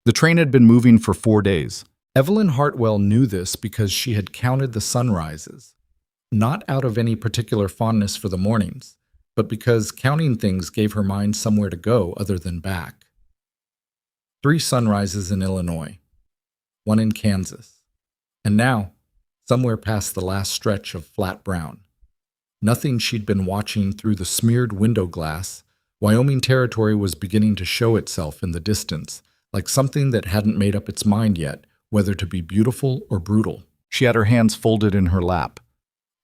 The train had been moving for 4 days. Evelyn Hartwell knew this because she had counted the sunrises, not out of any particular fondness for the mornings, but because counting things gave her mind somewhere to go other than back. 3 sunrises in Illinois, 1 in Kansas, and now, somewhere past the last stretch of flat brown. Nothing she'd been watching through the smeared window glass, Wyoming territory was beginning to show itself in the distance, like something that hadn't made up its mind yet, whether to be beautiful or brutal. She had her hands folded in her lap.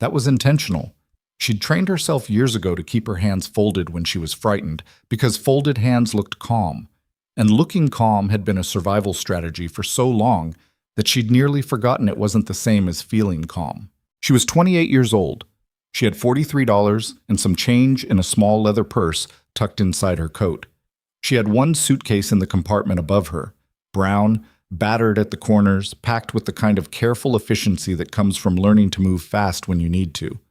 That was intentional. She'd trained herself years ago to keep her hands folded when she was frightened, because folded hands looked calm. And looking calm had been a survival strategy for so long that she'd nearly forgotten it wasn't the same as feeling calm. She was 28 years old. She had $43 and some change in a small leather purse tucked inside her coat. She had 1 suitcase in the compartment above her, brown, battered at the corners, packed with the kind of careful efficiency that comes from learning to move fast when you need to.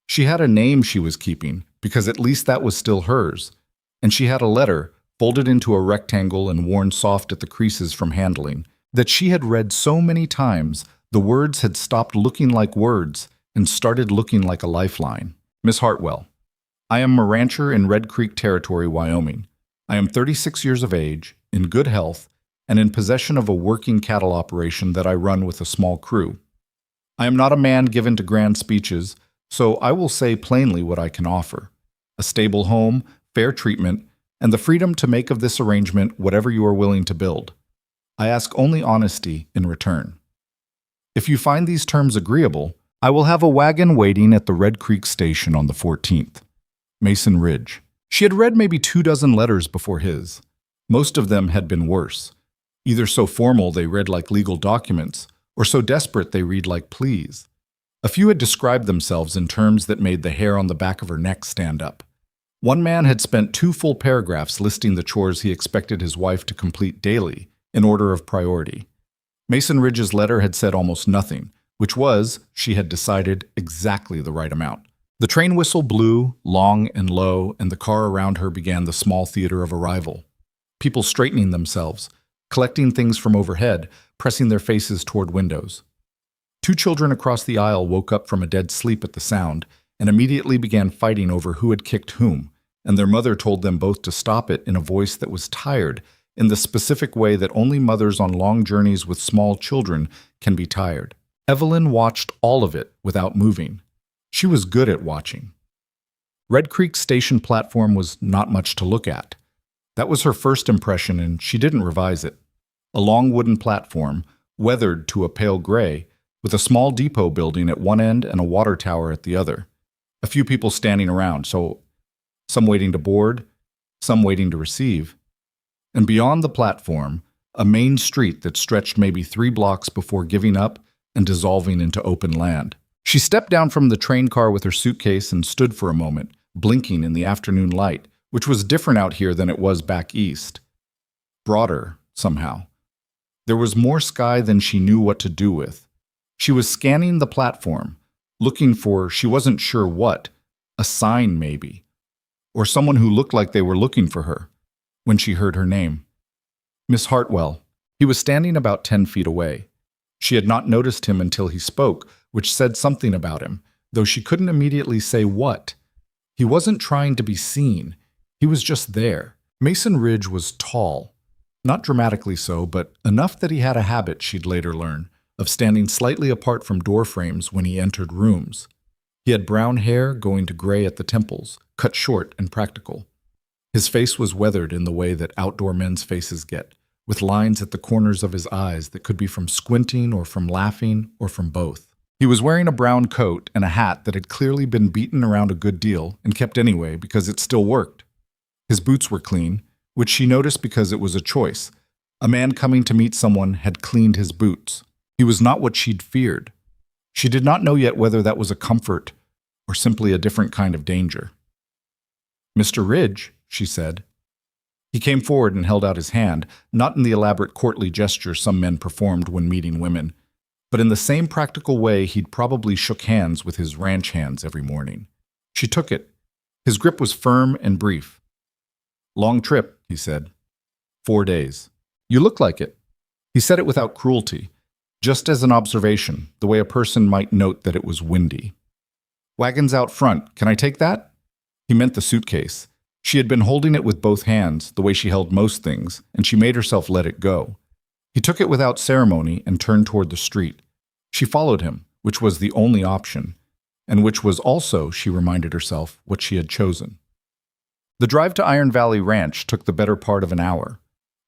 She had a name she was keeping, because at least that was still hers. And she had a letter, folded into a rectangle and worn soft at the creases from handling, that she had read so many times the words had stopped looking like words and started looking like a lifeline. Miss Hartwell, I am a rancher in Red Creek Territory, Wyoming. I am 36 years of age, in good health, and in possession of a working cattle operation that I run with a small crew. I am not a man given to grand speeches, so I will say plainly what I can offer: a stable home, fair treatment, and the freedom to make of this arrangement whatever you are willing to build. I ask only honesty in return. If you find these terms agreeable, I will have a wagon waiting at the Red Creek station on the 14th. Mason Ridge. She had read maybe 24 letters before his. Most of them had been worse. Either so formal they read like legal documents, or so desperate they read like pleas. A few had described themselves in terms that made the hair on the back of her neck stand up. One man had spent 2 full paragraphs listing the chores he expected his wife to complete daily, in order of priority. Mason Ridge's letter had said almost nothing, which was, she had decided, exactly the right amount. The train whistle blew, long and low, and the car around her began the small theater of arrival. People straightening themselves, collecting things from overhead, pressing their faces toward windows. 2 children across the aisle woke up from a dead sleep at the sound and immediately began fighting over who had kicked whom, and their mother told them both to stop it in a voice that was tired, in the specific way that only mothers on long journeys with small children can be tired. Evelyn watched all of it without moving. She was good at watching. Red Creek station platform was not much to look at. That was her first impression, and she didn't revise it. A long wooden platform, weathered to a pale gray, with a small depot building at one end and a water tower at the other. A few people standing around, so some waiting to board, some waiting to receive. And beyond the platform, a main street that stretched maybe 3 blocks before giving up and dissolving into open land. She stepped down from the train car with her suitcase and stood for a moment, blinking in the afternoon light, which was different out here than it was back east. Broader, somehow. There was more sky than she knew what to do with. She was scanning the platform, looking for she wasn't sure what, a sign maybe, or someone who looked like they were looking for her, when she heard her name. Miss Hartwell. He was standing about 10 feet away. She had not noticed him until he spoke, which said something about him, though she couldn't immediately say what. He wasn't trying to be seen. He was just there. Mason Ridge was tall. Not dramatically so, but enough that he had a habit, she'd later learn, of standing slightly apart from door frames when he entered rooms. He had brown hair going to gray at the temples, cut short and practical. His face was weathered in the way that outdoor men's faces get, with lines at the corners of his eyes that could be from squinting or from laughing or from both. He was wearing a brown coat and a hat that had clearly been beaten around a good deal and kept anyway because it still worked. His boots were clean, which she noticed because it was a choice. A man coming to meet someone had cleaned his boots. He was not what she'd feared. She did not know yet whether that was a comfort or simply a different kind of danger. "Mr. Ridge," she said. He came forward and held out his hand, not in the elaborate courtly gesture some men performed when meeting women, but in the same practical way he'd probably shook hands with his ranch hands every morning. She took it. His grip was firm and brief. "Long trip," he said. 4 days. You look like it. He said it without cruelty, just as an observation, the way a person might note that it was windy. Wagon's out front. Can I take that? He meant the suitcase. She had been holding it with both hands, the way she held most things, and she made herself let it go. He took it without ceremony and turned toward the street. She followed him, which was the only option, and which was also, she reminded herself, what she had chosen. The drive to Iron Valley Ranch took the better part of an hour.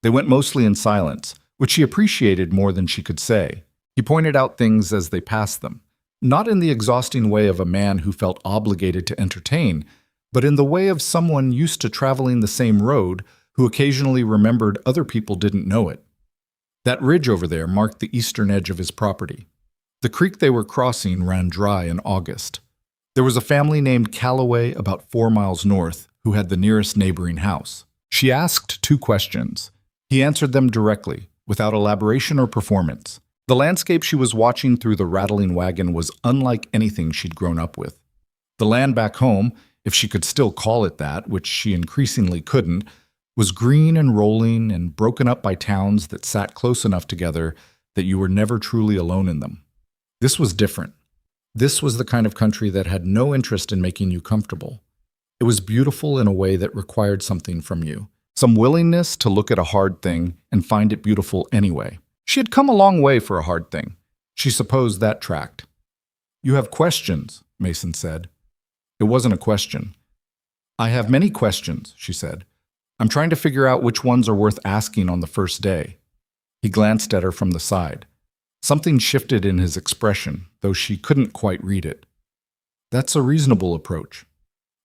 They went mostly in silence, which she appreciated more than she could say. He pointed out things as they passed them, not in the exhausting way of a man who felt obligated to entertain, but in the way of someone used to traveling the same road who occasionally remembered other people didn't know it. That ridge over there marked the eastern edge of his property. The creek they were crossing ran dry in August. There was a family named Calloway about 4 miles north who had the nearest neighboring house. She asked 2 questions. He answered them directly, without elaboration or performance. The landscape she was watching through the rattling wagon was unlike anything she'd grown up with. The land back home, if she could still call it that, which she increasingly couldn't, was green and rolling and broken up by towns that sat close enough together that you were never truly alone in them. This was different. This was the kind of country that had no interest in making you comfortable. It was beautiful in a way that required something from you, some willingness to look at a hard thing and find it beautiful anyway. She had come a long way for a hard thing. She supposed that tracked. "You have questions," Mason said. It wasn't a question. "I have many questions," she said. "I'm trying to figure out which ones are worth asking on the first day." He glanced at her from the side. Something shifted in his expression, though she couldn't quite read it. "That's a reasonable approach.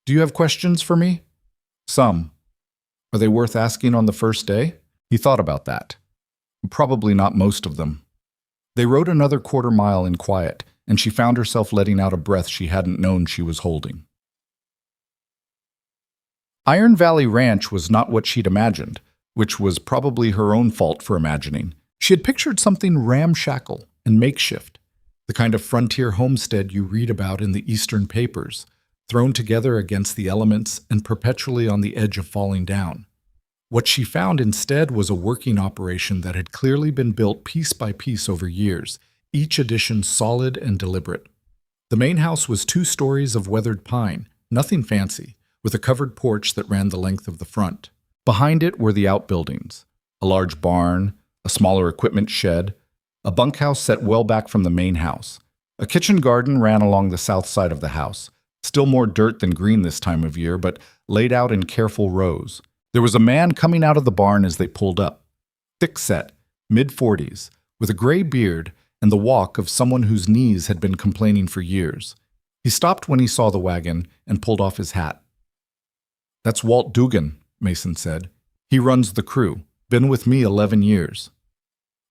Do you have questions for me?" "Some." "Are they worth asking on the first day?" He thought about that. Probably not most of them. They rode another quarter mile in quiet, and she found herself letting out a breath she hadn't known she was holding. Iron Valley Ranch was not what she'd imagined, which was probably her own fault for imagining. She had pictured something ramshackle and makeshift, the kind of frontier homestead you read about in the Eastern papers, thrown together against the elements and perpetually on the edge of falling down. What she found instead was a working operation that had clearly been built piece by piece over years, each addition solid and deliberate. The main house was 2 stories of weathered pine, nothing fancy, with a covered porch that ran the length of the front. Behind it were the outbuildings, a large barn, a smaller equipment shed, a bunkhouse set well back from the main house. A kitchen garden ran along the south side of the house, still more dirt than green this time of year, but laid out in careful rows. There was a man coming out of the barn as they pulled up, thick-set, mid-40s, with a gray beard and the walk of someone whose knees had been complaining for years. He stopped when he saw the wagon and pulled off his hat. "That's Walt Dugan," Mason said. "He runs the crew. Been with me 11 years.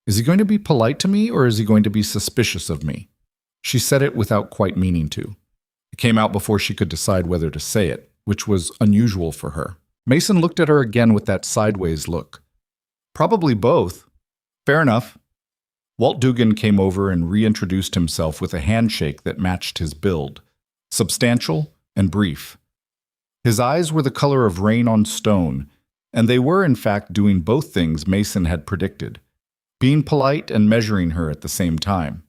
Is he going to be polite to me, or is he going to be suspicious of me?" She said it without quite meaning to. It came out before she could decide whether to say it, which was unusual for her. Mason looked at her again with that sideways look. "Probably both." "Fair enough." Walt Dugan came over and reintroduced himself with a handshake that matched his build, substantial and brief. His eyes were the color of rain on stone, and they were in fact doing both things Mason had predicted, being polite and measuring her at the same time.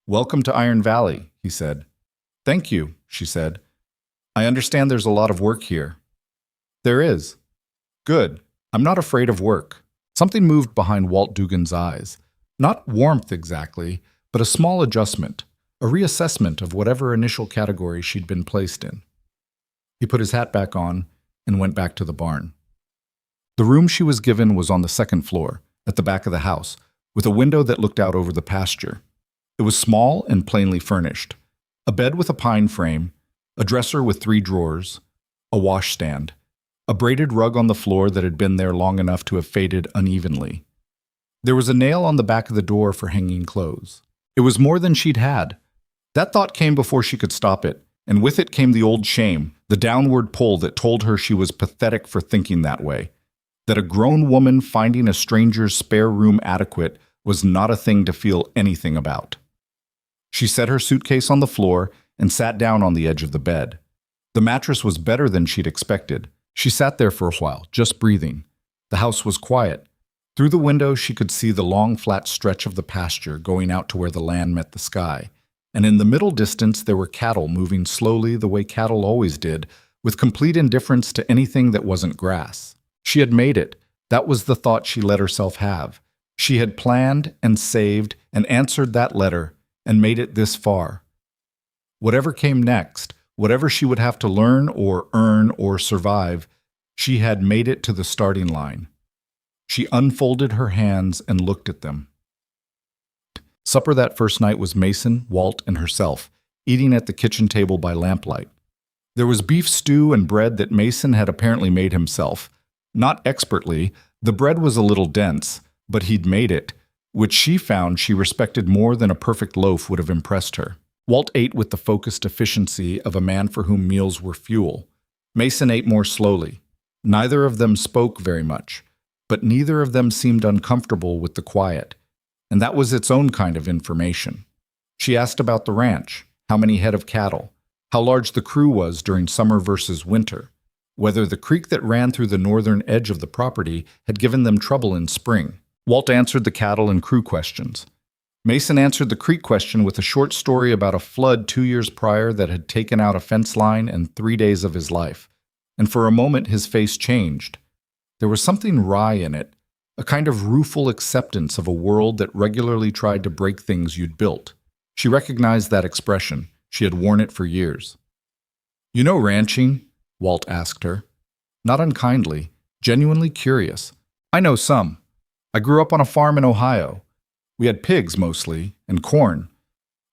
"Welcome to Iron Valley," he said. "Thank you," she said. "I understand there's a lot of work here." "There is." "Good. I'm not afraid of work." Something moved behind Walt Dugan's eyes. Not warmth exactly, but a small adjustment, a reassessment of whatever initial category she'd been placed in. He put his hat back on and went back to the barn. The room she was given was on the second floor, at the back of the house, with a window that looked out over the pasture. It was small and plainly furnished. A bed with a pine frame, a dresser with 3 drawers, a washstand, a braided rug on the floor that had been there long enough to have faded unevenly. There was a nail on the back of the door for hanging clothes. It was more than she'd had. That thought came before she could stop it, and with it came the old shame, the downward pull that told her she was pathetic for thinking that way, that a grown woman finding a stranger's spare room adequate was not a thing to feel anything about. She set her suitcase on the floor and sat down on the edge of the bed. The mattress was better than she'd expected. She sat there for a while, just breathing. The house was quiet. Through the window, she could see the long, flat stretch of the pasture going out to where the land met the sky. And in the middle distance, there were cattle moving slowly the way cattle always did, with complete indifference to anything that wasn't grass. She had made it. That was the thought she let herself have. She had planned and saved and answered that letter and made it this far. Whatever came next, whatever she would have to learn or earn or survive, she had made it to the starting line. She unfolded her hands and looked at them. Supper that first night was Mason, Walt, and herself, eating at the kitchen table by lamplight. There was beef stew and bread that Mason had apparently made himself. Not expertly, the bread was a little dense, but he'd made it, which she found she respected more than a perfect loaf would have impressed her. Walt ate with the focused efficiency of a man for whom meals were fuel. Mason ate more slowly. Neither of them spoke very much, but neither of them seemed uncomfortable with the quiet, and that was its own kind of information. She asked about the ranch, how many head of cattle, how large the crew was during summer versus winter, whether the creek that ran through the northern edge of the property had given them trouble in spring. Walt answered the cattle and crew questions. Mason answered the creek question with a short story about a flood 2 years prior that had taken out a fence line and 3 days of his life. And for a moment his face changed. There was something wry in it, a kind of rueful acceptance of a world that regularly tried to break things you'd built. She recognized that expression. She had worn it for years. "You know ranching?" Walt asked her. Not unkindly, genuinely curious. "I know some. I grew up on a farm in Ohio. We had pigs mostly, and corn.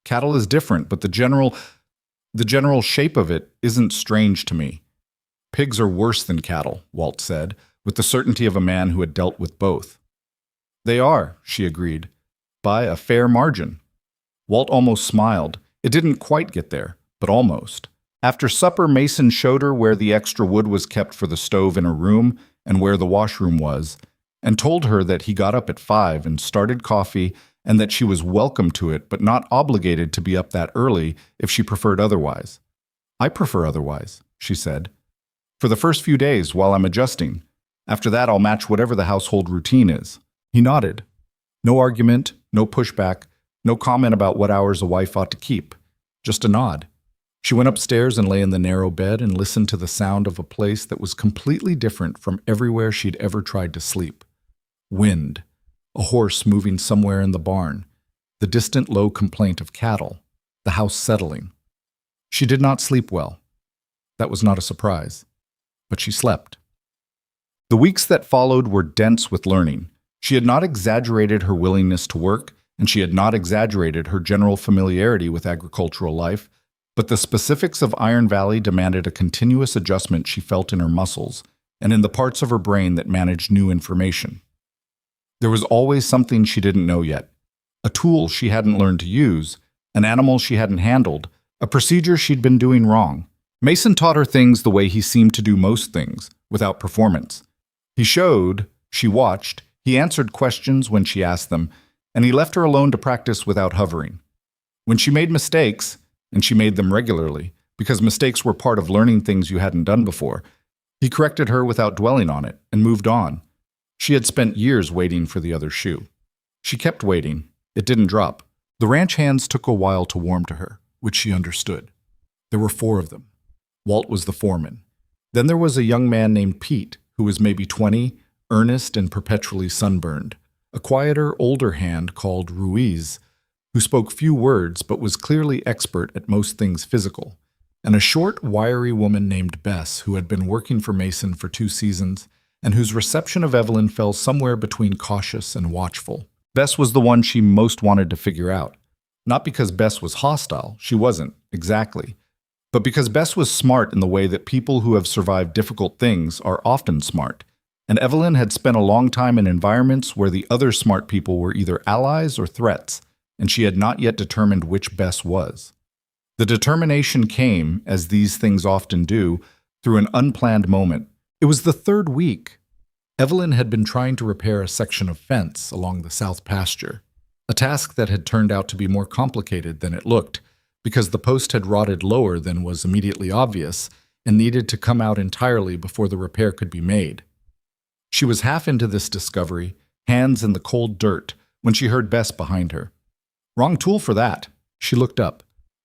Cattle is different, but the general shape of it isn't strange to me." "Pigs are worse than cattle," Walt said, with the certainty of a man who had dealt with both. "They are," she agreed, "by a fair margin." Walt almost smiled. It didn't quite get there, but almost. After supper, Mason showed her where the extra wood was kept for the stove in her room and where the washroom was, and told her that he got up at 5 and started coffee and that she was welcome to it but not obligated to be up that early if she preferred otherwise. "I prefer otherwise," she said. "For the first few days while I'm adjusting. After that, I'll match whatever the household routine is." He nodded. No argument, no pushback, no comment about what hours a wife ought to keep. Just a nod. She went upstairs and lay in the narrow bed and listened to the sound of a place that was completely different from everywhere she'd ever tried to sleep. Wind, a horse moving somewhere in the barn, the distant low complaint of cattle, the house settling. She did not sleep well. That was not a surprise. But she slept. The weeks that followed were dense with learning. She had not exaggerated her willingness to work, and she had not exaggerated her general familiarity with agricultural life, but the specifics of Iron Valley demanded a continuous adjustment she felt in her muscles and in the parts of her brain that managed new information. There was always something she didn't know yet, a tool she hadn't learned to use, an animal she hadn't handled, a procedure she'd been doing wrong. Mason taught her things the way he seemed to do most things, without performance. He showed, she watched, he answered questions when she asked them, and he left her alone to practice without hovering. When she made mistakes, and she made them regularly, because mistakes were part of learning things you hadn't done before, he corrected her without dwelling on it and moved on. She had spent years waiting for the other shoe. She kept waiting. It didn't drop. The ranch hands took a while to warm to her, which she understood. There were 4 of them. Walt was the foreman. Then there was a young man named Pete, who was maybe 20, earnest and perpetually sunburned. A quieter, older hand called Ruiz, who spoke few words but was clearly expert at most things physical. And a short, wiry woman named Bess, who had been working for Mason for 2 seasons, and whose reception of Evelyn fell somewhere between cautious and watchful. Bess was the one she most wanted to figure out. Not because Bess was hostile, she wasn't, exactly, but because Bess was smart in the way that people who have survived difficult things are often smart, and Evelyn had spent a long time in environments where the other smart people were either allies or threats, and she had not yet determined which Bess was. The determination came, as these things often do, through an unplanned moment. It was the 3rd week. Evelyn had been trying to repair a section of fence along the south pasture, a task that had turned out to be more complicated than it looked, because the post had rotted lower than was immediately obvious and needed to come out entirely before the repair could be made. She was half into this discovery, hands in the cold dirt, when she heard Bess behind her. Wrong tool for that. She looked up.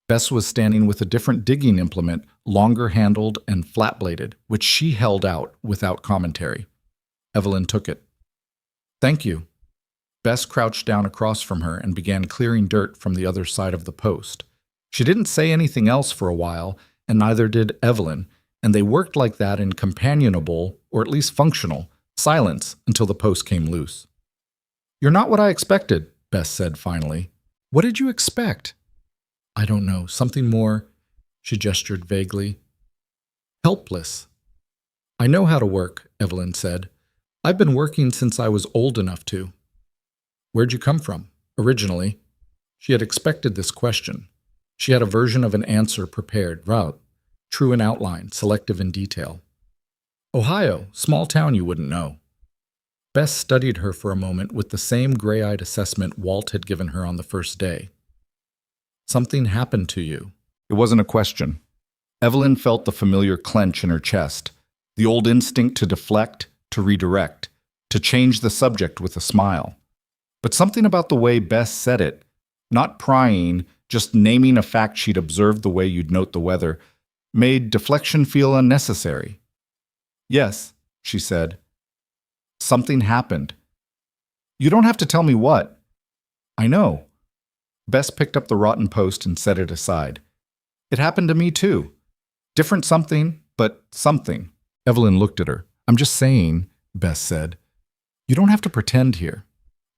Bess was standing with a different digging implement, longer handled and flat-bladed, which she held out without commentary. Evelyn took it. Thank you. Bess crouched down across from her and began clearing dirt from the other side of the post. She didn't say anything else for a while, and neither did Evelyn, and they worked like that in companionable, or at least functional, silence until the post came loose. You're not what I expected, Bess said finally. What did you expect? I don't know, something more, she gestured vaguely. Helpless. I know how to work, Evelyn said. I've been working since I was old enough to. Where'd you come from, originally? She had expected this question. She had a version of an answer prepared, true in outline, selective in detail. Ohio, small town you wouldn't know. Bess studied her for a moment with the same gray-eyed assessment Walt had given her on the first day. Something happened to you. It wasn't a question. Evelyn felt the familiar clench in her chest, the old instinct to deflect, to redirect, to change the subject with a smile. But something about the way Bess said it, not prying, just naming a fact she'd observed the way you'd note the weather, made deflection feel unnecessary. Yes, she said. Something happened. You don't have to tell me what. I know. Bess picked up the rotten post and set it aside. It happened to me too. Different something, but something. Evelyn looked at her. I'm just saying, Bess said. You don't have to pretend here.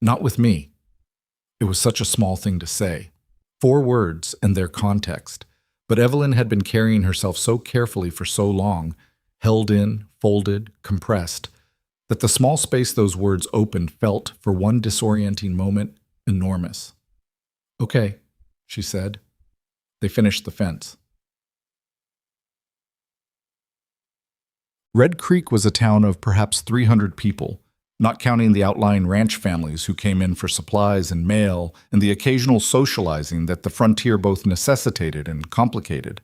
Not with me. It was such a small thing to say. 4 words and their context. But Evelyn had been carrying herself so carefully for so long, held in, folded, compressed, that the small space those words opened felt, for one disorienting moment, enormous. Okay, she said. They finished the fence. Red Creek was a town of perhaps 300 people, not counting the outlying ranch families who came in for supplies and mail and the occasional socializing that the frontier both necessitated and complicated.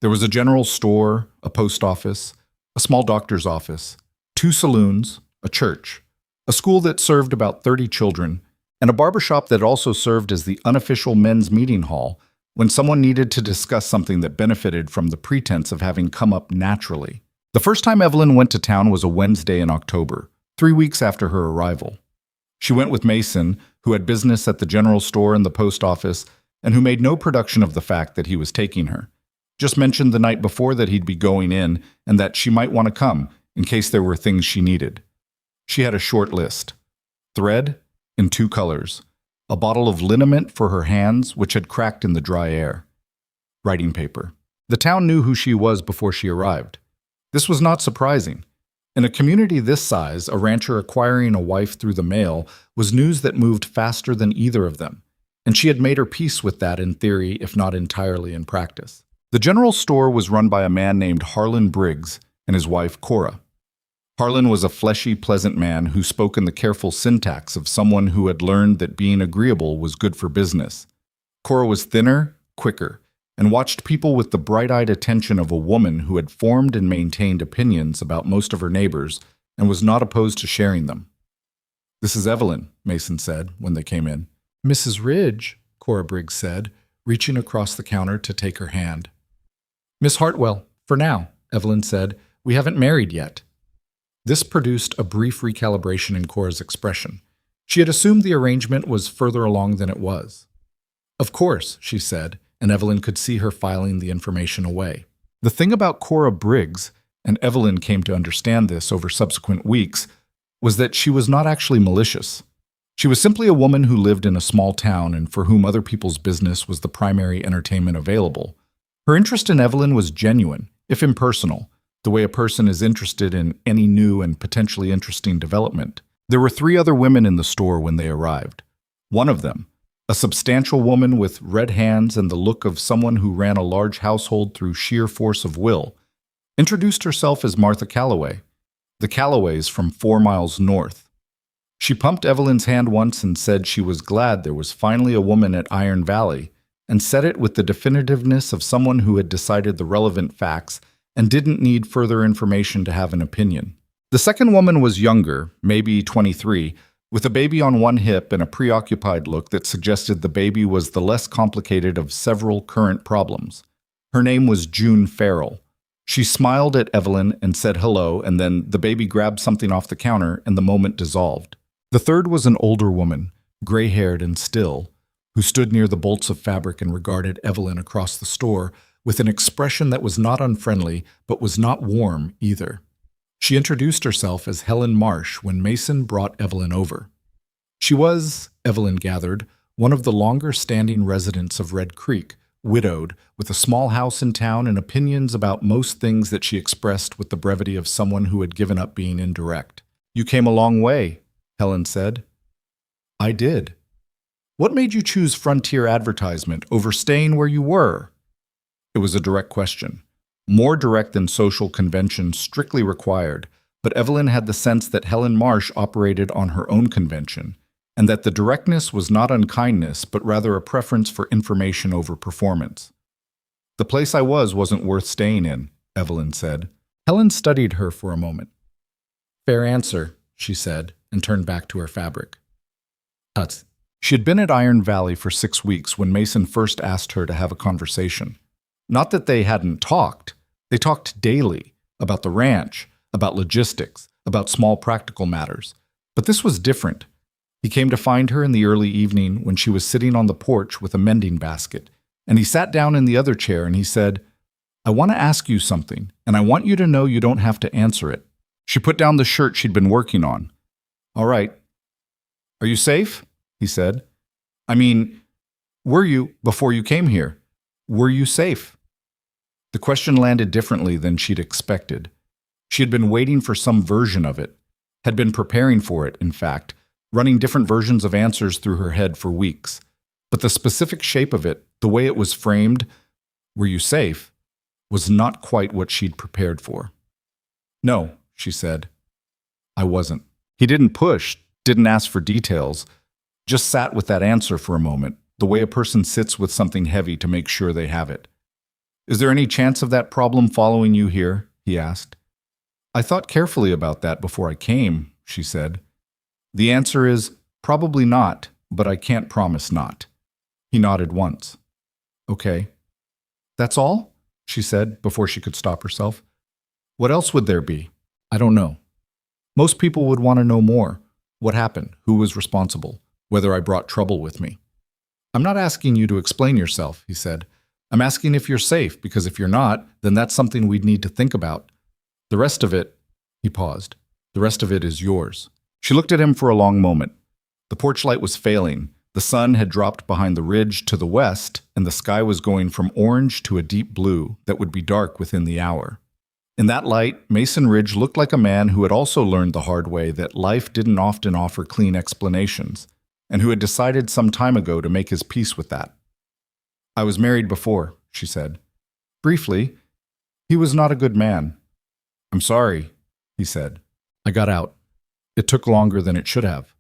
There was a general store, a post office, a small doctor's office, 2 saloons, a church, a school that served about 30 children, and a barbershop that also served as the unofficial men's meeting hall when someone needed to discuss something that benefited from the pretense of having come up naturally. The first time Evelyn went to town was a Wednesday in October, 3 weeks after her arrival. She went with Mason, who had business at the general store and the post office, and who made no production of the fact that he was taking her. Just mentioned the night before that he'd be going in and that she might want to come in case there were things she needed. She had a short list. Thread in 2 colors, a bottle of liniment for her hands, which had cracked in the dry air, writing paper. The town knew who she was before she arrived. This was not surprising. In a community this size, a rancher acquiring a wife through the mail was news that moved faster than either of them, and she had made her peace with that in theory, if not entirely in practice. The general store was run by a man named Harlan Briggs and his wife Cora. Harlan was a fleshy, pleasant man who spoke in the careful syntax of someone who had learned that being agreeable was good for business. Cora was thinner, quicker, and watched people with the bright-eyed attention of a woman who had formed and maintained opinions about most of her neighbors and was not opposed to sharing them. "This is Evelyn," Mason said when they came in. "Mrs. Ridge," Cora Briggs said, reaching across the counter to take her hand. "Miss Hartwell, for now," Evelyn said. "We haven't married yet." This produced a brief recalibration in Cora's expression. She had assumed the arrangement was further along than it was. "Of course," she said, and Evelyn could see her filing the information away. The thing about Cora Briggs, and Evelyn came to understand this over subsequent weeks, was that she was not actually malicious. She was simply a woman who lived in a small town and for whom other people's business was the primary entertainment available. Her interest in Evelyn was genuine, if impersonal, the way a person is interested in any new and potentially interesting development. There were 3 other women in the store when they arrived. One of them, a substantial woman with red hands and the look of someone who ran a large household through sheer force of will, introduced herself as Martha Calloway, the Calloways from 4 miles north. She pumped Evelyn's hand once and said she was glad there was finally a woman at Iron Valley, and said it with the definitiveness of someone who had decided the relevant facts and didn't need further information to have an opinion. The second woman was younger, maybe 23, with a baby on one hip and a preoccupied look that suggested the baby was the less complicated of several current problems. Her name was June Farrell. She smiled at Evelyn and said hello, and then the baby grabbed something off the counter and the moment dissolved. The third was an older woman, gray-haired and still, who stood near the bolts of fabric and regarded Evelyn across the store with an expression that was not unfriendly but was not warm either. She introduced herself as Helen Marsh when Mason brought Evelyn over. She was, Evelyn gathered, one of the longer-standing residents of Red Creek, widowed, with a small house in town and opinions about most things that she expressed with the brevity of someone who had given up being indirect. "You came a long way," Helen said. "I did." "What made you choose Frontier Advertisement over staying where you were?" It was a direct question. More direct than social convention strictly required, but Evelyn had the sense that Helen Marsh operated on her own convention, and that the directness was not unkindness, but rather a preference for information over performance. "The place I wasn't worth staying in," Evelyn said. Helen studied her for a moment. "Fair answer," she said, and turned back to her fabric. Tuts. She had been at Iron Valley for 6 weeks when Mason first asked her to have a conversation. Not that they hadn't talked. They talked daily, about the ranch, about logistics, about small practical matters. But this was different. He came to find her in the early evening when she was sitting on the porch with a mending basket, and he sat down in the other chair and he said, "I want to ask you something, and I want you to know you don't have to answer it." She put down the shirt she'd been working on. "All right. Are you safe?" he said. "I mean, were you before you came here? Were you safe?" The question landed differently than she'd expected. She had been waiting for some version of it, had been preparing for it, in fact, running different versions of answers through her head for weeks. But the specific shape of it, the way it was framed, "Were you safe?" was not quite what she'd prepared for. "No," she said. "I wasn't." He didn't push, didn't ask for details, just sat with that answer for a moment, the way a person sits with something heavy to make sure they have it. "Is there any chance of that problem following you here?" he asked. "I thought carefully about that before I came," she said. "The answer is probably not, but I can't promise not." He nodded once. "Okay." "That's all?" she said before she could stop herself. "What else would there be?" "I don't know. Most people would want to know more. What happened? Who was responsible? Whether I brought trouble with me." "I'm not asking you to explain yourself," he said. "I'm asking if you're safe, because if you're not, then that's something we'd need to think about. The rest of it," he paused, "the rest of it is yours." She looked at him for a long moment. The porch light was failing. The sun had dropped behind the ridge to the west, and the sky was going from orange to a deep blue that would be dark within the hour. In that light, Mason Ridge looked like a man who had also learned the hard way that life didn't often offer clean explanations, and who had decided some time ago to make his peace with that. "I was married before," she said. "Briefly. He was not a good man." "I'm sorry," he said. "I got out. It took longer than it should have."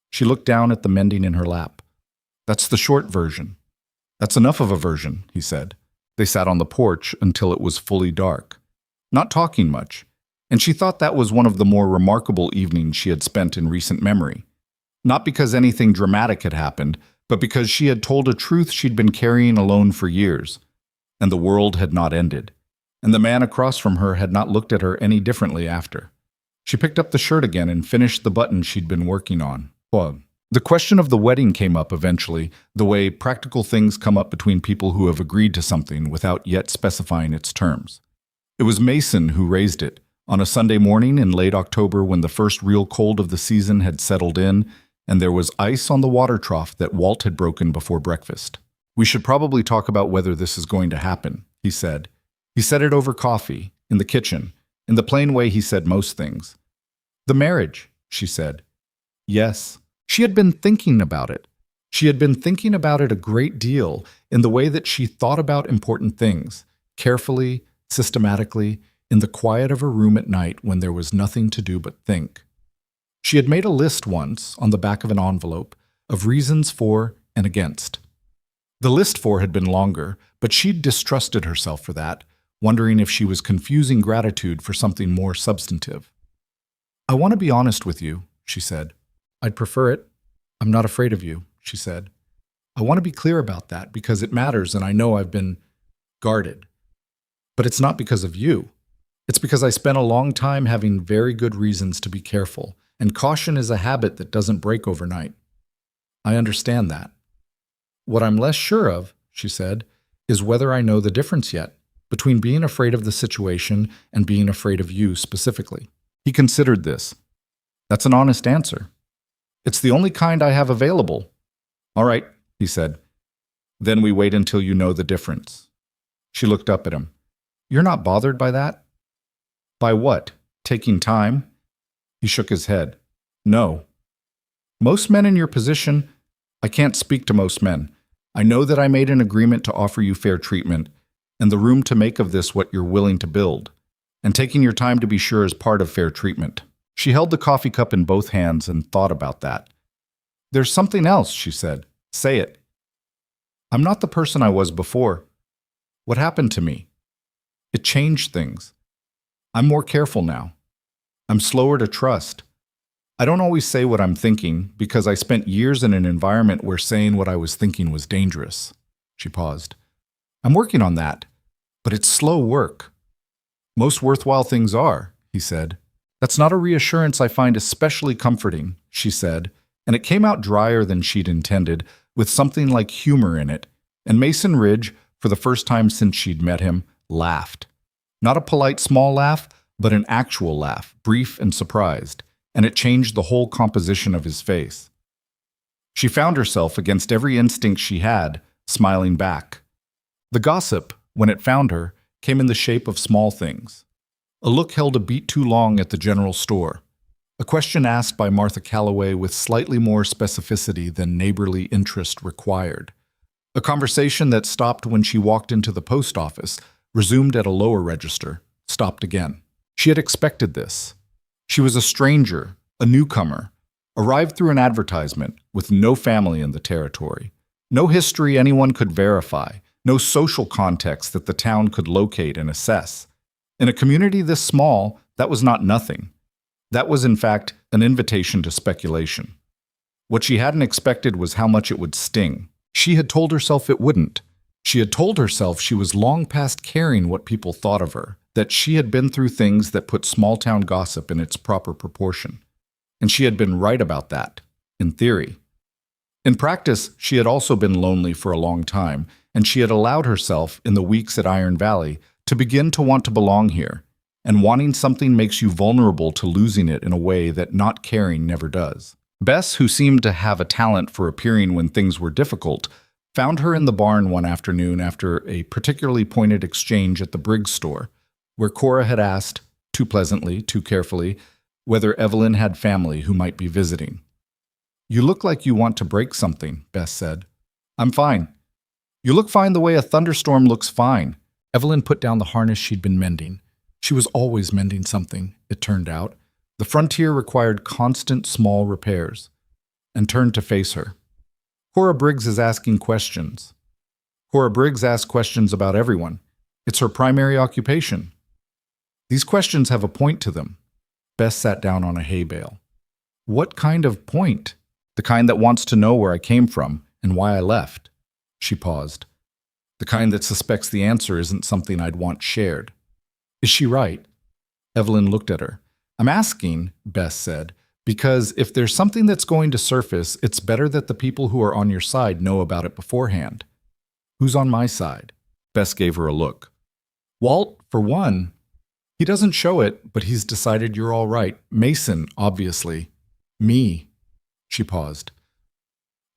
She looked down at the mending in her lap. "That's the short version." "That's enough of a version," he said. They sat on the porch until it was fully dark, not talking much, and she thought that was one of the more remarkable evenings she had spent in recent memory. Not because anything dramatic had happened, but because she had told a truth she'd been carrying alone for years, and the world had not ended, and the man across from her had not looked at her any differently after. She picked up the shirt again and finished the button she'd been working on. The question of the wedding came up eventually, the way practical things come up between people who have agreed to something without yet specifying its terms. It was Mason who raised it, on a Sunday morning in late October when the first real cold of the season had settled in, and there was ice on the water trough that Walt had broken before breakfast. "We should probably talk about whether this is going to happen," he said. He said it over coffee, in the kitchen, in the plain way he said most things. "The marriage," she said. "Yes." She had been thinking about it. She had been thinking about it a great deal in the way that she thought about important things, carefully, systematically, in the quiet of her room at night when there was nothing to do but think. She had made a list once, on the back of an envelope, of reasons for and against. The list for had been longer, but she'd distrusted herself for that, wondering if she was confusing gratitude for something more substantive. "I want to be honest with you," she said. I'd prefer it. I'm not afraid of you, she said. I want to be clear about that because it matters and I know I've been guarded. But it's not because of you. It's because I spent a long time having very good reasons to be careful, and caution is a habit that doesn't break overnight. I understand that. What I'm less sure of, she said, is whether I know the difference yet between being afraid of the situation and being afraid of you specifically. He considered this. That's an honest answer. It's the only kind I have available. All right, he said. Then we wait until you know the difference. She looked up at him. You're not bothered by that? By what? Taking time? He shook his head. No. Most men in your position, I can't speak to most men. I know that I made an agreement to offer you fair treatment and the room to make of this what you're willing to build. And taking your time to be sure is part of fair treatment. She held the coffee cup in both hands and thought about that. There's something else, she said. Say it. I'm not the person I was before. What happened to me? It changed things. I'm more careful now. I'm slower to trust. I don't always say what I'm thinking because I spent years in an environment where saying what I was thinking was dangerous. She paused. I'm working on that, but it's slow work. Most worthwhile things are, he said. That's not a reassurance I find especially comforting, she said, and it came out drier than she'd intended, with something like humor in it, and Mason Ridge, for the first time since she'd met him, laughed. Not a polite small laugh, but an actual laugh, brief and surprised, and it changed the whole composition of his face. She found herself, against every instinct she had, smiling back. The gossip, when it found her, came in the shape of small things. A look held a beat too long at the general store. A question asked by Martha Calloway with slightly more specificity than neighborly interest required. A conversation that stopped when she walked into the post office, resumed at a lower register, stopped again. She had expected this. She was a stranger, a newcomer, arrived through an advertisement with no family in the territory, no history anyone could verify, no social context that the town could locate and assess. In a community this small, that was not nothing. That was, in fact, an invitation to speculation. What she hadn't expected was how much it would sting. She had told herself it wouldn't. She had told herself she was long past caring what people thought of her, that she had been through things that put small-town gossip in its proper proportion. And she had been right about that, in theory. In practice, she had also been lonely for a long time, and she had allowed herself, in the weeks at Iron Valley, to begin to want to belong here, and wanting something makes you vulnerable to losing it in a way that not caring never does. Bess, who seemed to have a talent for appearing when things were difficult, found her in the barn one afternoon after a particularly pointed exchange at the Briggs store, where Cora had asked, too pleasantly, too carefully, whether Evelyn had family who might be visiting. You look like you want to break something, Bess said. I'm fine. You look fine the way a thunderstorm looks fine. Evelyn put down the harness she'd been mending. She was always mending something, it turned out. The frontier required constant small repairs, and turned to face her. Cora Briggs is asking questions. Cora Briggs asks questions about everyone. It's her primary occupation. These questions have a point to them. Bess sat down on a hay bale. What kind of point? The kind that wants to know where I came from and why I left. She paused. The kind that suspects the answer isn't something I'd want shared. Is she right? Evelyn looked at her. I'm asking, Bess said, because if there's something that's going to surface, it's better that the people who are on your side know about it beforehand. Who's on my side? Bess gave her a look. Walt, for one. He doesn't show it, but he's decided you're all right. Mason, obviously. Me. She paused.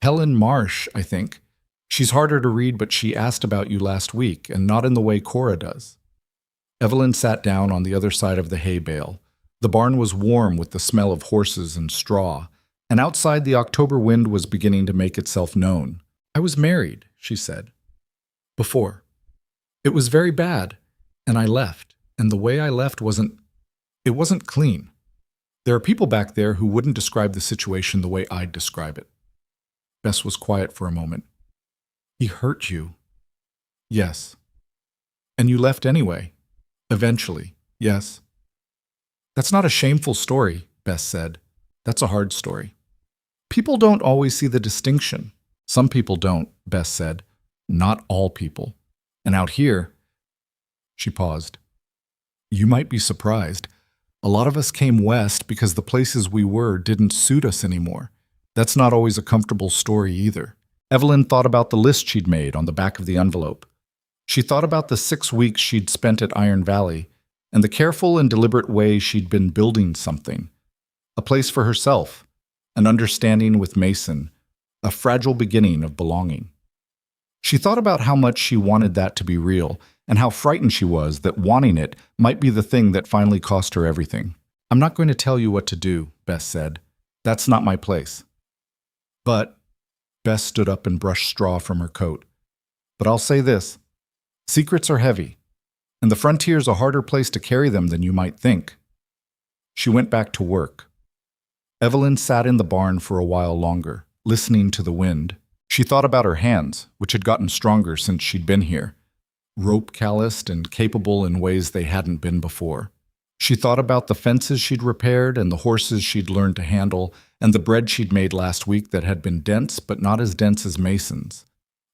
Helen Marsh, I think. She's harder to read, but she asked about you last week, and not in the way Cora does. Evelyn sat down on the other side of the hay bale. The barn was warm with the smell of horses and straw, and outside the October wind was beginning to make itself known. I was married, she said. Before. It was very bad, and I left, and the way I left wasn't clean. There are people back there who wouldn't describe the situation the way I'd describe it. Bess was quiet for a moment. He hurt you. Yes. And you left anyway. Eventually, yes. That's not a shameful story, Bess said. That's a hard story. People don't always see the distinction. Some people don't, Bess said. Not all people. And out here, she paused. You might be surprised. A lot of us came west because the places we were didn't suit us anymore. That's not always a comfortable story either. Evelyn thought about the list she'd made on the back of the envelope. She thought about the 6 weeks she'd spent at Iron Valley and the careful and deliberate way she'd been building something. A place for herself, an understanding with Mason, a fragile beginning of belonging. She thought about how much she wanted that to be real and how frightened she was that wanting it might be the thing that finally cost her everything. I'm not going to tell you what to do, Bess said. That's not my place. But, Bess stood up and brushed straw from her coat. But I'll say this. Secrets are heavy, and the frontier's a harder place to carry them than you might think. She went back to work. Evelyn sat in the barn for a while longer, listening to the wind. She thought about her hands, which had gotten stronger since she'd been here, rope calloused and capable in ways they hadn't been before. She thought about the fences she'd repaired and the horses she'd learned to handle and the bread she'd made last week that had been dense but not as dense as Mason's.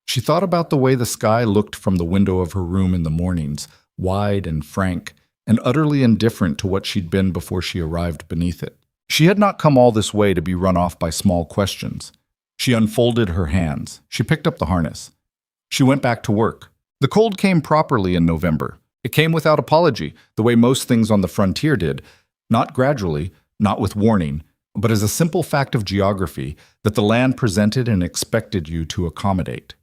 She thought about the way the sky looked from the window of her room in the mornings, wide and frank, and utterly indifferent to what she'd been before she arrived beneath it. She had not come all this way to be run off by small questions. She unfolded her hands. She picked up the harness. She went back to work. The cold came properly in November. It came without apology, the way most things on the frontier did, not gradually, not with warning, but as a simple fact of geography that the land presented and expected you to accommodate.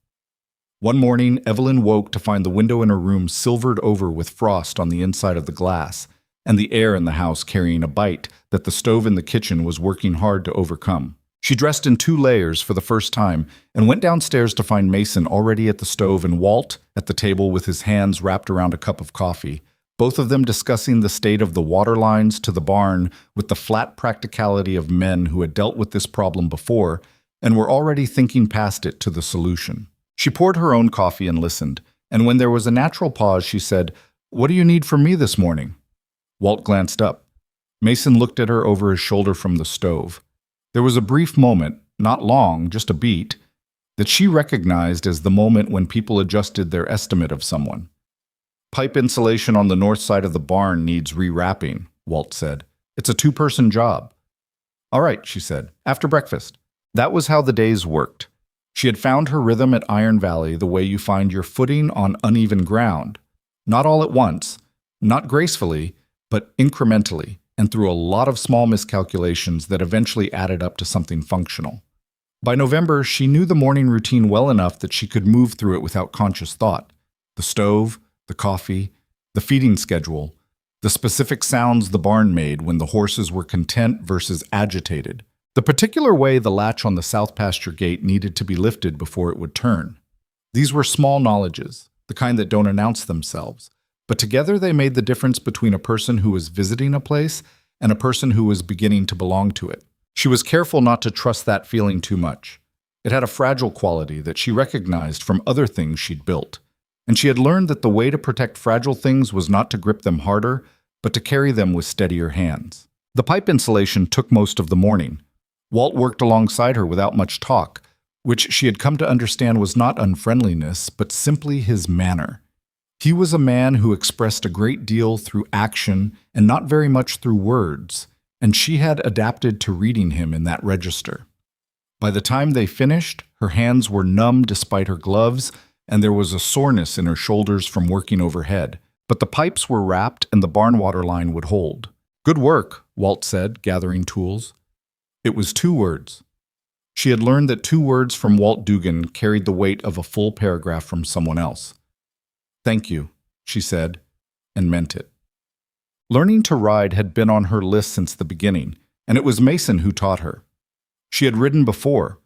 One morning, Evelyn woke to find the window in her room silvered over with frost on the inside of the glass, and the air in the house carrying a bite that the stove in the kitchen was working hard to overcome. She dressed in 2 layers for the first time and went downstairs to find Mason already at the stove and Walt at the table with his hands wrapped around a cup of coffee, both of them discussing the state of the water lines to the barn with the flat practicality of men who had dealt with this problem before and were already thinking past it to the solution. She poured her own coffee and listened, and when there was a natural pause, she said, "What do you need from me this morning?" Walt glanced up. Mason looked at her over his shoulder from the stove. There was a brief moment, not long, just a beat, that she recognized as the moment when people adjusted their estimate of someone. "Pipe insulation on the north side of the barn needs rewrapping," Walt said. "It's a 2-person job." "All right," she said, "after breakfast." That was how the days worked. She had found her rhythm at Iron Valley the way you find your footing on uneven ground. Not all at once, not gracefully, but incrementally, and through a lot of small miscalculations that eventually added up to something functional. By November, she knew the morning routine well enough that she could move through it without conscious thought. The stove, the coffee, the feeding schedule, the specific sounds the barn made when the horses were content versus agitated, the particular way the latch on the south pasture gate needed to be lifted before it would turn. These were small knowledges, the kind that don't announce themselves, but together they made the difference between a person who was visiting a place and a person who was beginning to belong to it. She was careful not to trust that feeling too much. It had a fragile quality that she recognized from other things she'd built, and she had learned that the way to protect fragile things was not to grip them harder, but to carry them with steadier hands. The pipe insulation took most of the morning. Walt worked alongside her without much talk, which she had come to understand was not unfriendliness, but simply his manner. He was a man who expressed a great deal through action and not very much through words, and she had adapted to reading him in that register. By the time they finished, her hands were numb despite her gloves, and there was a soreness in her shoulders from working overhead. But the pipes were wrapped and the barn water line would hold. "Good work," Walt said, gathering tools. It was 2 words. She had learned that 2 words from Walt Dugan carried the weight of a full paragraph from someone else. "Thank you," she said, and meant it. Learning to ride had been on her list since the beginning, and it was Mason who taught her. She had ridden before.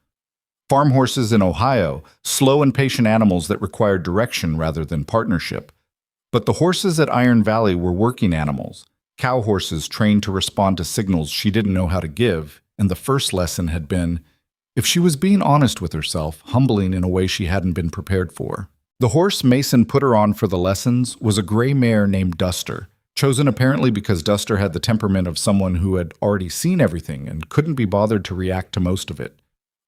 Farm horses in Ohio, slow and patient animals that required direction rather than partnership. But the horses at Iron Valley were working animals, cow horses trained to respond to signals she didn't know how to give, and the first lesson had been, if she was being honest with herself, humbling in a way she hadn't been prepared for. The horse Mason put her on for the lessons was a gray mare named Duster, chosen apparently because Duster had the temperament of someone who had already seen everything and couldn't be bothered to react to most of it.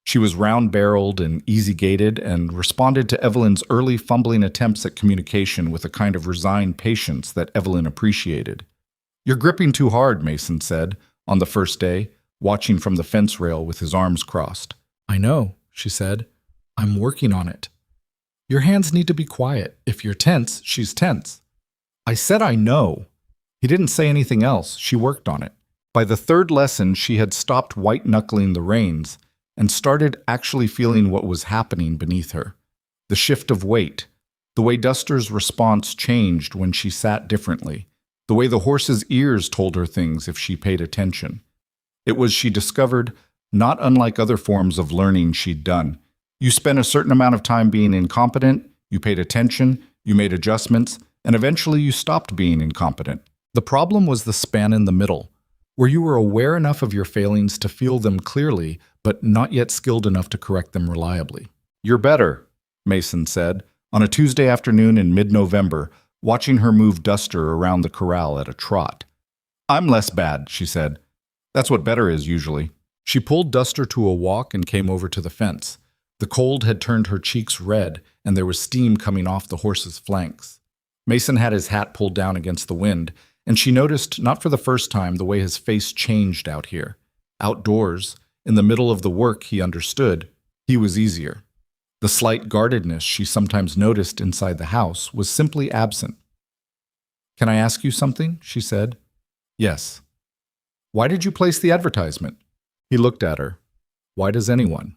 She was round-barreled and easy-gaited and responded to Evelyn's early fumbling attempts at communication with a kind of resigned patience that Evelyn appreciated. "You're gripping too hard," Mason said, on the first day, watching from the fence rail with his arms crossed. "I know," she said. "I'm working on it." "Your hands need to be quiet. If you're tense, she's tense." "I said I know." He didn't say anything else. She worked on it. By the third lesson, she had stopped white-knuckling the reins and started actually feeling what was happening beneath her. The shift of weight, the way Duster's response changed when she sat differently, the way the horse's ears told her things if she paid attention. It was, she discovered, not unlike other forms of learning she'd done. You spent a certain amount of time being incompetent, you paid attention, you made adjustments, and eventually you stopped being incompetent. The problem was the span in the middle, where you were aware enough of your failings to feel them clearly, but not yet skilled enough to correct them reliably. "You're better," Mason said, on a Tuesday afternoon in mid-November, watching her move Duster around the corral at a trot. "I'm less bad," she said. "That's what better is, usually." She pulled Duster to a walk and came over to the fence. The cold had turned her cheeks red, and there was steam coming off the horse's flanks. Mason had his hat pulled down against the wind, and she noticed, not for the first time, the way his face changed out here. Outdoors, in the middle of the work he understood, he was easier. The slight guardedness she sometimes noticed inside the house was simply absent. "Can I ask you something?" she said. "Yes." "Why did you place the advertisement?" He looked at her. "Why does anyone?"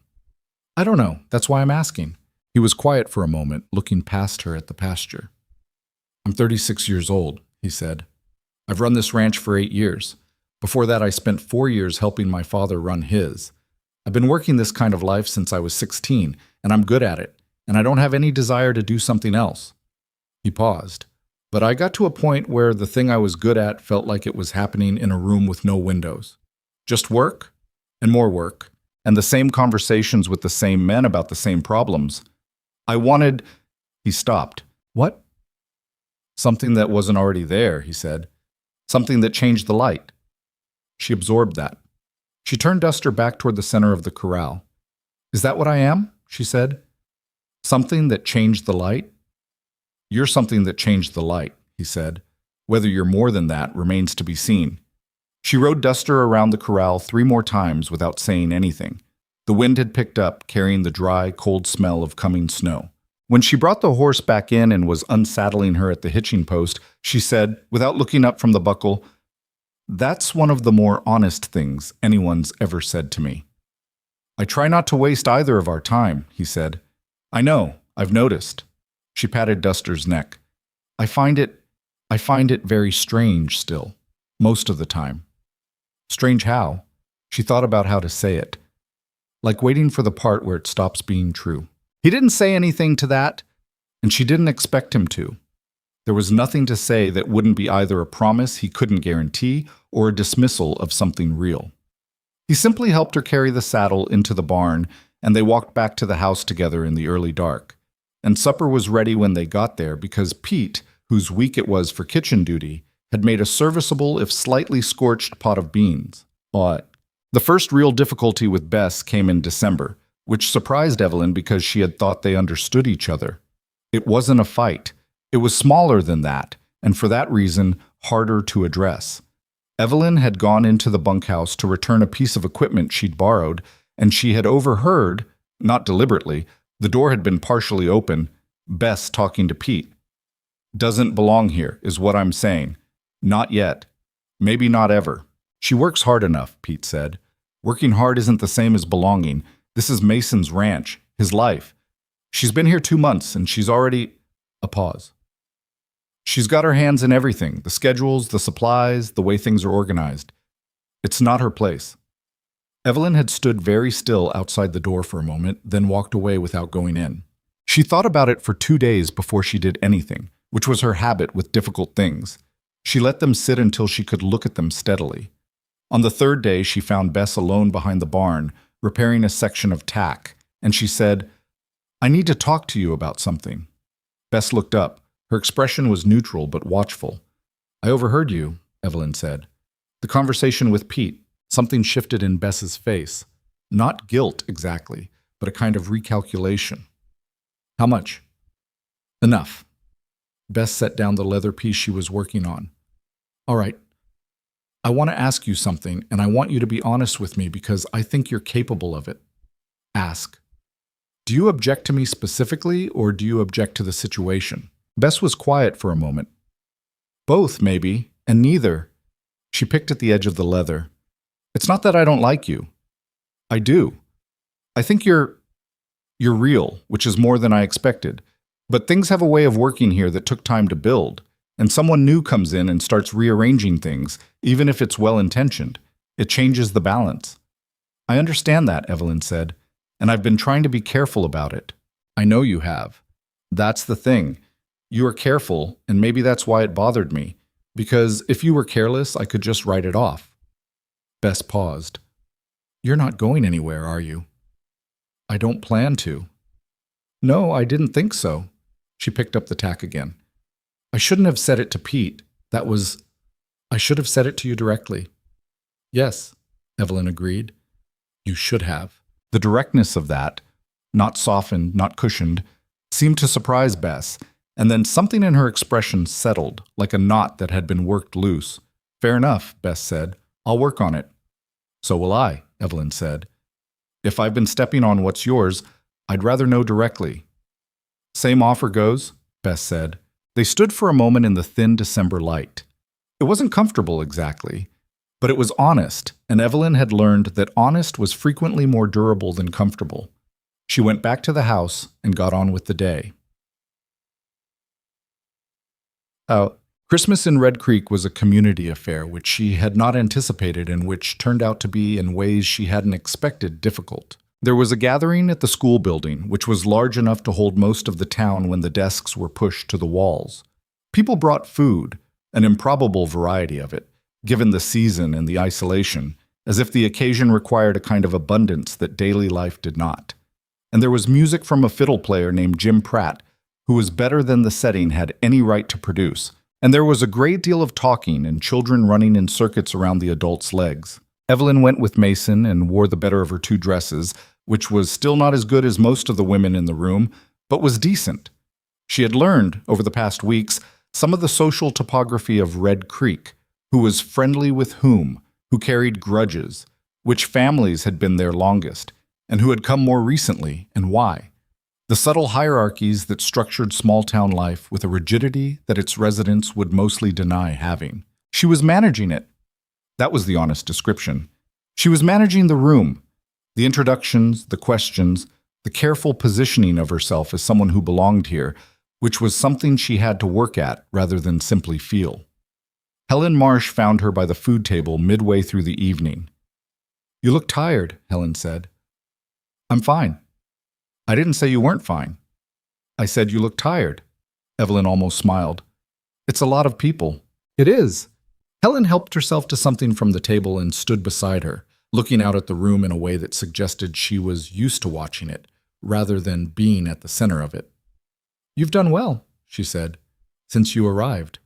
"I don't know. That's why I'm asking." He was quiet for a moment, looking past her at the pasture. "I'm 36 years old," he said. "I've run this ranch for 8 years. Before that, I spent 4 years helping my father run his. I've been working this kind of life since I was 16, and I'm good at it, and I don't have any desire to do something else." He paused. "But I got to a point where the thing I was good at felt like it was happening in a room with no windows. Just work, and more work, and the same conversations with the same men about the same problems. I wanted—" He stopped. "What?" "Something that wasn't already there," he said. "Something that changed the light." She absorbed that. She turned Duster back toward the center of the corral. "Is that what I am?" she said. "Something that changed the light?" "You're something that changed the light," he said. "Whether you're more than that remains to be seen." She rode Duster around the corral 3 more times without saying anything. The wind had picked up, carrying the dry, cold smell of coming snow. When she brought the horse back in and was unsaddling her at the hitching post, she said, without looking up from the buckle, "That's one of the more honest things anyone's ever said to me." "I try not to waste either of our time," he said. "I know, I've noticed." She patted Duster's neck. I find it very strange still, most of the time." "Strange how?" She thought about how to say it. "Like waiting for the part where it stops being true." He didn't say anything to that, and she didn't expect him to. There was nothing to say that wouldn't be either a promise he couldn't guarantee or a dismissal of something real. He simply helped her carry the saddle into the barn, and they walked back to the house together in the early dark. And supper was ready when they got there because Pete, whose week it was for kitchen duty, had made a serviceable if slightly scorched pot of beans. But the first real difficulty with Bess came in December, which surprised Evelyn because she had thought they understood each other. It wasn't a fight. It was smaller than that, and for that reason, harder to address. Evelyn had gone into the bunkhouse to return a piece of equipment she'd borrowed, and she had overheard, not deliberately, the door had been partially open, Bess talking to Pete. "Doesn't belong here, is what I'm saying. Not yet. Maybe not ever." "She works hard enough," Pete said. "Working hard isn't the same as belonging. This is Mason's ranch, his life. She's been here 2 months, and she's already—" A pause. "She's got her hands in everything, the schedules, the supplies, the way things are organized. It's not her place." Evelyn had stood very still outside the door for a moment, then walked away without going in. She thought about it for 2 days before she did anything, which was her habit with difficult things. She let them sit until she could look at them steadily. On the 3rd day, she found Bess alone behind the barn, repairing a section of tack, and she said, "I need to talk to you about something." Bess looked up. Her expression was neutral but watchful. "I overheard you," Evelyn said. "The conversation with Pete." Something shifted in Bess's face. Not guilt, exactly, but a kind of recalculation. How much? Enough. Bess set down the leather piece she was working on. All right. I want to ask you something, and I want you to be honest with me because I think you're capable of it. Ask. Do you object to me specifically, or do you object to the situation? Bess was quiet for a moment. Both, maybe, and neither. She picked at the edge of the leather. It's not that I don't like you. I do. I think you're real, which is more than I expected. But things have a way of working here that took time to build, and someone new comes in and starts rearranging things, even if it's well-intentioned. It changes the balance. I understand that, Evelyn said, and I've been trying to be careful about it. I know you have. That's the thing. You are careful, and maybe that's why it bothered me, because if you were careless, I could just write it off. Bess paused. You're not going anywhere, are you? I don't plan to. No, I didn't think so. She picked up the tack again. I shouldn't have said it to Pete. I should have said it to you directly. Yes, Evelyn agreed. You should have. The directness of that, not softened, not cushioned, seemed to surprise Bess, and then something in her expression settled, like a knot that had been worked loose. Fair enough, Bess said. I'll work on it. So will I, Evelyn said. If I've been stepping on what's yours, I'd rather know directly. Same offer goes, Bess said. They stood for a moment in the thin December light. It wasn't comfortable exactly, but it was honest, and Evelyn had learned that honest was frequently more durable than comfortable. She went back to the house and got on with the day. Christmas in Red Creek was a community affair which she had not anticipated and which turned out to be, in ways she hadn't expected, difficult. There was a gathering at the school building, which was large enough to hold most of the town when the desks were pushed to the walls. People brought food, an improbable variety of it, given the season and the isolation, as if the occasion required a kind of abundance that daily life did not. And there was music from a fiddle player named Jim Pratt, who was better than the setting had any right to produce. And there was a great deal of talking and children running in circuits around the adults' legs. Evelyn went with Mason and wore the better of her two dresses, which was still not as good as most of the women in the room, but was decent. She had learned, over the past weeks, some of the social topography of Red Creek, who was friendly with whom, who carried grudges, which families had been there longest, and who had come more recently, and why. The subtle hierarchies that structured small-town life with a rigidity that its residents would mostly deny having. She was managing it. That was the honest description. She was managing the room, the introductions, the questions, the careful positioning of herself as someone who belonged here, which was something she had to work at rather than simply feel. Helen Marsh found her by the food table midway through the evening. You look tired, Helen said. I'm fine. I didn't say you weren't fine. I said you look tired. Evelyn almost smiled. It's a lot of people. It is. Helen helped herself to something from the table and stood beside her, looking out at the room in a way that suggested she was used to watching it, rather than being at the center of it. You've done well, she said, since you arrived.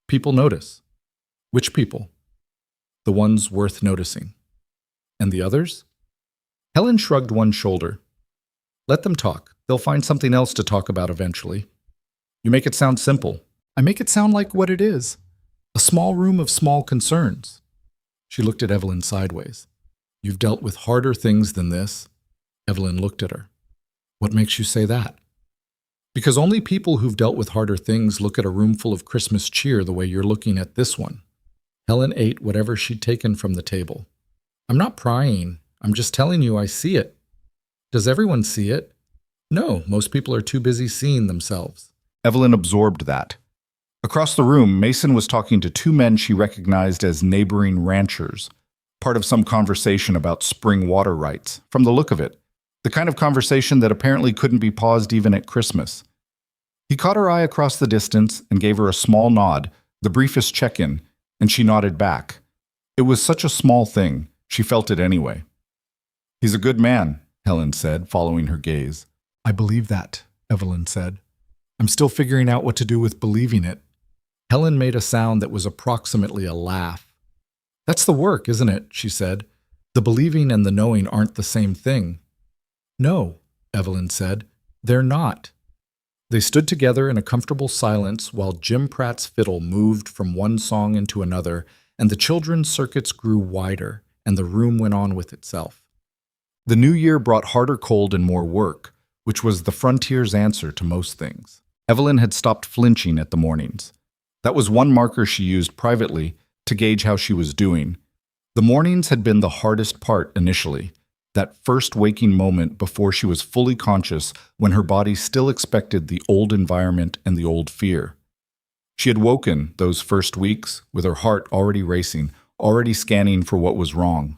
People notice. Which people? The ones worth noticing. And the others? Helen shrugged one shoulder. Let them talk. They'll find something else to talk about eventually. You make it sound simple. I make it sound like what it is. A small room of small concerns. She looked at Evelyn sideways. You've dealt with harder things than this. Evelyn looked at her. What makes you say that? Because only people who've dealt with harder things look at a room full of Christmas cheer the way you're looking at this one. Helen ate whatever she'd taken from the table. I'm not prying. I'm just telling you I see it. Does everyone see it? No, most people are too busy seeing themselves. Evelyn absorbed that. Across the room, Mason was talking to two men she recognized as neighboring ranchers, part of some conversation about spring water rights, from the look of it, the kind of conversation that apparently couldn't be paused even at Christmas. He caught her eye across the distance and gave her a small nod, the briefest check-in, and she nodded back. It was such a small thing, she felt it anyway. He's a good man, Helen said, following her gaze. I believe that, Evelyn said. I'm still figuring out what to do with believing it. Helen made a sound that was approximately a laugh. That's the work, isn't it? She said. The believing and the knowing aren't the same thing. No, Evelyn said. They're not. They stood together in a comfortable silence while Jim Pratt's fiddle moved from one song into another, and the children's circuits grew wider, and the room went on with itself. The new year brought harder cold and more work, which was the frontier's answer to most things. Evelyn had stopped flinching at the mornings. That was one marker she used privately to gauge how she was doing. The mornings had been the hardest part initially, that first waking moment before she was fully conscious when her body still expected the old environment and the old fear. She had woken those first weeks with her heart already racing, already scanning for what was wrong.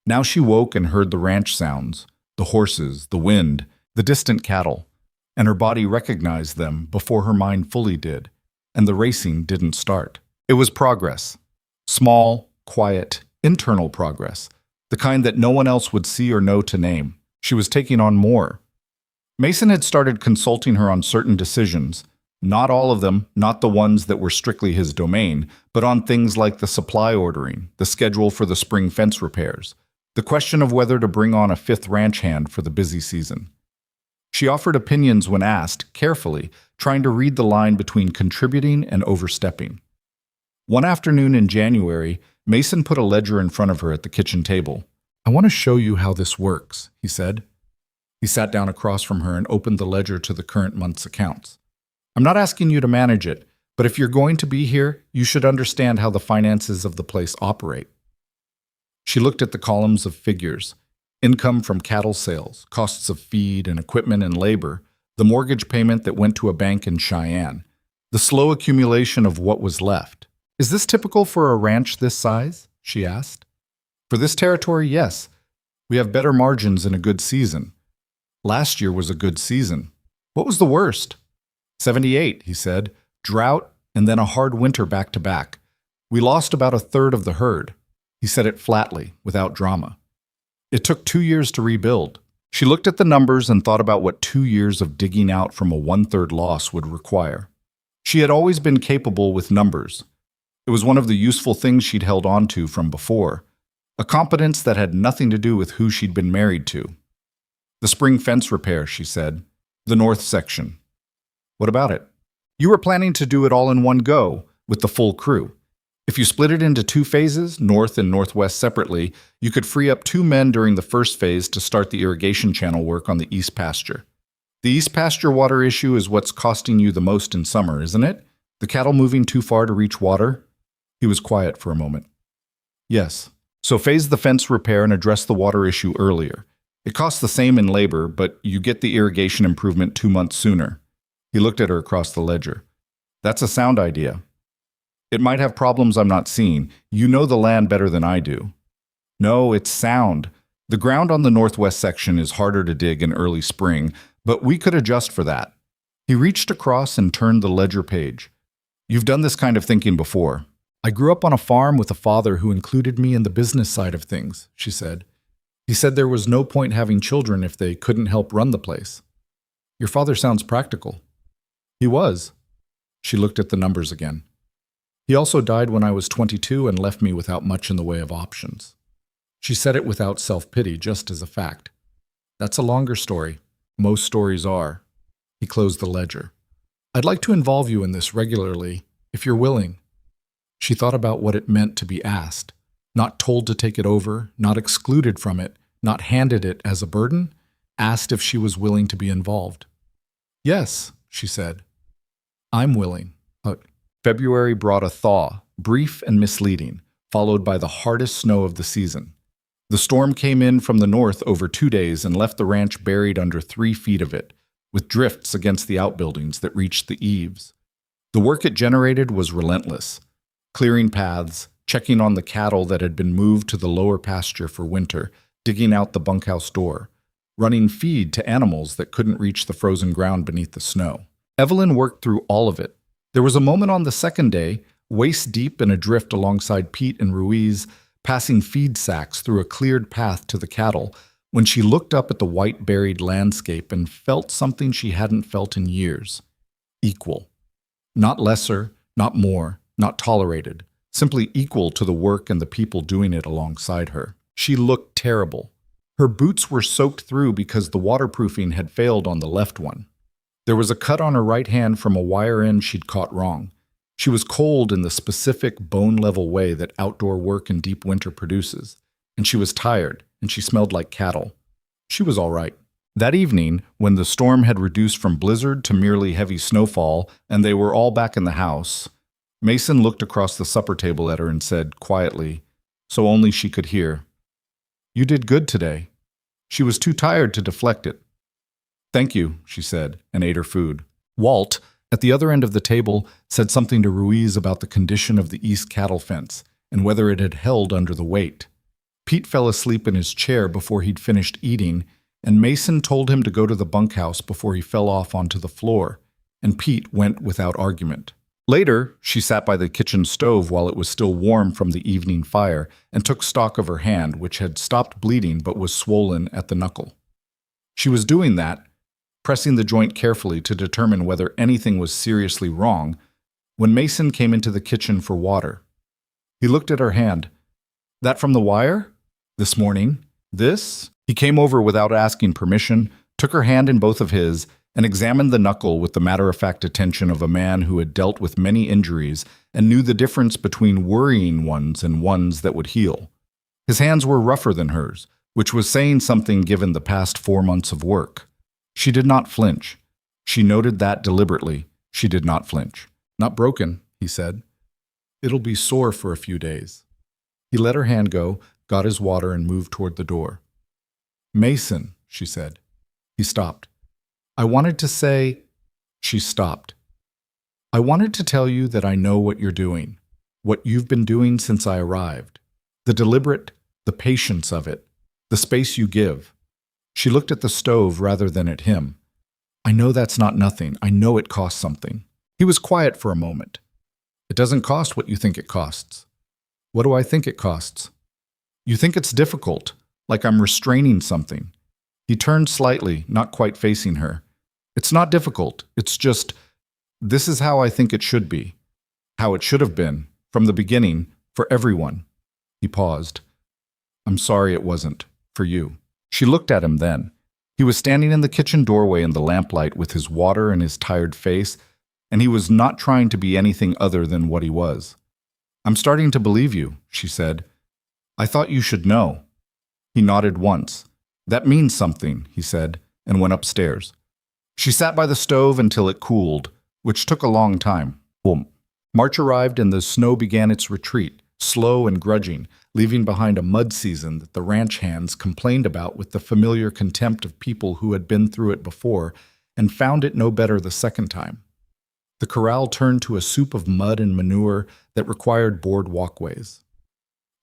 Now she woke and heard the ranch sounds, the horses, the wind, the distant cattle, and her body recognized them before her mind fully did, and the racing didn't start. It was progress. Small, quiet, internal progress. The kind that no one else would see or know to name. She was taking on more. Mason had started consulting her on certain decisions, not all of them, not the ones that were strictly his domain, but on things like the supply ordering, the schedule for the spring fence repairs, the question of whether to bring on a fifth ranch hand for the busy season. She offered opinions when asked, carefully, trying to read the line between contributing and overstepping. One afternoon in January, Mason put a ledger in front of her at the kitchen table. "I want to show you how this works," he said. He sat down across from her and opened the ledger to the current month's accounts. "I'm not asking you to manage it, but if you're going to be here, you should understand how the finances of the place operate." She looked at the columns of figures: income from cattle sales, costs of feed and equipment and labor, the mortgage payment that went to a bank in Cheyenne, the slow accumulation of what was left. "Is this typical for a ranch this size?" she asked. "For this territory, yes. We have better margins in a good season. Last year was a good season. What was the worst?" 78, he said. "Drought and then a hard winter back to back. We lost about a third of the herd." He said it flatly, without drama. "It took 2 years to rebuild." She looked at the numbers and thought about what 2 years of digging out from a one-third loss would require. She had always been capable with numbers. It was one of the useful things she'd held on to from before, a competence that had nothing to do with who she'd been married to. "The spring fence repair," she said. "The north section." "What about it?" "You were planning to do it all in one go, with the full crew. If you split it into 2 phases, north and northwest separately, you could free up 2 men during the first phase to start the irrigation channel work on the east pasture. The east pasture water issue is what's costing you the most in summer, isn't it? The cattle moving too far to reach water?" He was quiet for a moment. "Yes. So phase the fence repair and address the water issue earlier. It costs the same in labor, but you get the irrigation improvement 2 months sooner." He looked at her across the ledger. "That's a sound idea. It might have problems I'm not seeing. You know the land better than I do." "No, it's sound. The ground on the northwest section is harder to dig in early spring, but we could adjust for that." He reached across and turned the ledger page. "You've done this kind of thinking before." "I grew up on a farm with a father who included me in the business side of things," she said. "He said there was no point having children if they couldn't help run the place." "Your father sounds practical." "He was." She looked at the numbers again. "He also died when I was 22 and left me without much in the way of options." She said it without self-pity, just as a fact. "That's a longer story. Most stories are." He closed the ledger. "I'd like to involve you in this regularly, if you're willing." She thought about what it meant to be asked, not told to take it over, not excluded from it, not handed it as a burden, asked if she was willing to be involved. "Yes," she said. "I'm willing." February brought a thaw, brief and misleading, followed by the hardest snow of the season. The storm came in from the north over 2 days and left the ranch buried under 3 feet of it, with drifts against the outbuildings that reached the eaves. The work it generated was relentless, clearing paths, checking on the cattle that had been moved to the lower pasture for winter, digging out the bunkhouse door, running feed to animals that couldn't reach the frozen ground beneath the snow. Evelyn worked through all of it. There was a moment on the second day, waist deep in a drift alongside Pete and Ruiz, passing feed sacks through a cleared path to the cattle, when she looked up at the white buried landscape and felt something she hadn't felt in years. Equal. Not lesser, not more, not tolerated, simply equal to the work and the people doing it alongside her. She looked terrible. Her boots were soaked through because the waterproofing had failed on the left one. There was a cut on her right hand from a wire end she'd caught wrong. She was cold in the specific bone-level way that outdoor work in deep winter produces, and she was tired, and she smelled like cattle. She was all right. That evening, when the storm had reduced from blizzard to merely heavy snowfall, and they were all back in the house, Mason looked across the supper table at her and said, quietly, so only she could hear, "You did good today." She was too tired to deflect it. "Thank you," she said, and ate her food. Walt, at the other end of the table, said something to Ruiz about the condition of the east cattle fence and whether it had held under the weight. Pete fell asleep in his chair before he'd finished eating, and Mason told him to go to the bunkhouse before he fell off onto the floor, and Pete went without argument. Later, she sat by the kitchen stove while it was still warm from the evening fire and took stock of her hand, which had stopped bleeding but was swollen at the knuckle. She was doing that, pressing the joint carefully to determine whether anything was seriously wrong, when Mason came into the kitchen for water. He looked at her hand. "That from the wire? This morning? This?" He came over without asking permission, took her hand in both of his, and examined the knuckle with the matter-of-fact attention of a man who had dealt with many injuries and knew the difference between worrying ones and ones that would heal. His hands were rougher than hers, which was saying something given the past 4 months of work. She did not flinch. She noted that deliberately. She did not flinch. "Not broken," he said. "It'll be sore for a few days." He let her hand go, got his water, and moved toward the door. "Mason," she said. He stopped. "I wanted to say—" She stopped. "I wanted to tell you that I know what you're doing, what you've been doing since I arrived. The deliberate, the patience of it, the space you give." She looked at the stove rather than at him. "I know that's not nothing. I know it costs something." He was quiet for a moment. "It doesn't cost what you think it costs." "What do I think it costs?" "You think it's difficult, like I'm restraining something." He turned slightly, not quite facing her. "It's not difficult. It's just, this is how I think it should be. How it should have been, from the beginning, for everyone." He paused. "I'm sorry it wasn't, for you." She looked at him then. He was standing in the kitchen doorway in the lamplight with his water and his tired face, and he was not trying to be anything other than what he was. "I'm starting to believe you," she said. "I thought you should know." He nodded once. "That means something," he said, and went upstairs. She sat by the stove until it cooled, which took a long time. Boom. March arrived and the snow began its retreat, slow and grudging, leaving behind a mud season that the ranch hands complained about with the familiar contempt of people who had been through it before and found it no better the second time. The corral turned to a soup of mud and manure that required board walkways.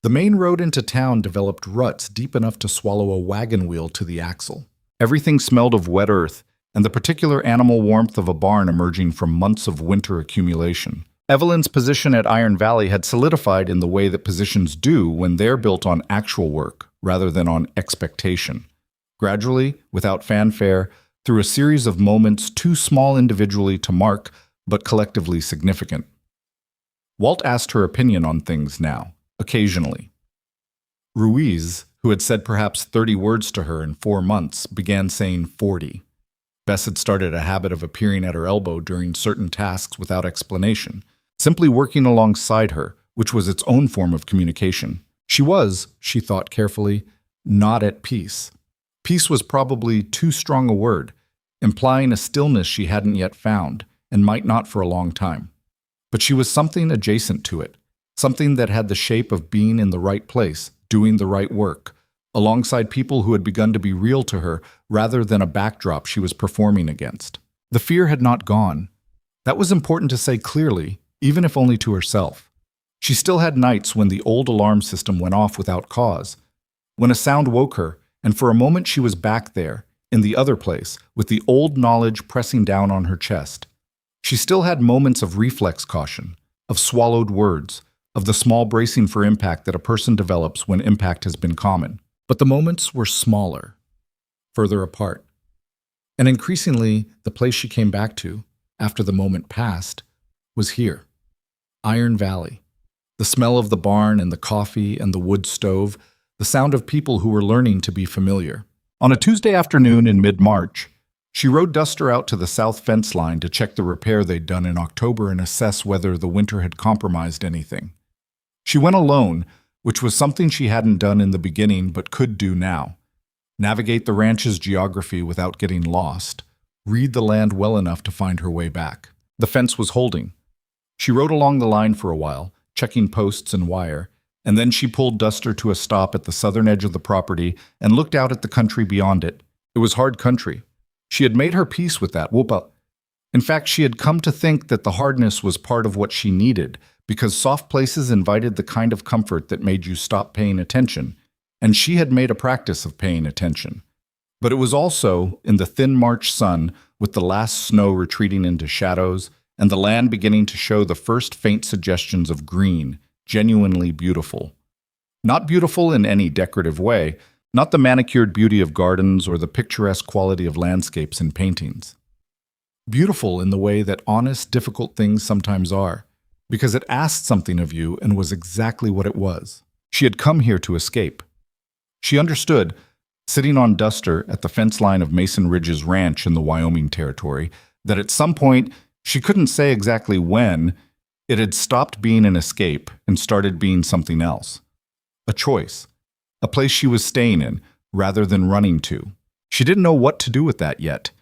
The main road into town developed ruts deep enough to swallow a wagon wheel to the axle. Everything smelled of wet earth and the particular animal warmth of a barn emerging from months of winter accumulation. Evelyn's position at Iron Valley had solidified in the way that positions do when they're built on actual work rather than on expectation. Gradually, without fanfare, through a series of moments too small individually to mark but collectively significant. Walt asked her opinion on things now. Occasionally. Ruiz, who had said perhaps 30 words to her in 4 months, began saying 40. Bess had started a habit of appearing at her elbow during certain tasks without explanation, simply working alongside her, which was its own form of communication. She was, she thought carefully, not at peace. Peace was probably too strong a word, implying a stillness she hadn't yet found, and might not for a long time. But she was something adjacent to it. Something that had the shape of being in the right place, doing the right work, alongside people who had begun to be real to her rather than a backdrop she was performing against. The fear had not gone. That was important to say clearly, even if only to herself. She still had nights when the old alarm system went off without cause, when a sound woke her, and for a moment she was back there, in the other place, with the old knowledge pressing down on her chest. She still had moments of reflex caution, of swallowed words, of the small bracing for impact that a person develops when impact has been common. But the moments were smaller, further apart. And increasingly, the place she came back to, after the moment passed, was here. Iron Valley. The smell of the barn and the coffee and the wood stove, the sound of people who were learning to be familiar. On a Tuesday afternoon in mid-March, she rode Duster out to the south fence line to check the repair they'd done in October and assess whether the winter had compromised anything. She went alone, which was something she hadn't done in the beginning but could do now. Navigate the ranch's geography without getting lost. Read the land well enough to find her way back. The fence was holding. She rode along the line for a while, checking posts and wire, and then she pulled Duster to a stop at the southern edge of the property and looked out at the country beyond it. It was hard country. She had made her peace with that. In fact, she had come to think that the hardness was part of what she needed, because soft places invited the kind of comfort that made you stop paying attention, and she had made a practice of paying attention. But it was also, in the thin March sun, with the last snow retreating into shadows, and the land beginning to show the first faint suggestions of green, genuinely beautiful. Not beautiful in any decorative way, not the manicured beauty of gardens or the picturesque quality of landscapes and paintings. Beautiful in the way that honest, difficult things sometimes are, because it asked something of you and was exactly what it was. She had come here to escape. She understood, sitting on Duster at the fence line of Mason Ridge's ranch in the Wyoming territory, that at some point, she couldn't say exactly when, it had stopped being an escape and started being something else. A choice. A place she was staying in, rather than running to. She didn't know what to do with that yet,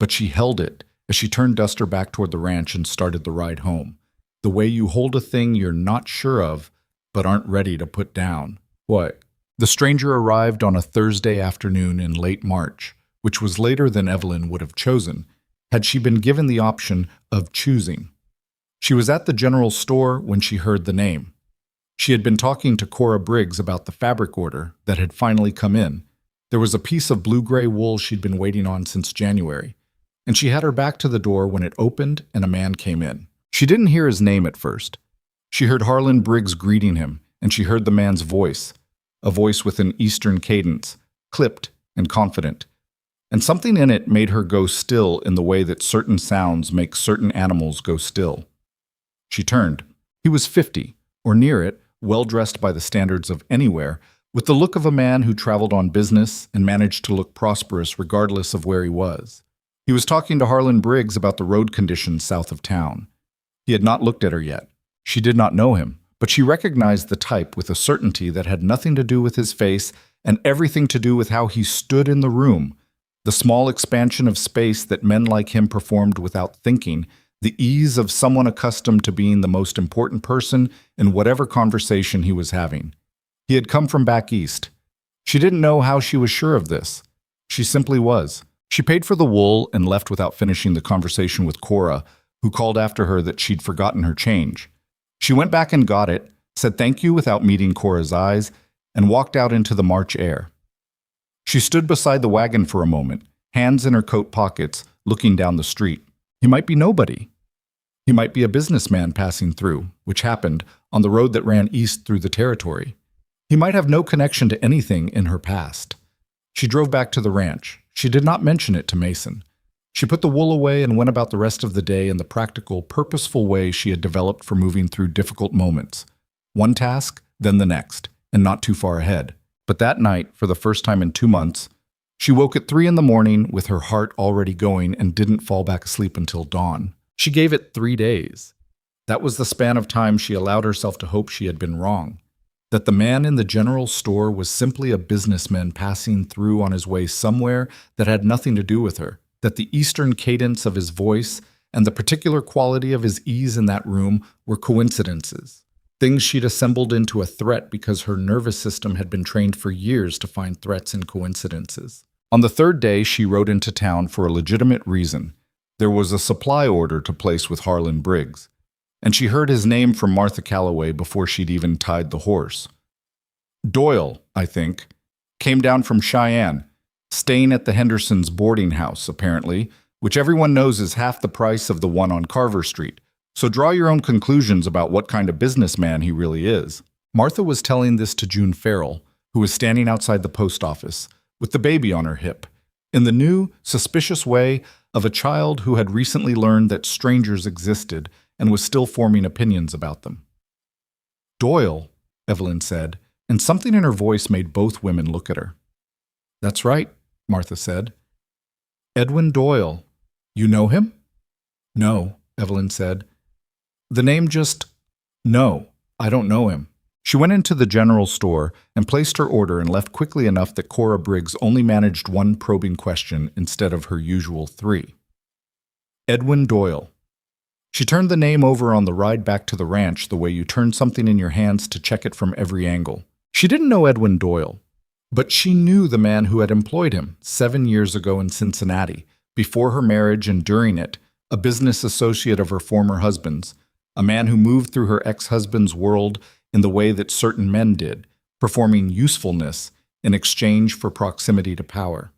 but she held it as she turned Duster back toward the ranch and started the ride home. The way you hold a thing you're not sure of, but aren't ready to put down. What? The stranger arrived on a Thursday afternoon in late March, which was later than Evelyn would have chosen, had she been given the option of choosing. She was at the general store when she heard the name. She had been talking to Cora Briggs about the fabric order that had finally come in. There was a piece of blue-gray wool she'd been waiting on since January, and she had her back to the door when it opened and a man came in. She didn't hear his name at first. She heard Harlan Briggs greeting him, and she heard the man's voice, a voice with an Eastern cadence, clipped and confident. And something in it made her go still in the way that certain sounds make certain animals go still. She turned. He was 50, or near it, well-dressed by the standards of anywhere, with the look of a man who traveled on business and managed to look prosperous regardless of where he was. He was talking to Harlan Briggs about the road conditions south of town. He had not looked at her yet. She did not know him, but she recognized the type with a certainty that had nothing to do with his face and everything to do with how he stood in the room, the small expansion of space that men like him performed without thinking, the ease of someone accustomed to being the most important person in whatever conversation he was having. He had come from back east. She didn't know how she was sure of this. She simply was. She paid for the wool and left without finishing the conversation with Cora, who called after her that she'd forgotten her change. She went back and got it, said thank you without meeting Cora's eyes, and walked out into the March air. She stood beside the wagon for a moment, hands in her coat pockets, looking down the street. He might be nobody. He might be a businessman passing through, which happened, on the road that ran east through the territory. He might have no connection to anything in her past. She drove back to the ranch. She did not mention it to Mason. She put the wool away and went about the rest of the day in the practical, purposeful way she had developed for moving through difficult moments. One task, then the next, and not too far ahead. But that night, for the first time in 2 months, she woke at 3 a.m. with her heart already going and didn't fall back asleep until dawn. She gave it 3 days. That was the span of time she allowed herself to hope she had been wrong. That the man in the general store was simply a businessman passing through on his way somewhere that had nothing to do with her. That the Eastern cadence of his voice and the particular quality of his ease in that room were coincidences. Things she'd assembled into a threat because her nervous system had been trained for years to find threats in coincidences. On the 3rd day, she rode into town for a legitimate reason. There was a supply order to place with Harlan Briggs, and she heard his name from Martha Calloway before she'd even tied the horse. Doyle, I think, came down from Cheyenne, staying at the Hendersons' boarding house, apparently, which everyone knows is half the price of the one on Carver Street. So draw your own conclusions about what kind of businessman he really is. Martha was telling this to June Farrell, who was standing outside the post office, with the baby on her hip, in the new, suspicious way of a child who had recently learned that strangers existed and was still forming opinions about them. Doyle, Evelyn said, and something in her voice made both women look at her. "That's right," Martha said. "Edwin Doyle. You know him?" "No," Evelyn said. "The name just... No, I don't know him." She went into the general store and placed her order and left quickly enough that Cora Briggs only managed one probing question instead of her usual 3. Edwin Doyle. She turned the name over on the ride back to the ranch the way you turn something in your hands to check it from every angle. She didn't know Edwin Doyle, but she knew the man who had employed him 7 years ago in Cincinnati, before her marriage and during it, a business associate of her former husband's, a man who moved through her ex-husband's world in the way that certain men did, performing usefulness in exchange for proximity to power.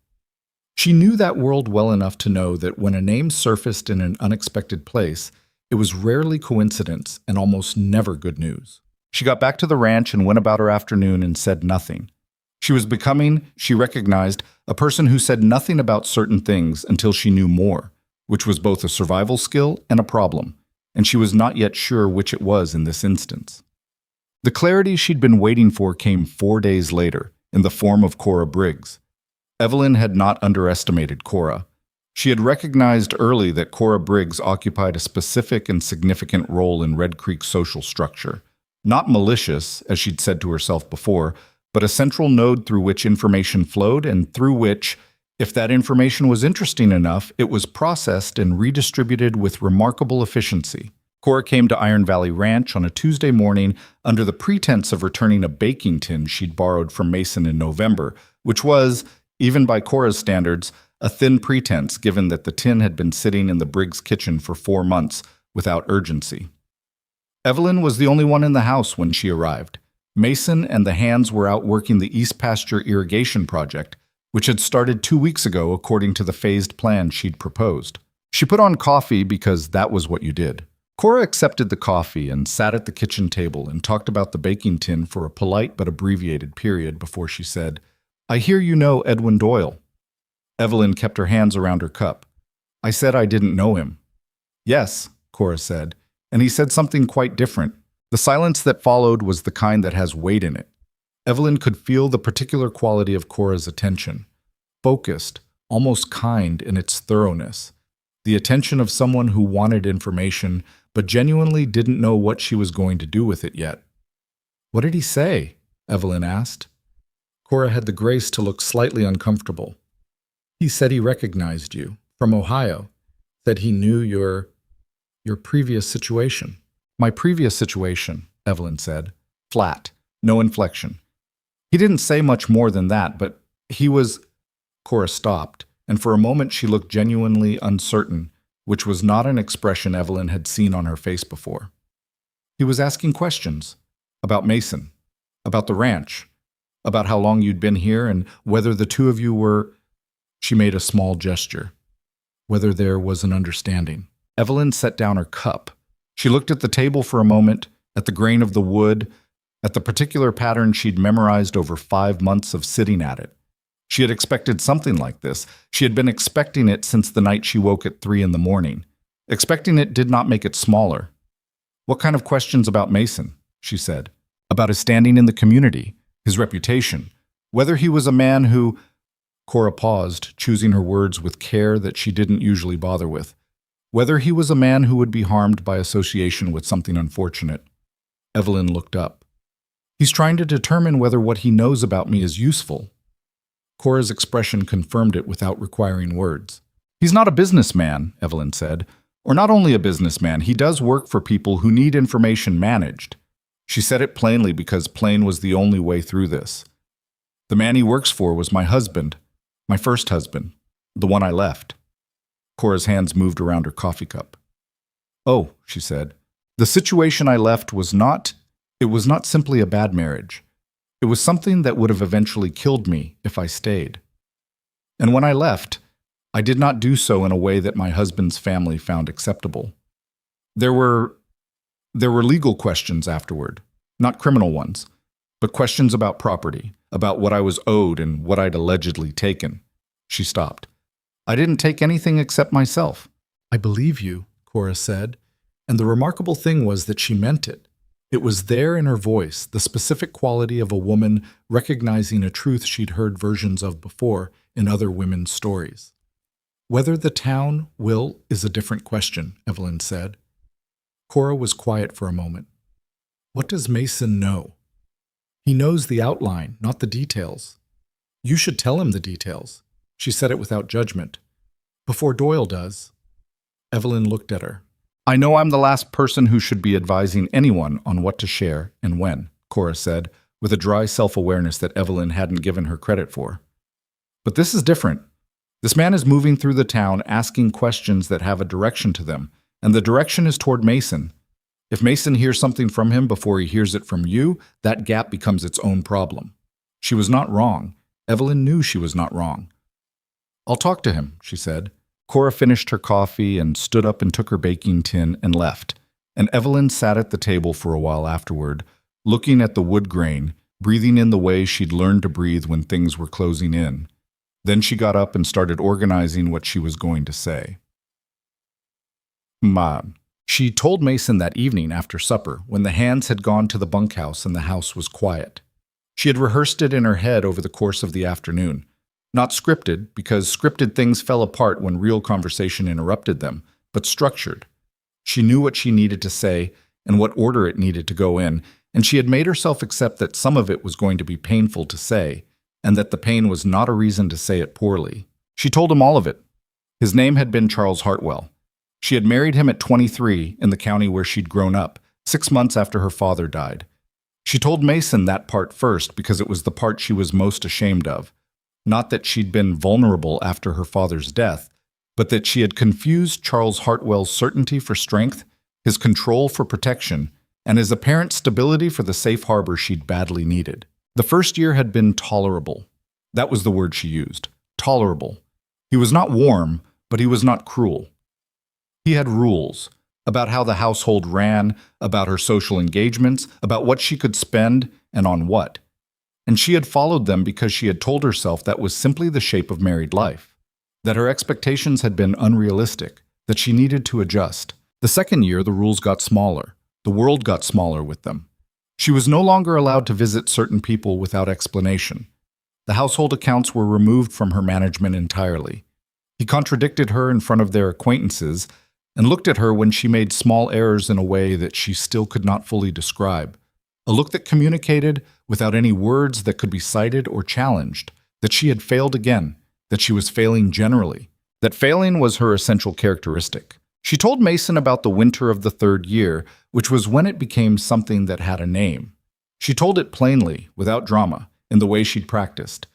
She knew that world well enough to know that when a name surfaced in an unexpected place, it was rarely coincidence and almost never good news. She got back to the ranch and went about her afternoon and said nothing. She was becoming, she recognized, a person who said nothing about certain things until she knew more, which was both a survival skill and a problem, and she was not yet sure which it was in this instance. The clarity she'd been waiting for came 4 days later, in the form of Cora Briggs. Evelyn had not underestimated Cora. She had recognized early that Cora Briggs occupied a specific and significant role in Red Creek's social structure. Not malicious, as she'd said to herself before, but a central node through which information flowed and through which, if that information was interesting enough, it was processed and redistributed with remarkable efficiency. Cora came to Iron Valley Ranch on a Tuesday morning under the pretense of returning a baking tin she'd borrowed from Mason in November, which was, even by Cora's standards, a thin pretense given that the tin had been sitting in the Briggs kitchen for 4 months without urgency. Evelyn was the only one in the house when she arrived. Mason and the hands were out working the East Pasture irrigation project, which had started 2 weeks ago according to the phased plan she'd proposed. She put on coffee because that was what you did. Cora accepted the coffee and sat at the kitchen table and talked about the baking tin for a polite but abbreviated period before she said, "I hear you know Edwin Doyle." Evelyn kept her hands around her cup. "I said I didn't know him." "Yes," Cora said, and he said something quite different. The silence that followed was the kind that has weight in it. Evelyn could feel the particular quality of Cora's attention, focused, almost kind in its thoroughness. The attention of someone who wanted information but genuinely didn't know what she was going to do with it yet. "What did he say?" Evelyn asked. Cora had the grace to look slightly uncomfortable. "He said he recognized you, from Ohio, said he knew your previous situation." "My previous situation," Evelyn said, flat, no inflection. "He didn't say much more than that, but he was..." Cora stopped, and for a moment she looked genuinely uncertain, which was not an expression Evelyn had seen on her face before. "He was asking questions about Mason, about the ranch, about how long you'd been here and whether the two of you were..." She made a small gesture. "Whether there was an understanding." Evelyn set down her cup. She looked at the table for a moment, at the grain of the wood, at the particular pattern she'd memorized over 5 months of sitting at it. She had expected something like this. She had been expecting it since the night she woke at 3 in the morning. Expecting it did not make it smaller. "What kind of questions about Mason?" she said. "About his standing in the community, his reputation, whether he was a man who..." Cora paused, choosing her words with care that she didn't usually bother with. "Whether he was a man who would be harmed by association with something unfortunate." Evelyn looked up. "He's trying to determine whether what he knows about me is useful." Cora's expression confirmed it without requiring words. "He's not a businessman," Evelyn said. "Or not only a businessman, he does work for people who need information managed." She said it plainly because plain was the only way through this. "The man he works for was my husband, my first husband, the one I left." Cora's hands moved around her coffee cup. "Oh," she said, "the situation I left was not simply a bad marriage. It was something that would have eventually killed me if I stayed. And when I left, I did not do so in a way that my husband's family found acceptable. There were legal questions afterward, not criminal ones, but questions about property, about what I was owed and what I'd allegedly taken." She stopped. "I didn't take anything except myself." "I believe you," Cora said, and the remarkable thing was that she meant it. It was there in her voice, the specific quality of a woman recognizing a truth she'd heard versions of before in other women's stories. Whether the town will is a different question, Evelyn said. Cora was quiet for a moment. What does Mason know? He knows the outline, not the details. You should tell him the details. She said it without judgment. Before Doyle does. Evelyn looked at her. I know I'm the last person who should be advising anyone on what to share and when, Cora said, with a dry self-awareness that Evelyn hadn't given her credit for. But this is different. This man is moving through the town asking questions that have a direction to them, and the direction is toward Mason. If Mason hears something from him before he hears it from you, that gap becomes its own problem. She was not wrong. Evelyn knew she was not wrong. I'll talk to him, she said. Cora finished her coffee and stood up and took her baking tin and left, and Evelyn sat at the table for a while afterward, looking at the wood grain, breathing in the way she'd learned to breathe when things were closing in. Then she got up and started organizing what she was going to say. Mom. She told Mason that evening after supper, when the hands had gone to the bunkhouse and the house was quiet. She had rehearsed it in her head over the course of the afternoon. Not scripted, because scripted things fell apart when real conversation interrupted them, but structured. She knew what she needed to say and what order it needed to go in, and she had made herself accept that some of it was going to be painful to say, and that the pain was not a reason to say it poorly. She told him all of it. His name had been Charles Hartwell. She had married him at 23 in the county where she'd grown up, 6 months after her father died. She told Mason that part first because it was the part she was most ashamed of. Not that she'd been vulnerable after her father's death, but that she had confused Charles Hartwell's certainty for strength, his control for protection, and his apparent stability for the safe harbor she'd badly needed. The first year had been tolerable. That was the word she used. Tolerable. He was not warm, but he was not cruel. He had rules about how the household ran, about her social engagements, about what she could spend and on what. And she had followed them because she had told herself that was simply the shape of married life, that her expectations had been unrealistic, that she needed to adjust. The second year, the rules got smaller. The world got smaller with them. She was no longer allowed to visit certain people without explanation. The household accounts were removed from her management entirely. He contradicted her in front of their acquaintances and looked at her when she made small errors in a way that she still could not fully describe. A look that communicated, without any words that could be cited or challenged, that she had failed again, that she was failing generally, that failing was her essential characteristic. She told Mason about the winter of the third year, which was when it became something that had a name. She told it plainly, without drama, in the way she'd practiced.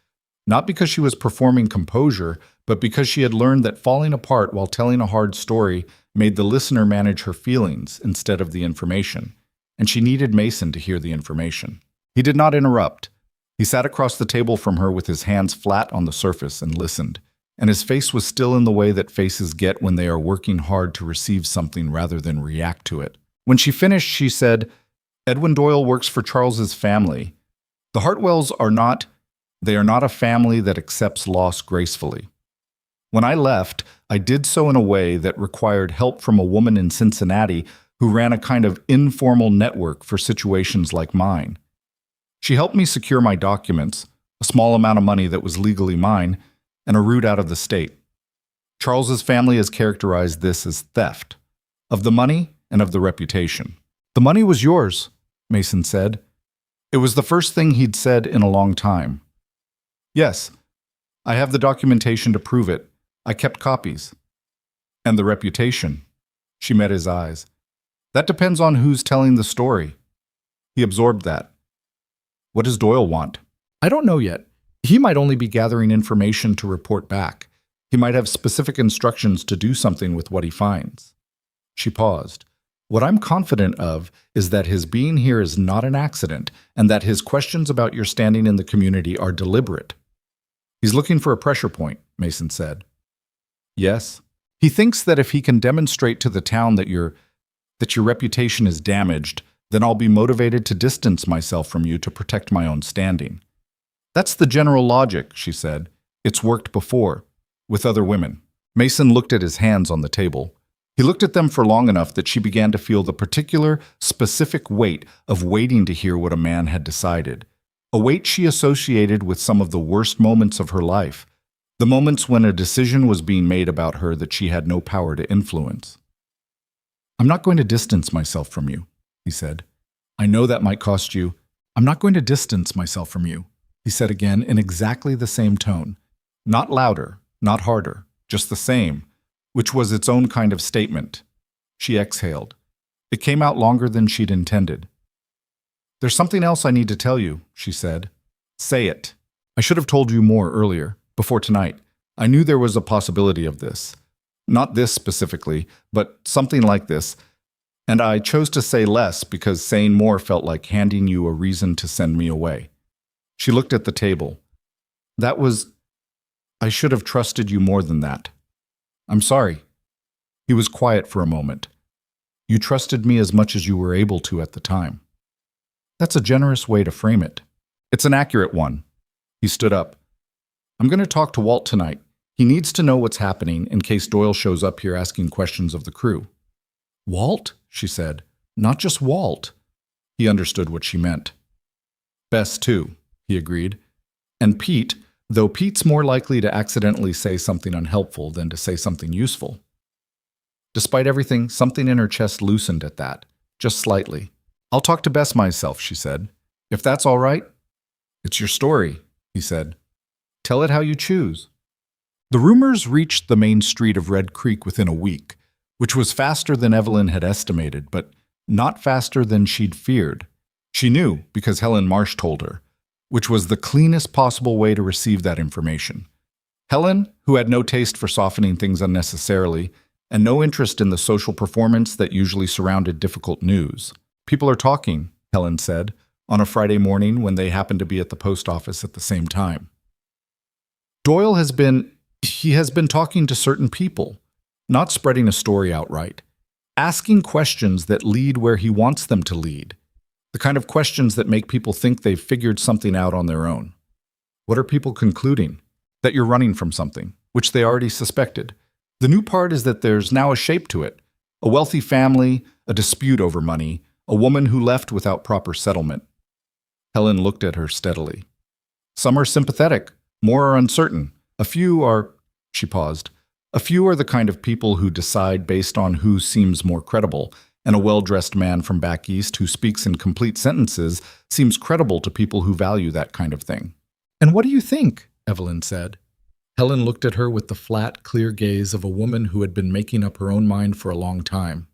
Not because she was performing composure, but because she had learned that falling apart while telling a hard story made the listener manage her feelings instead of the information. And she needed Mason to hear the information. He did not interrupt. He sat across the table from her with his hands flat on the surface and listened, and his face was still in the way that faces get when they are working hard to receive something rather than react to it. When she finished, she said, Edwin Doyle works for Charles's family. The Hartwells are not a family that accepts loss gracefully. When I left, I did so in a way that required help from a woman in Cincinnati who ran a kind of informal network for situations like mine. She helped me secure my documents, a small amount of money that was legally mine, and a route out of the state. Charles's family has characterized this as theft, of the money and of the reputation. The money was yours, Mason said. It was the first thing he'd said in a long time. Yes, I have the documentation to prove it. I kept copies. And the reputation. She met his eyes. That depends on who's telling the story. He absorbed that. What does Doyle want? I don't know yet. He might only be gathering information to report back. He might have specific instructions to do something with what he finds. She paused. What I'm confident of is that his being here is not an accident, and that his questions about your standing in the community are deliberate. He's looking for a pressure point, Mason said. Yes. He thinks that if he can demonstrate to the town that your reputation is damaged, then I'll be motivated to distance myself from you to protect my own standing. That's the general logic, she said. It's worked before, with other women. Mason looked at his hands on the table. He looked at them for long enough that she began to feel the particular, specific weight of waiting to hear what a man had decided. A weight she associated with some of the worst moments of her life, the moments when a decision was being made about her that she had no power to influence. "I'm not going to distance myself from you," he said. "I know that might cost you." "I'm not going to distance myself from you," he said again in exactly the same tone. Not louder, not harder, just the same, which was its own kind of statement. She exhaled. It came out longer than she'd intended. "There's something else I need to tell you," she said. "Say it. I should have told you more earlier, before tonight. I knew there was a possibility of this. Not this specifically, but something like this. And I chose to say less because saying more felt like handing you a reason to send me away." She looked at the table. I should have trusted you more than that. "I'm sorry." He was quiet for a moment. "You trusted me as much as you were able to at the time." "That's a generous way to frame it." "It's an accurate one." He stood up. "I'm going to talk to Walt tonight. He needs to know what's happening in case Doyle shows up here asking questions of the crew." "Walt?" she said. "Not just Walt." He understood what she meant. "Bess, too," he agreed. "And Pete, though Pete's more likely to accidentally say something unhelpful than to say something useful." Despite everything, something in her chest loosened at that, just slightly. "I'll talk to Bess myself," she said. "If that's all right." "It's your story," he said. "Tell it how you choose." The rumors reached the main street of Red Creek within a week, which was faster than Evelyn had estimated, but not faster than she'd feared. She knew because Helen Marsh told her, which was the cleanest possible way to receive that information. Helen, who had no taste for softening things unnecessarily, and no interest in the social performance that usually surrounded difficult news. "People are talking," Helen said, on a Friday morning when they happened to be at the post office at the same time. "Doyle has been talking to certain people, not spreading a story outright, asking questions that lead where he wants them to lead. The kind of questions that make people think they've figured something out on their own." "What are people concluding?" "That you're running from something, which they already suspected. The new part is that there's now a shape to it. A wealthy family, a dispute over money, a woman who left without proper settlement." Helen looked at her steadily. "Some are sympathetic, more are uncertain. A few are—" She paused. "A few are the kind of people who decide based on who seems more credible, and a well-dressed man from back east who speaks in complete sentences seems credible to people who value that kind of thing." "And what do you think?" Evelyn said. Helen looked at her with the flat, clear gaze of a woman who had been making up her own mind for a long time.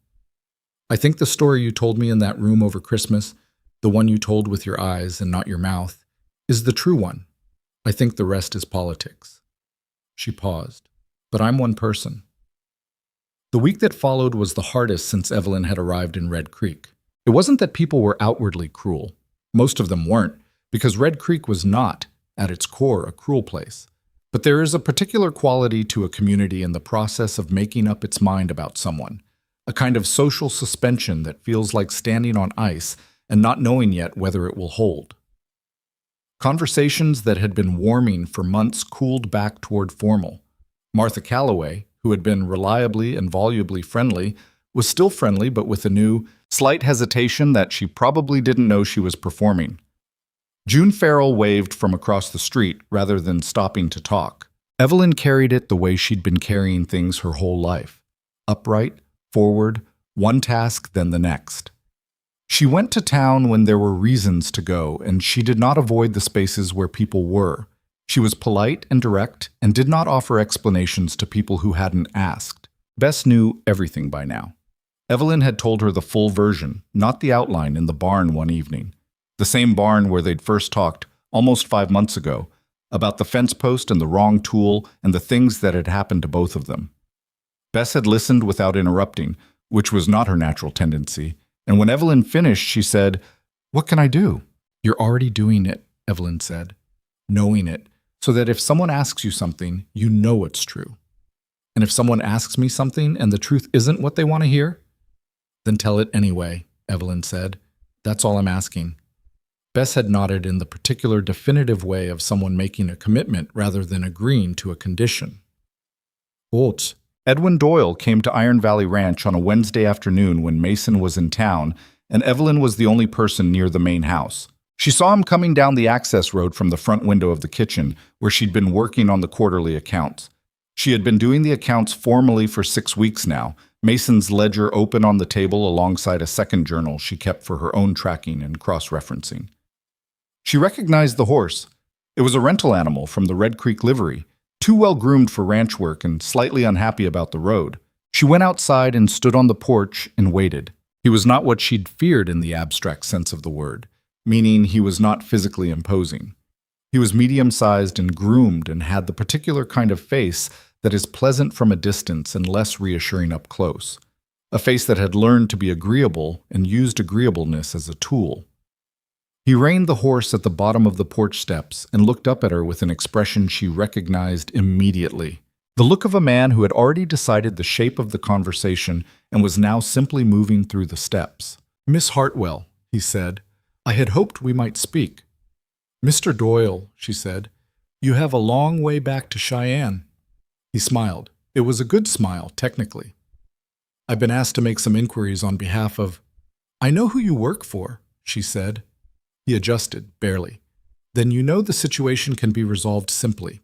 "I think the story you told me in that room over Christmas, the one you told with your eyes and not your mouth, is the true one. I think the rest is politics." She paused. "But I'm one person." The week that followed was the hardest since Evelyn had arrived in Red Creek. It wasn't that people were outwardly cruel. Most of them weren't, because Red Creek was not, at its core, a cruel place. But there is a particular quality to a community in the process of making up its mind about someone, a kind of social suspension that feels like standing on ice and not knowing yet whether it will hold. Conversations that had been warming for months cooled back toward formal. Martha Calloway, who had been reliably and volubly friendly, was still friendly but with a new, slight hesitation that she probably didn't know she was performing. June Farrell waved from across the street rather than stopping to talk. Evelyn carried it the way she'd been carrying things her whole life. Upright, forward, one task then the next. She went to town when there were reasons to go, and she did not avoid the spaces where people were. She was polite and direct and did not offer explanations to people who hadn't asked. Bess knew everything by now. Evelyn had told her the full version, not the outline, in the barn one evening. The same barn where they'd first talked, almost 5 months ago, about the fence post and the wrong tool and the things that had happened to both of them. Bess had listened without interrupting, which was not her natural tendency, and when Evelyn finished, she said, "What can I do?" "You're already doing it," Evelyn said. "Knowing it, so that if someone asks you something, you know it's true. And if someone asks me something and the truth isn't what they want to hear, then tell it anyway," Evelyn said. "That's all I'm asking." Bess had nodded in the particular definitive way of someone making a commitment rather than agreeing to a condition. "Gut," Edwin Doyle came to Iron Valley Ranch on a Wednesday afternoon when Mason was in town, and Evelyn was the only person near the main house. She saw him coming down the access road from the front window of the kitchen, where she'd been working on the quarterly accounts. She had been doing the accounts formally for 6 weeks now, Mason's ledger open on the table alongside a second journal she kept for her own tracking and cross-referencing. She recognized the horse. It was a rental animal from the Red Creek livery, too well groomed for ranch work and slightly unhappy about the road. She went outside and stood on the porch and waited. He was not what she'd feared in the abstract sense of the word, meaning he was not physically imposing. He was medium-sized and groomed and had the particular kind of face that is pleasant from a distance and less reassuring up close. A face that had learned to be agreeable and used agreeableness as a tool. He reined the horse at the bottom of the porch steps and looked up at her with an expression she recognized immediately. The look of a man who had already decided the shape of the conversation and was now simply moving through the steps. "Miss Hartwell," he said, "I had hoped we might speak." "Mr. Doyle," she said, "you have a long way back to Cheyenne." He smiled. It was a good smile, technically. "I've been asked to make some inquiries on behalf of—" "I know who you work for," she said. He adjusted, barely. "Then you know the situation can be resolved simply.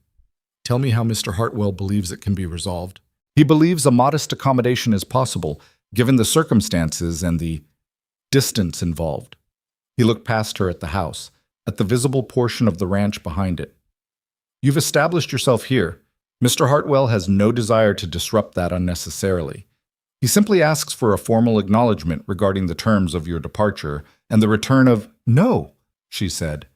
Tell me how Mr. Hartwell believes it can be resolved." "He believes a modest accommodation is possible, given the circumstances and the distance involved." He looked past her at the house, at the visible portion of the ranch behind it. "You've established yourself here. Mr. Hartwell has no desire to disrupt that unnecessarily. He simply asks for a formal acknowledgement regarding the terms of your departure and the return of—" "No," she said.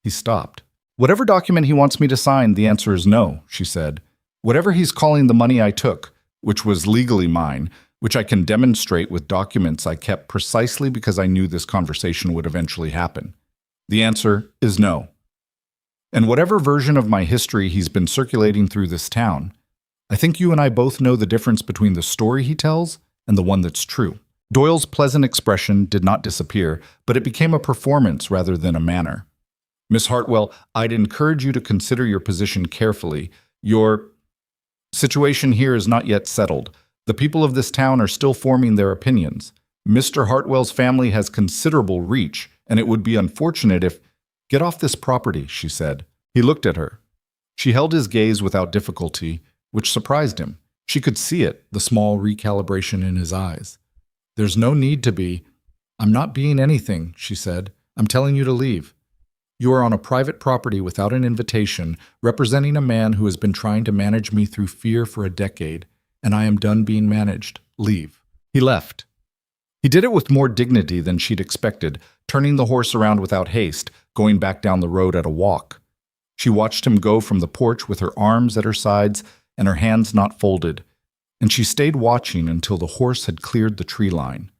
He stopped. "Whatever document he wants me to sign, the answer is no," she said. "Whatever he's calling the money I took, which was legally mine, which I can demonstrate with documents I kept precisely because I knew this conversation would eventually happen. The answer is no. And whatever version of my history he's been circulating through this town, I think you and I both know the difference between the story he tells and the one that's true." Doyle's pleasant expression did not disappear, but it became a performance rather than a manner. "Miss Hartwell, I'd encourage you to consider your position carefully. Your situation here is not yet settled. The people of this town are still forming their opinions. Mr. Hartwell's family has considerable reach, and it would be unfortunate if—" "Get off this property," she said. He looked at her. She held his gaze without difficulty, which surprised him. She could see it, the small recalibration in his eyes. "There's no need to be—" "I'm not being anything," she said. "I'm telling you to leave. You are on a private property without an invitation, representing a man who has been trying to manage me through fear for a decade, and I am done being managed. Leave." He left. He did it with more dignity than she'd expected, turning the horse around without haste, going back down the road at a walk. She watched him go from the porch with her arms at her sides and her hands not folded, and she stayed watching until the horse had cleared the tree line.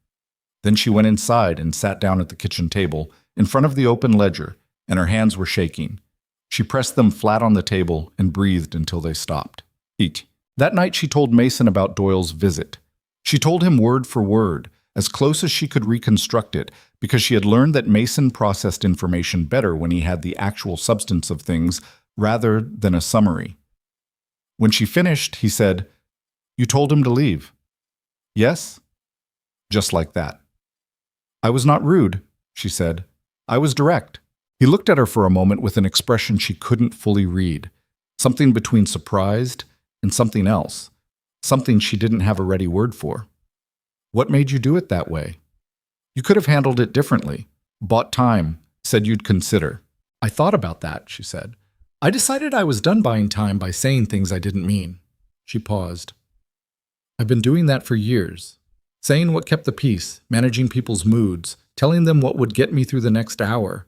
Then she went inside and sat down at the kitchen table, in front of the open ledger, and her hands were shaking. She pressed them flat on the table and breathed until they stopped. Eek. That night she told Mason about Doyle's visit. She told him word for word, as close as she could reconstruct it, because she had learned that Mason processed information better when he had the actual substance of things rather than a summary. When she finished, he said, "You told him to leave." "Yes?" Just like that. "I was not rude," she said. "I was direct." He looked at her for a moment with an expression she couldn't fully read, something between surprised and something else, something she didn't have a ready word for. "What made you do it that way? You could have handled it differently. Bought time, said you'd consider." "I thought about that," she said. "I decided I was done buying time by saying things I didn't mean." She paused. "I've been doing that for years. Saying what kept the peace, managing people's moods, telling them what would get me through the next hour.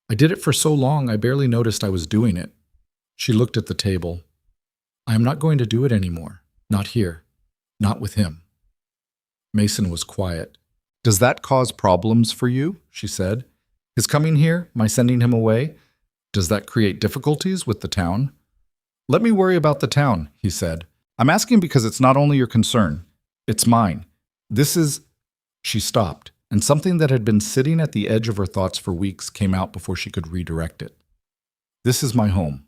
I did it for so long I barely noticed I was doing it." She looked at the table. "I am not going to do it anymore. Not here. Not with him." Mason was quiet. "Does that cause problems for you?" she said. "His coming here, my sending him away, does that create difficulties with the town?" "Let me worry about the town," he said. "I'm asking because it's not only your concern. It's mine. This is—" She stopped, and something that had been sitting at the edge of her thoughts for weeks came out before she could redirect it. "This is my home.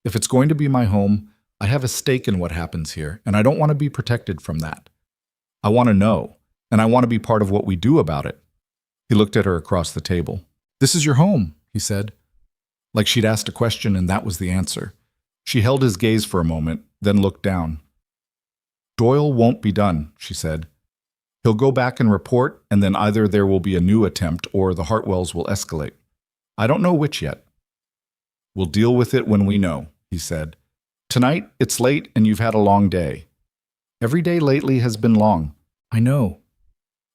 If it's going to be my home, I have a stake in what happens here, and I don't want to be protected from that. I want to know, and I want to be part of what we do about it. He looked at her across the table. This is your home, he said. Like she'd asked a question and that was the answer. She held his gaze for a moment, then looked down. Doyle won't be done, she said. He'll go back and report, and then either there will be a new attempt or the Hartwells will escalate. I don't know which yet. We'll deal with it when we know, he said. Tonight, it's late and you've had a long day. Every day lately has been long. I know.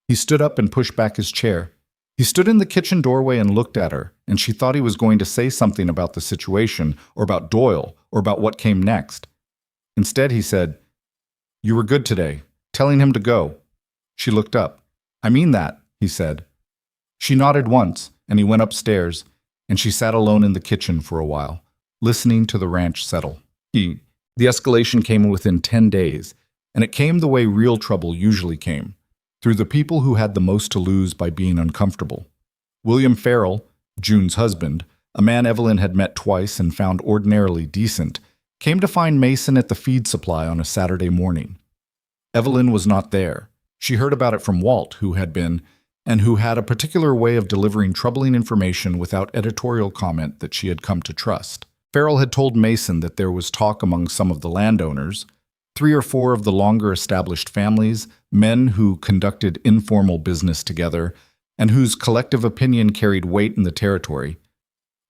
He stood up and pushed back his chair. He stood in the kitchen doorway and looked at her, and she thought he was going to say something about the situation, or about Doyle, or about what came next. Instead, he said, You were good today, telling him to go. She looked up. I mean that, he said. She nodded once, and he went upstairs, and she sat alone in the kitchen for a while, listening to the ranch settle. The escalation came within 10 days, and it came the way real trouble usually came, through the people who had the most to lose by being uncomfortable. William Farrell, June's husband, a man Evelyn had met twice and found ordinarily decent, came to find Mason at the feed supply on a Saturday morning. Evelyn was not there. She heard about it from Walt, who had been, and who had a particular way of delivering troubling information without editorial comment that she had come to trust. Farrell had told Mason that there was talk among some of the landowners, 3 or 4 of the longer-established families, men who conducted informal business together, and whose collective opinion carried weight in the territory,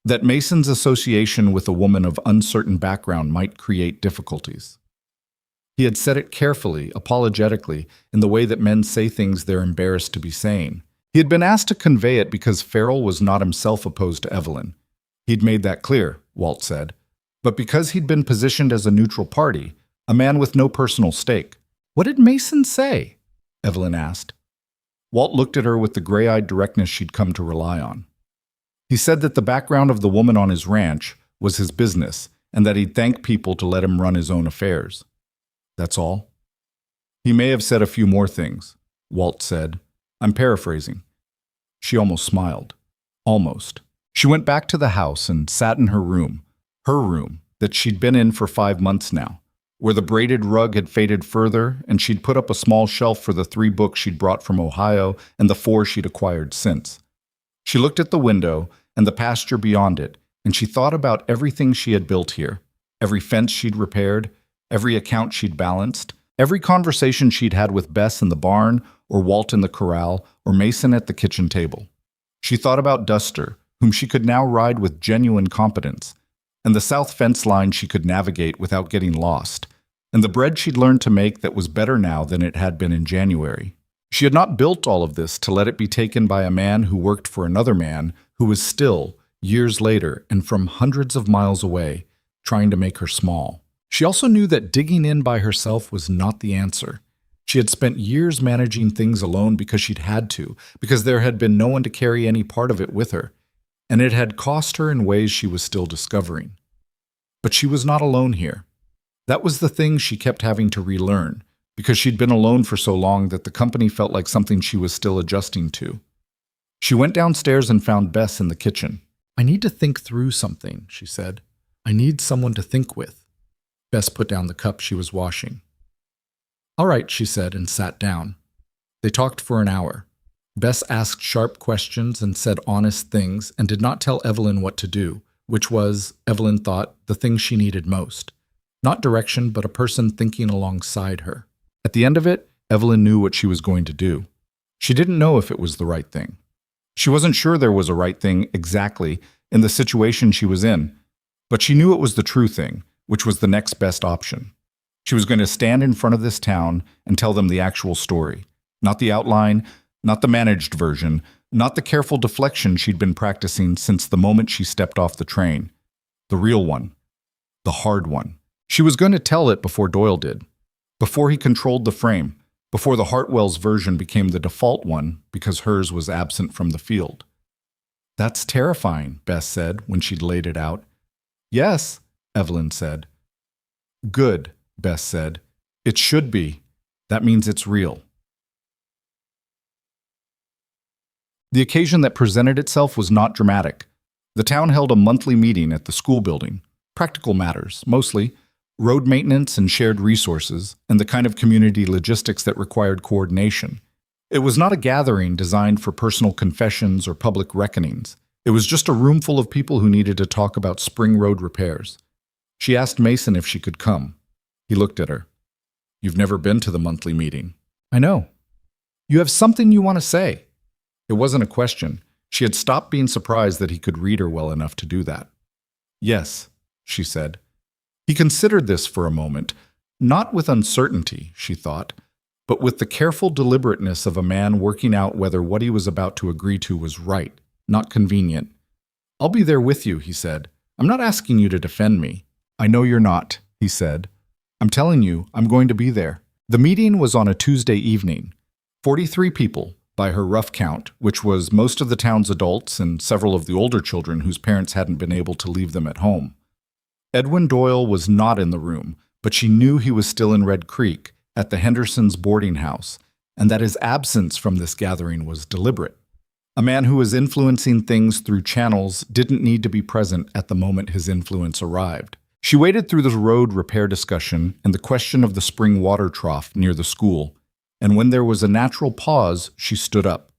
that Mason's association with a woman of uncertain background might create difficulties. He had said it carefully, apologetically, in the way that men say things they're embarrassed to be saying. He had been asked to convey it because Farrell was not himself opposed to Evelyn. He'd made that clear, Walt said, but because he'd been positioned as a neutral party, a man with no personal stake. What did Mason say? Evelyn asked. Walt looked at her with the gray-eyed directness she'd come to rely on. He said that the background of the woman on his ranch was his business, and that he'd thank people to let him run his own affairs. That's all. He may have said a few more things, Walt said. I'm paraphrasing. She almost smiled. Almost. She went back to the house and sat in her room that she'd been in for 5 months now, where the braided rug had faded further and she'd put up a small shelf for the 3 books she'd brought from Ohio and the 4 she'd acquired since. She looked at the window and the pasture beyond it, and she thought about everything she had built here, every fence she'd repaired, every account she'd balanced, every conversation she'd had with Bess in the barn, or Walt in the corral, or Mason at the kitchen table. She thought about Duster, whom she could now ride with genuine competence, and the south fence line she could navigate without getting lost, and the bread she'd learned to make that was better now than it had been in January. She had not built all of this to let it be taken by a man who worked for another man who was still, years later, and from hundreds of miles away, trying to make her small. She also knew that digging in by herself was not the answer. She had spent years managing things alone because she'd had to, because there had been no one to carry any part of it with her, and it had cost her in ways she was still discovering. But she was not alone here. That was the thing she kept having to relearn, because she'd been alone for so long that the company felt like something she was still adjusting to. She went downstairs and found Bess in the kitchen. I need to think through something, she said. I need someone to think with. Bess put down the cup she was washing. All right, she said, and sat down. They talked for an hour. Bess asked sharp questions and said honest things and did not tell Evelyn what to do, which was, Evelyn thought, the thing she needed most. Not direction, but a person thinking alongside her. At the end of it, Evelyn knew what she was going to do. She didn't know if it was the right thing. She wasn't sure there was a right thing exactly in the situation she was in, but she knew it was the true thing, which was the next best option. She was going to stand in front of this town and tell them the actual story, not the outline, not the managed version, not the careful deflection she'd been practicing since the moment she stepped off the train. The real one. The hard one. She was going to tell it before Doyle did, before he controlled the frame, before the Hartwells' version became the default one because hers was absent from the field. That's terrifying, Bess said when she'd laid it out. Yes, Evelyn said. Good, Bess said. It should be. That means it's real. The occasion that presented itself was not dramatic. The town held a monthly meeting at the school building. Practical matters, mostly. road maintenance and shared resources, and the kind of community logistics that required coordination. It was not a gathering designed for personal confessions or public reckonings. It was just a room full of people who needed to talk about spring road repairs. She asked Mason if she could come. He looked at her. "You've never been to the monthly meeting." "I know." "You have something you want to say." It wasn't a question. She had stopped being surprised that he could read her well enough to do that. "Yes," she said. He considered this for a moment, not with uncertainty, she thought, but with the careful deliberateness of a man working out whether what he was about to agree to was right, not convenient. "I'll be there with you," he said. "I'm not asking you to defend me." "I know you're not," he said. "I'm telling you, I'm going to be there." The meeting was on a Tuesday evening. 43 people, by her rough count, which was most of the town's adults and several of the older children whose parents hadn't been able to leave them at home. Edwin Doyle was not in the room, but she knew he was still in Red Creek, at the Hendersons' boarding house, and that his absence from this gathering was deliberate. A man who was influencing things through channels didn't need to be present at the moment his influence arrived. She waited through the road repair discussion and the question of the spring water trough near the school, and when there was a natural pause, she stood up.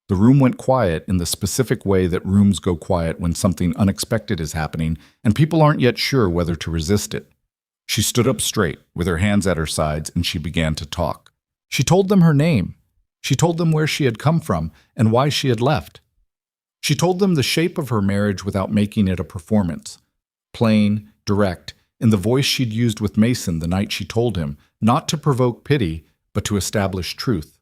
The room went quiet in the specific way that rooms go quiet when something unexpected is happening and people aren't yet sure whether to resist it. She stood up straight, with her hands at her sides, and she began to talk. She told them her name. She told them where she had come from and why she had left. She told them the shape of her marriage without making it a performance. Plain, direct, in the voice she'd used with Mason the night she told him, not to provoke pity, but to establish truth.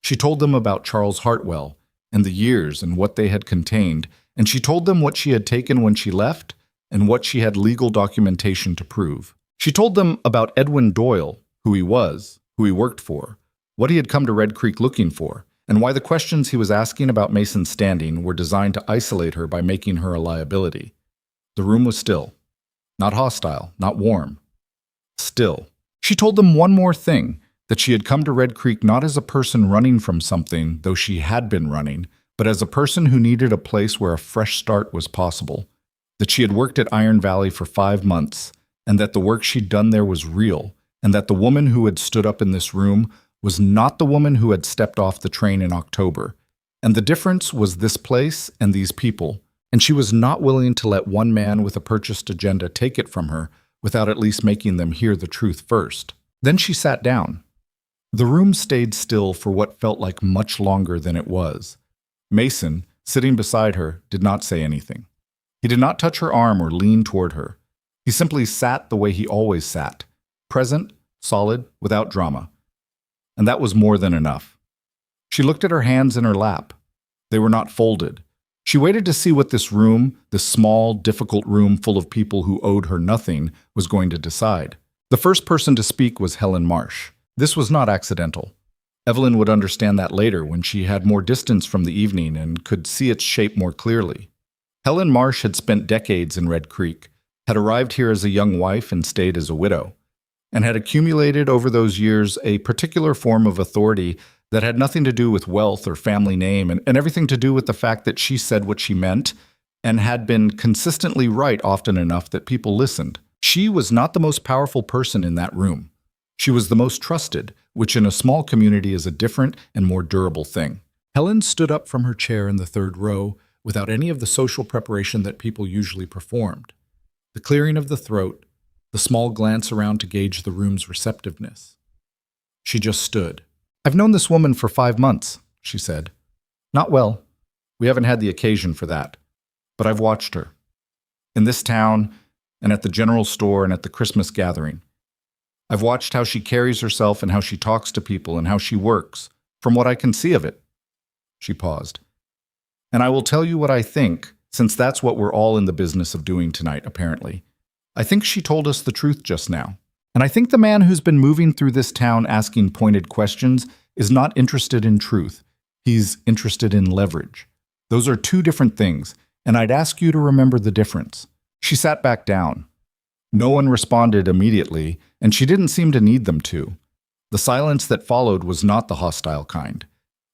She told them about Charles Hartwell and the years and what they had contained, and she told them what she had taken when she left and what she had legal documentation to prove. She told them about Edwin Doyle, who he was, who he worked for, what he had come to Red Creek looking for, and why the questions he was asking about Mason's standing were designed to isolate her by making her a liability. The room was still. Not hostile, not warm. Still. She told them one more thing, that she had come to Red Creek not as a person running from something, though she had been running, but as a person who needed a place where a fresh start was possible. That she had worked at Iron Valley for 5 months, and that the work she'd done there was real, and that the woman who had stood up in this room was not the woman who had stepped off the train in October. And the difference was this place and these people, and she was not willing to let one man with a purchased agenda take it from her without at least making them hear the truth first. Then she sat down. The room stayed still for what felt like much longer than it was. Mason, sitting beside her, did not say anything. He did not touch her arm or lean toward her. He simply sat the way he always sat, present, solid, without drama. And that was more than enough. She looked at her hands in her lap. They were not folded. She waited to see what this room, this small, difficult room full of people who owed her nothing, was going to decide. The first person to speak was Helen Marsh. This was not accidental. Evelyn would understand that later when she had more distance from the evening and could see its shape more clearly. Helen Marsh had spent decades in Red Creek, had arrived here as a young wife and stayed as a widow, and had accumulated over those years a particular form of authority that had nothing to do with wealth or family name and everything to do with the fact that she said what she meant and had been consistently right often enough that people listened. She was not the most powerful person in that room. She was the most trusted, which in a small community is a different and more durable thing. Helen stood up from her chair in the third row without any of the social preparation that people usually performed. The clearing of the throat, the small glance around to gauge the room's receptiveness. She just stood. "I've known this woman for 5 months," she said. "Not well. We haven't had the occasion for that. But I've watched her. In this town, and at the general store, and at the Christmas gathering. I've watched how she carries herself and how she talks to people and how she works, from what I can see of it." She paused. "And I will tell you what I think, since that's what we're all in the business of doing tonight, apparently. I think she told us the truth just now. And I think the man who's been moving through this town asking pointed questions is not interested in truth. He's interested in leverage. Those are two different things, and I'd ask you to remember the difference." She sat back down. No one responded immediately, and she didn't seem to need them to. The silence that followed was not the hostile kind.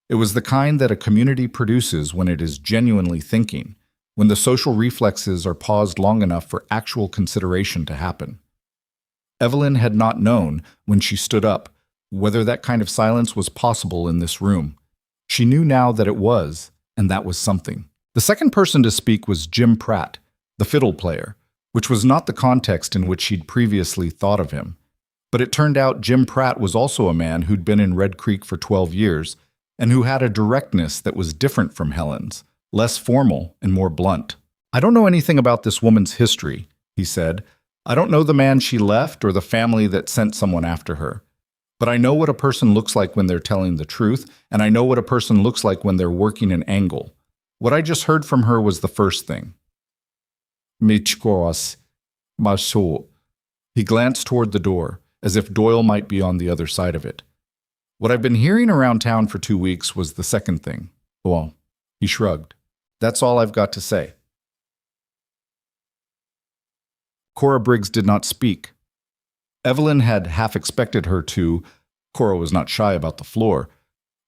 It was the kind that a community produces when it is genuinely thinking, when the social reflexes are paused long enough for actual consideration to happen. Evelyn had not known, when she stood up, whether that kind of silence was possible in this room. She knew now that it was, and that was something. The second person to speak was Jim Pratt, the fiddle player, which was not the context in which she'd previously thought of him. But it turned out Jim Pratt was also a man who'd been in Red Creek for 12 years, and who had a directness that was different from Helen's, less formal and more blunt. "I don't know anything about this woman's history," he said. "I don't know the man she left or the family that sent someone after her. But I know what a person looks like when they're telling the truth, and I know what a person looks like when they're working an angle. What I just heard from her was the first thing." Michkoas, Maso. He glanced toward the door, as if Doyle might be on the other side of it. "What I've been hearing around town for 2 weeks was the second thing." "Well," he shrugged. "That's all I've got to say." Cora Briggs did not speak. Evelyn had half expected her to. Cora was not shy about the floor,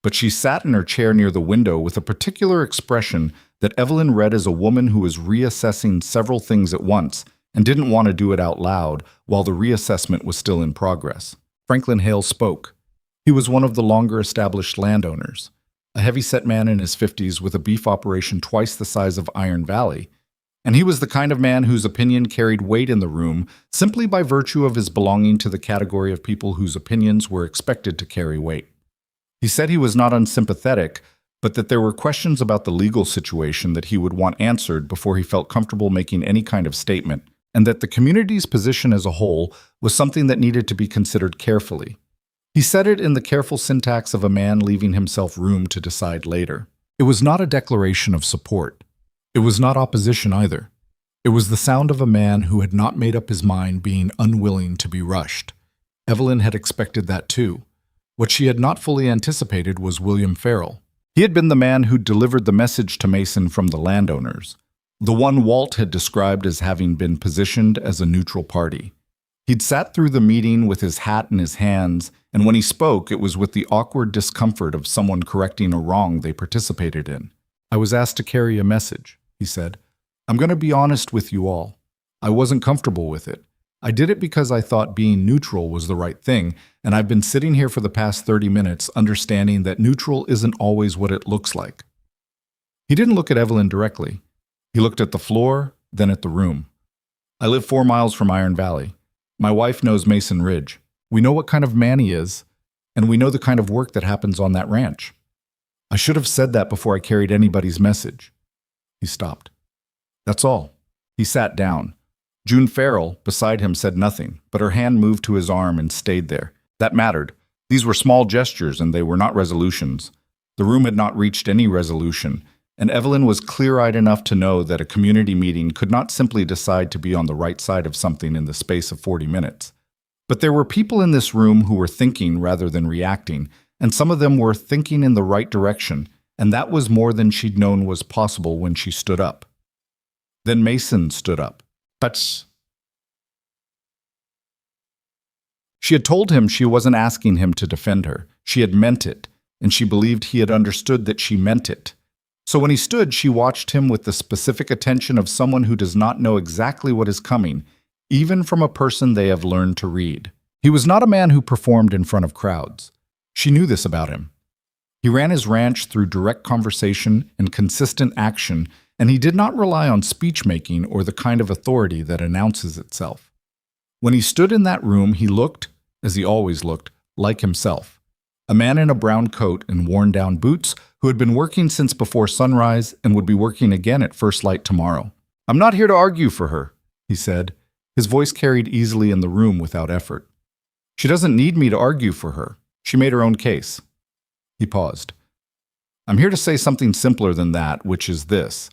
but she sat in her chair near the window with a particular expression that Evelyn read as a woman who was reassessing several things at once and didn't want to do it out loud while the reassessment was still in progress. Franklin Hale spoke. He was one of the longer-established landowners, a heavy-set man in his 50s with a beef operation twice the size of Iron Valley, and he was the kind of man whose opinion carried weight in the room simply by virtue of his belonging to the category of people whose opinions were expected to carry weight. He said he was not unsympathetic, but that there were questions about the legal situation that he would want answered before he felt comfortable making any kind of statement, and that the community's position as a whole was something that needed to be considered carefully. He said it in the careful syntax of a man leaving himself room to decide later. It was not a declaration of support. It was not opposition either. It was the sound of a man who had not made up his mind, being unwilling to be rushed. Evelyn had expected that too. What she had not fully anticipated was William Farrell. He had been the man who delivered the message to Mason from the landowners, the one Walt had described as having been positioned as a neutral party. He'd sat through the meeting with his hat in his hands, and when he spoke, it was with the awkward discomfort of someone correcting a wrong they participated in. "I was asked to carry a message," he said. "I'm going to be honest with you all. I wasn't comfortable with it. I did it because I thought being neutral was the right thing, and I've been sitting here for the past 30 minutes understanding that neutral isn't always what it looks like." He didn't look at Evelyn directly. He looked at the floor, then at the room. "I live 4 miles from Iron Valley. My wife knows Mason Ridge. We know what kind of man he is, and we know the kind of work that happens on that ranch. I should have said that before I carried anybody's message." He stopped. "That's all." He sat down. June Farrell, beside him, said nothing, but her hand moved to his arm and stayed there. That mattered. These were small gestures, and they were not resolutions. The room had not reached any resolution, and Evelyn was clear-eyed enough to know that a community meeting could not simply decide to be on the right side of something in the space of 40 minutes. But there were people in this room who were thinking rather than reacting, and some of them were thinking in the right direction, and that was more than she'd known was possible when she stood up. Then Mason stood up. "But..." She had told him she wasn't asking him to defend her. She had meant it, and she believed he had understood that she meant it. So when he stood, she watched him with the specific attention of someone who does not know exactly what is coming, even from a person they have learned to read. He was not a man who performed in front of crowds. She knew this about him. He ran his ranch through direct conversation and consistent action, and he did not rely on speech-making or the kind of authority that announces itself. When he stood in that room, he looked, as he always looked, like himself. A man in a brown coat and worn-down boots who had been working since before sunrise and would be working again at first light tomorrow. "I'm not here to argue for her," he said. His voice carried easily in the room without effort. "She doesn't need me to argue for her. She made her own case." He paused. "I'm here to say something simpler than that, which is this.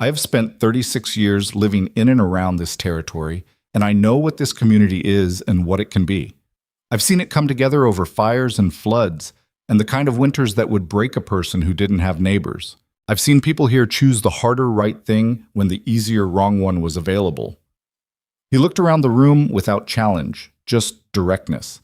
I have spent 36 years living in and around this territory, and I know what this community is and what it can be. I've seen it come together over fires and floods, and the kind of winters that would break a person who didn't have neighbors. I've seen people here choose the harder right thing when the easier wrong one was available." He looked around the room without challenge, just directness.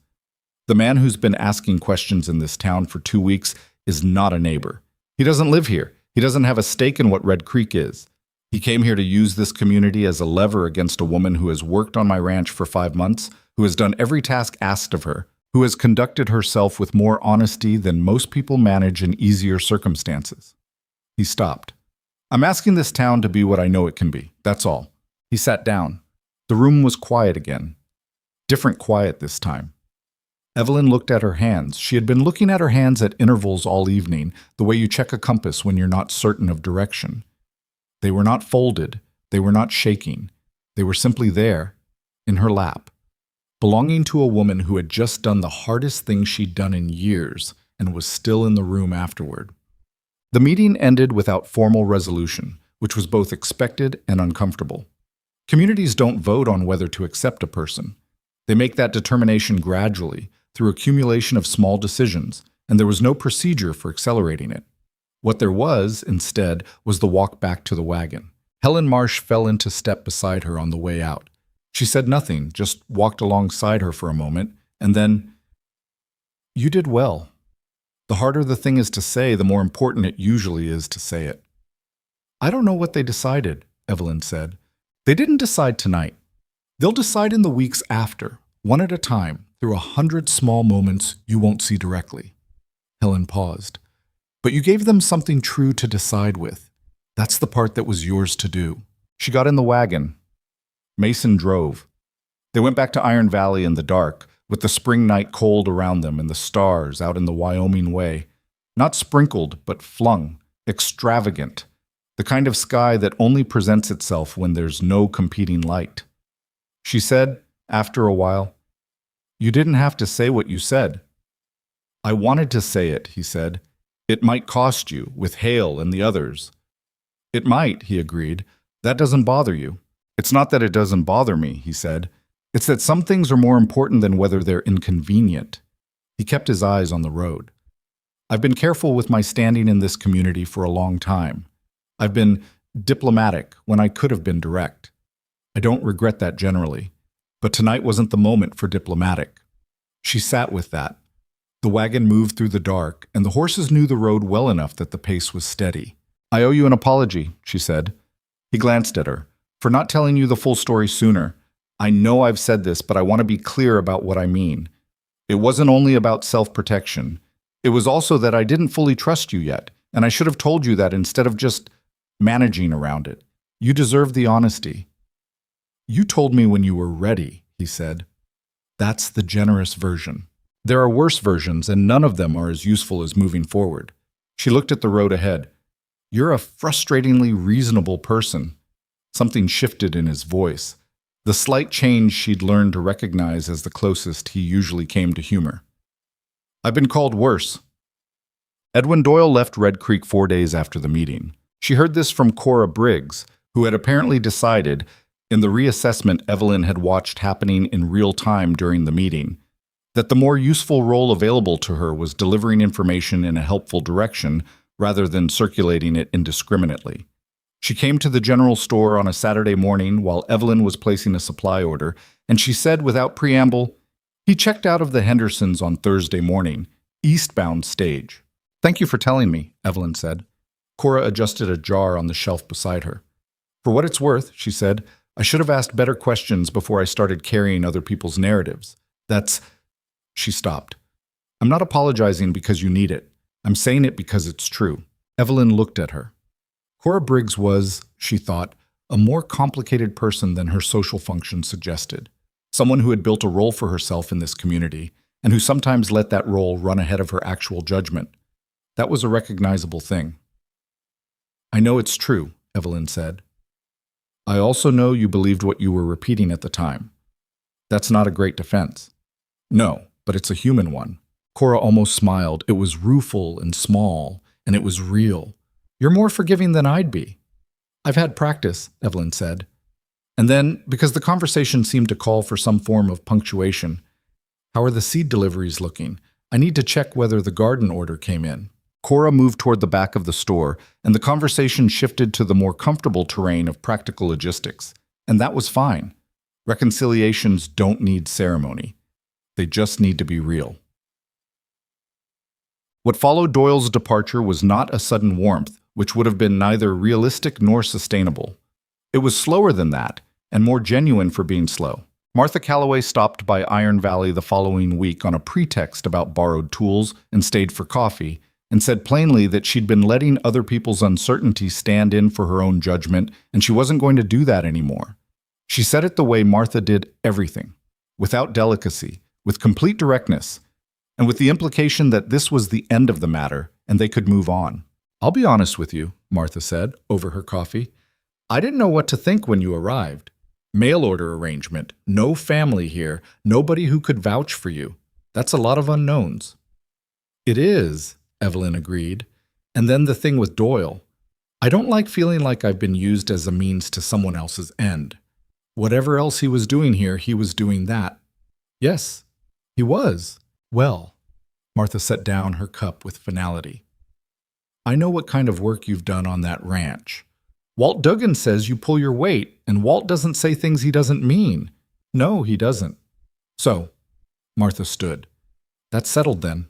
The man who's been asking questions in this town for 2 weeks is not a neighbor. He doesn't live here. He doesn't have a stake in what Red Creek is. He came here to use this community as a lever against a woman who has worked on my ranch for 5 months, who has done every task asked of her, who has conducted herself with more honesty than most people manage in easier circumstances. He stopped. I'm asking this town to be what I know it can be, that's all. He sat down. The room was quiet again. Different quiet this time. Evelyn looked at her hands. She had been looking at her hands at intervals all evening, the way you check a compass when you're not certain of direction. They were not folded. They were not shaking. They were simply there, in her lap, belonging to a woman who had just done the hardest thing she'd done in years and was still in the room afterward. The meeting ended without formal resolution, which was both expected and uncomfortable. Communities don't vote on whether to accept a person. They make that determination gradually, through accumulation of small decisions, and there was no procedure for accelerating it. What there was, instead, was the walk back to the wagon. Helen Marsh fell into step beside her on the way out. She said nothing, just walked alongside her for a moment, and then, "You did well. The harder the thing is to say, the more important it usually is to say it." "I don't know what they decided," Evelyn said. "They didn't decide tonight. They'll decide in the weeks after, one at a time, through 100 small moments you won't see directly." Helen paused. "But you gave them something true to decide with. That's the part that was yours to do." She got in the wagon. Mason drove. They went back to Iron Valley in the dark, with the spring night cold around them and the stars out in the Wyoming way. Not sprinkled, but flung, extravagant. The kind of sky that only presents itself when there's no competing light. She said, after a while, "You didn't have to say what you said." "I wanted to say it," he said. "It might cost you, with Hale and the others." "It might," he agreed. "That doesn't bother you." "It's not that it doesn't bother me," he said. "It's that some things are more important than whether they're inconvenient." He kept his eyes on the road. "I've been careful with my standing in this community for a long time. I've been diplomatic when I could have been direct. I don't regret that generally, but tonight wasn't the moment for diplomatic." She sat with that. The wagon moved through the dark, and the horses knew the road well enough that the pace was steady. "I owe you an apology," she said. He glanced at her. "For not telling you the full story sooner. I know I've said this, but I want to be clear about what I mean. It wasn't only about self-protection. It was also that I didn't fully trust you yet, and I should have told you that instead of just managing around it. You deserve the honesty." "You told me when you were ready," he said. "That's the generous version. There are worse versions, and none of them are as useful as moving forward." She looked at the road ahead. "You're a frustratingly reasonable person." Something shifted in his voice, the slight change she'd learned to recognize as the closest he usually came to humor. "I've been called worse." Edwin Doyle left Red Creek 4 days after the meeting. She heard this from Cora Briggs, who had apparently decided, in the reassessment Evelyn had watched happening in real time during the meeting, that the more useful role available to her was delivering information in a helpful direction rather than circulating it indiscriminately. She came to the general store on a Saturday morning while Evelyn was placing a supply order, and she said without preamble, "He checked out of the Hendersons on Thursday morning, eastbound stage." "Thank you for telling me," Evelyn said. Cora adjusted a jar on the shelf beside her. "For what it's worth," she said, "I should have asked better questions before I started carrying other people's narratives. That's—" She stopped. "I'm not apologizing because you need it. I'm saying it because it's true." Evelyn looked at her. Cora Briggs was, she thought, a more complicated person than her social function suggested. Someone who had built a role for herself in this community, and who sometimes let that role run ahead of her actual judgment. That was a recognizable thing. "I know it's true," Evelyn said. "I also know you believed what you were repeating at the time. That's not a great defense." "No, but it's a human one." Cora almost smiled. It was rueful and small, and it was real. "You're more forgiving than I'd be." "I've had practice," Evelyn said. And then, because the conversation seemed to call for some form of punctuation, "How are the seed deliveries looking? I need to check whether the garden order came in." Cora moved toward the back of the store, and the conversation shifted to the more comfortable terrain of practical logistics. And that was fine. Reconciliations don't need ceremony. They just need to be real. What followed Doyle's departure was not a sudden warmth, which would have been neither realistic nor sustainable. It was slower than that, and more genuine for being slow. Martha Calloway stopped by Iron Valley the following week on a pretext about borrowed tools and stayed for coffee, and said plainly that she'd been letting other people's uncertainty stand in for her own judgment, and she wasn't going to do that anymore. She said it the way Martha did everything, without delicacy, with complete directness, and with the implication that this was the end of the matter and they could move on. "I'll be honest with you," Martha said, over her coffee. "I didn't know what to think when you arrived. Mail order arrangement, no family here, nobody who could vouch for you. That's a lot of unknowns." "It is," Evelyn agreed. "And then the thing with Doyle. I don't like feeling like I've been used as a means to someone else's end. Whatever else he was doing here, he was doing that." "Yes, he was." "Well," Martha set down her cup with finality, "I know what kind of work you've done on that ranch. Walt Duggan says you pull your weight, and Walt doesn't say things he doesn't mean." "No, he doesn't." "So," Martha stood. "That's settled then."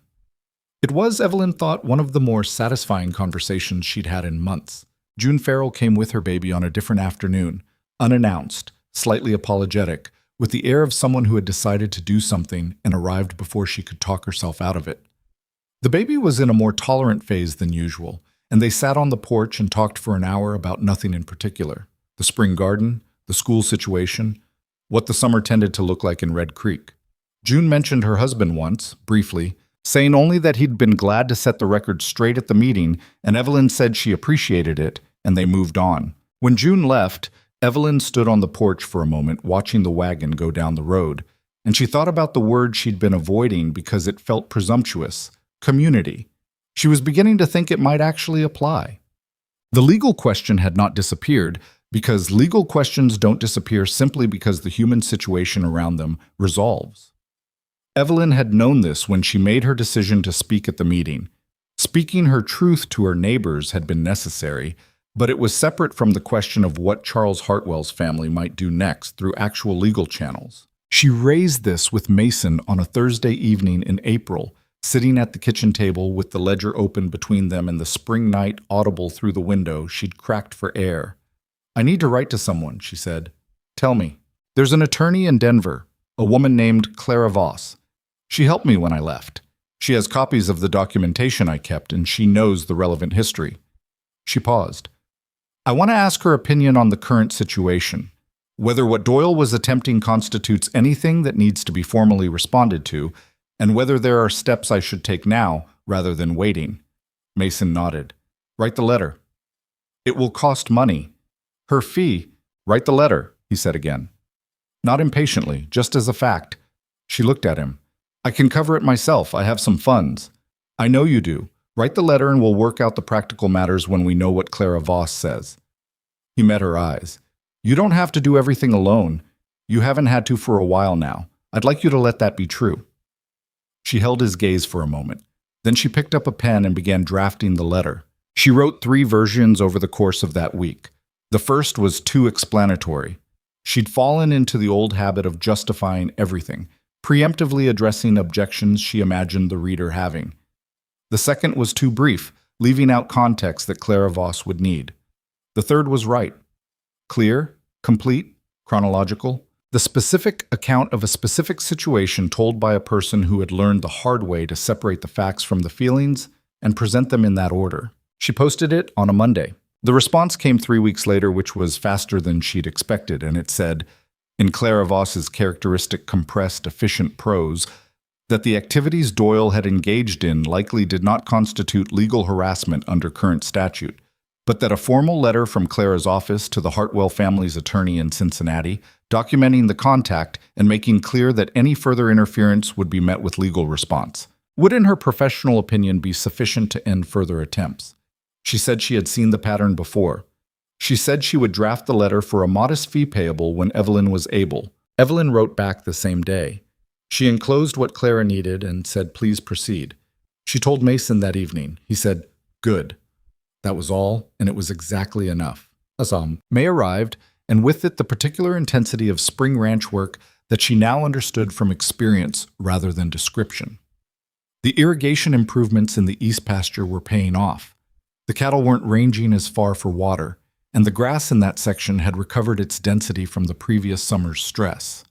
It was, Evelyn thought, one of the more satisfying conversations she'd had in months. June Farrell came with her baby on a different afternoon, unannounced, slightly apologetic, with the air of someone who had decided to do something and arrived before she could talk herself out of it. The baby was in a more tolerant phase than usual, and they sat on the porch and talked for an hour about nothing in particular: the spring garden, the school situation, what the summer tended to look like in Red Creek. June mentioned her husband once, briefly, saying only that he'd been glad to set the record straight at the meeting, and Evelyn said she appreciated it, and they moved on. When June left, Evelyn stood on the porch for a moment, watching the wagon go down the road, and she thought about the word she'd been avoiding because it felt presumptuous: community. She was beginning to think it might actually apply. The legal question had not disappeared, because legal questions don't disappear simply because the human situation around them resolves. Evelyn had known this when she made her decision to speak at the meeting. Speaking her truth to her neighbors had been necessary, but it was separate from the question of what Charles Hartwell's family might do next through actual legal channels. She raised this with Mason on a Thursday evening in April, sitting at the kitchen table with the ledger open between them and the spring night audible through the window she'd cracked for air. "I need to write to someone," she said. "Tell me." "There's an attorney in Denver, a woman named Clara Voss. She helped me when I left. She has copies of the documentation I kept, and she knows the relevant history." She paused. "I want to ask her opinion on the current situation, whether what Doyle was attempting constitutes anything that needs to be formally responded to, and whether there are steps I should take now rather than waiting." Mason nodded. "Write the letter." "It will cost money." "Her fee." "Write the letter," he said again. Not impatiently, just as a fact. She looked at him. "I can cover it myself. I have some funds." "I know you do. Write the letter and we'll work out the practical matters when we know what Clara Voss says." He met her eyes. "You don't have to do everything alone. You haven't had to for a while now. I'd like you to let that be true." She held his gaze for a moment. Then she picked up a pen and began drafting the letter. She wrote 3 versions over the course of that week. The first was too explanatory. She'd fallen into the old habit of justifying everything, preemptively addressing objections she imagined the reader having. The second was too brief, leaving out context that Clara Voss would need. The third was right. Clear, complete, chronological. The specific account of a specific situation told by a person who had learned the hard way to separate the facts from the feelings and present them in that order. She posted it on a Monday. The response came 3 weeks later, which was faster than she'd expected, and it said, in Clara Voss's characteristic compressed, efficient prose, that the activities Doyle had engaged in likely did not constitute legal harassment under current statute, but that a formal letter from Clara's office to the Hartwell family's attorney in Cincinnati, documenting the contact and making clear that any further interference would be met with legal response, would in her professional opinion be sufficient to end further attempts. She said she had seen the pattern before. She said she would draft the letter for a modest fee payable when Evelyn was able. Evelyn wrote back the same day. She enclosed what Clara needed and said, "Please proceed." She told Mason that evening. He said, "Good." That was all, and it was exactly enough. May arrived, and with it the particular intensity of spring ranch work that she now understood from experience rather than description. The irrigation improvements in the east pasture were paying off. The cattle weren't ranging as far for water, and the grass in that section had recovered its density from the previous summer's stress.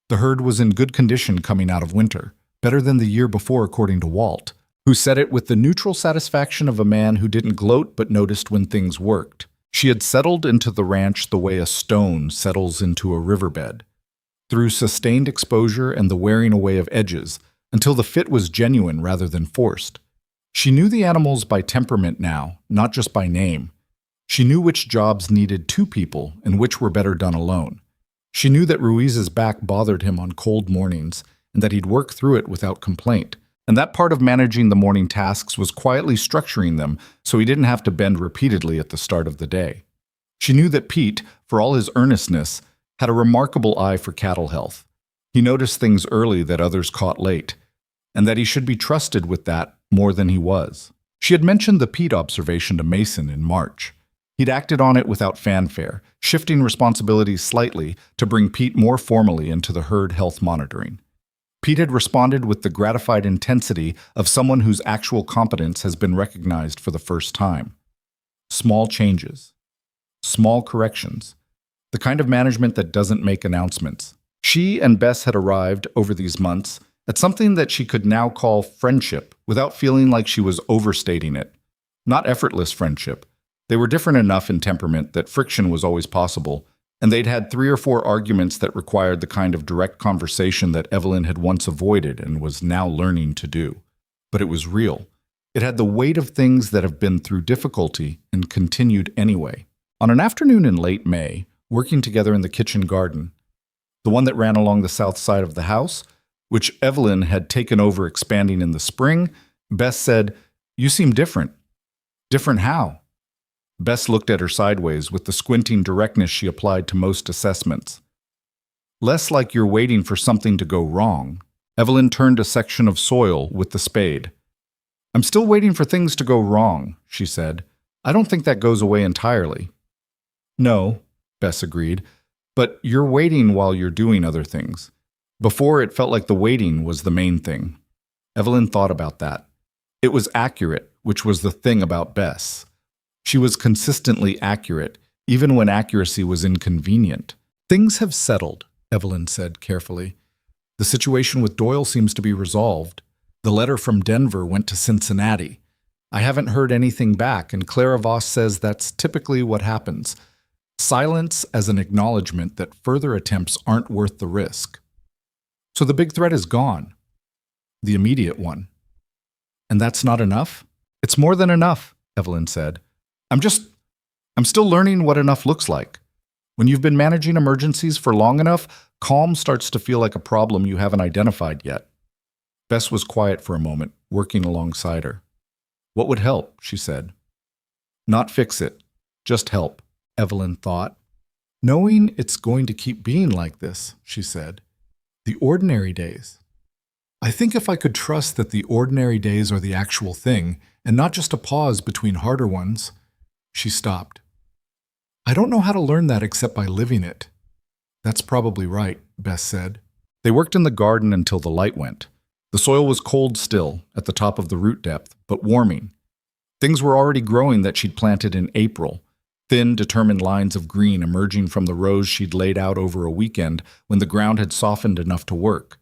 The herd was in good condition coming out of winter, better than the year before according to Walt, who said it with the neutral satisfaction of a man who didn't gloat but noticed when things worked. She had settled into the ranch the way a stone settles into a riverbed, through sustained exposure and the wearing away of edges, until the fit was genuine rather than forced. She knew the animals by temperament now, not just by name. She knew which jobs needed two people and which were better done alone. She knew that Ruiz's back bothered him on cold mornings and that he'd work through it without complaint. And that part of managing the morning tasks was quietly structuring them so he didn't have to bend repeatedly at the start of the day. She knew that Pete, for all his earnestness, had a remarkable eye for cattle health. He noticed things early that others caught late, and that he should be trusted with that more than he was. She had mentioned the Pete observation to Mason in March. He'd acted on it without fanfare, shifting responsibilities slightly to bring Pete more formally into the herd health monitoring. Pete had responded with the gratified intensity of someone whose actual competence has been recognized for the first time. Small changes. Small corrections. The kind of management that doesn't make announcements. She and Bess had arrived, over these months, at something that she could now call friendship without feeling like she was overstating it. Not effortless friendship. They were different enough in temperament that friction was always possible, and they'd had 3 or 4 arguments that required the kind of direct conversation that Evelyn had once avoided and was now learning to do. But it was real. It had the weight of things that have been through difficulty and continued anyway. On an afternoon in late May, working together in the kitchen garden, the one that ran along the south side of the house, which Evelyn had taken over expanding in the spring, Bess said, "You seem different." "Different how?" Bess looked at her sideways with the squinting directness she applied to most assessments. "Less like you're waiting for something to go wrong." Evelyn turned a section of soil with the spade. "I'm still waiting for things to go wrong," she said. "I don't think that goes away entirely." "No," Bess agreed, "but you're waiting while you're doing other things. Before, it felt like the waiting was the main thing." Evelyn thought about that. It was accurate, which was the thing about Bess. She was consistently accurate, even when accuracy was inconvenient. "Things have settled," Evelyn said carefully. "The situation with Doyle seems to be resolved. The letter from Denver went to Cincinnati. I haven't heard anything back, and Clara Voss says that's typically what happens. Silence as an acknowledgement that further attempts aren't worth the risk. So the big threat is gone. The immediate one. And that's not enough?" "It's more than enough," Evelyn said. I'm still learning what enough looks like. When you've been managing emergencies for long enough, calm starts to feel like a problem you haven't identified yet." Bess was quiet for a moment, working alongside her. "What would help?" she said. "Not fix it, just help," Evelyn thought. "Knowing it's going to keep being like this," she said. "The ordinary days. I think if I could trust that the ordinary days are the actual thing, and not just a pause between harder ones." She stopped. "I don't know how to learn that except by living it." "That's probably right," Bess said. They worked in the garden until the light went. The soil was cold still, at the top of the root depth, but warming. Things were already growing that she'd planted in April, thin, determined lines of green emerging from the rows she'd laid out over a weekend when the ground had softened enough to work.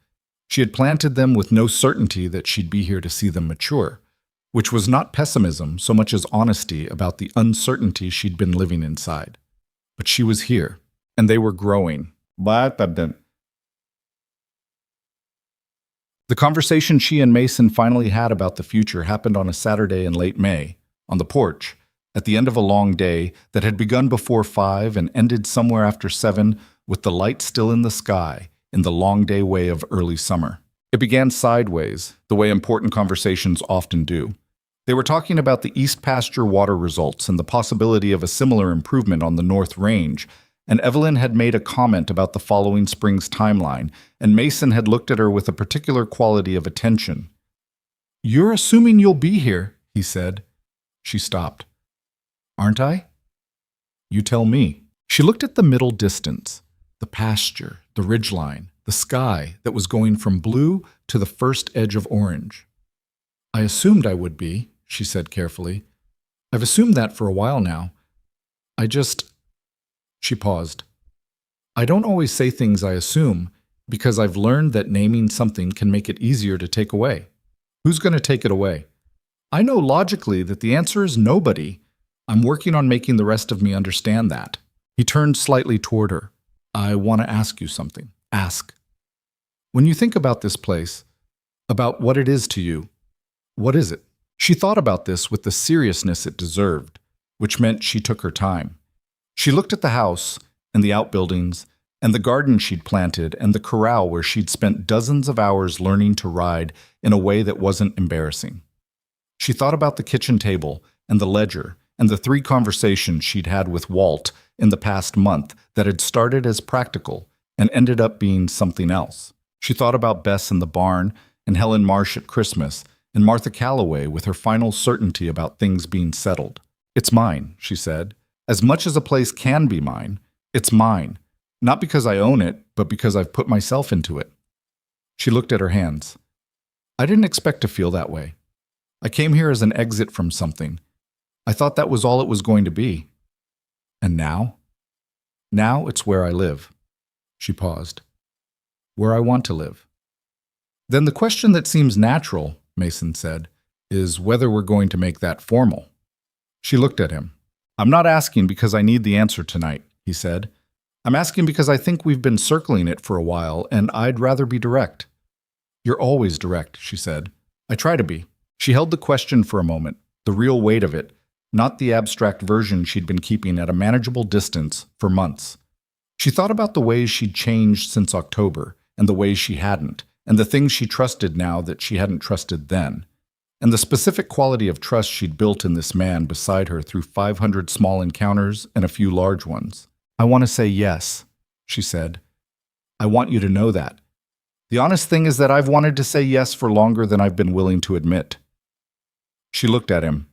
She had planted them with no certainty that she'd be here to see them mature, which was not pessimism so much as honesty about the uncertainty she'd been living inside. But she was here, and they were growing. The conversation she and Mason finally had about the future happened on a Saturday in late May, on the porch, at the end of a long day that had begun before 5 and ended somewhere after 7, with the light still in the sky, in the long day way of early summer. It began sideways, the way important conversations often do. They were talking about the East Pasture water results and the possibility of a similar improvement on the North Range, and Evelyn had made a comment about the following spring's timeline, and Mason had looked at her with a particular quality of attention. "You're assuming you'll be here," he said. She stopped. "Aren't I?" "You tell me." She looked at the middle distance, the pasture, the ridgeline, the sky that was going from blue to the first edge of orange. "I assumed I would be," she said carefully. "I've assumed that for a while now. She paused. "I don't always say things I assume, Because I've learned that naming something can make it easier to take away. Who's going to take it away? I know logically that the answer is nobody. I'm working on making the rest of me understand that. He turned slightly toward her. I want to ask you something. Ask. When you think about this place, about what it is to you, what is it? She thought about this with the seriousness it deserved, which meant she took her time. She looked at the house and the outbuildings and the garden she'd planted and the corral where she'd spent dozens of hours learning to ride in a way that wasn't embarrassing. She thought about the kitchen table and the ledger and the 3 conversations she'd had with Walt in the past month that had started as practical and ended up being something else. She thought about Bess in the barn and Helen Marsh at Christmas and Martha Calloway with her final certainty about things being settled. It's mine, she said. As much as a place can be mine, it's mine. Not because I own it, but because I've put myself into it. She looked at her hands. I didn't expect to feel that way. I came here as an exit from something. I thought that was all it was going to be. And now? Now it's where I live. She paused. Where I want to live. Then the question that seems natural, Mason said, is whether we're going to make that formal. She looked at him. I'm not asking because I need the answer tonight, he said. I'm asking because I think we've been circling it for a while, and I'd rather be direct. You're always direct, she said. I try to be. She held the question for a moment, the real weight of it, not the abstract version she'd been keeping at a manageable distance for months. She thought about the ways she'd changed since October, and the ways she hadn't, and the things she trusted now that she hadn't trusted then, and the specific quality of trust she'd built in this man beside her through 500 small encounters and a few large ones. I want to say yes, she said. I want you to know that. The honest thing is that I've wanted to say yes for longer than I've been willing to admit. She looked at him.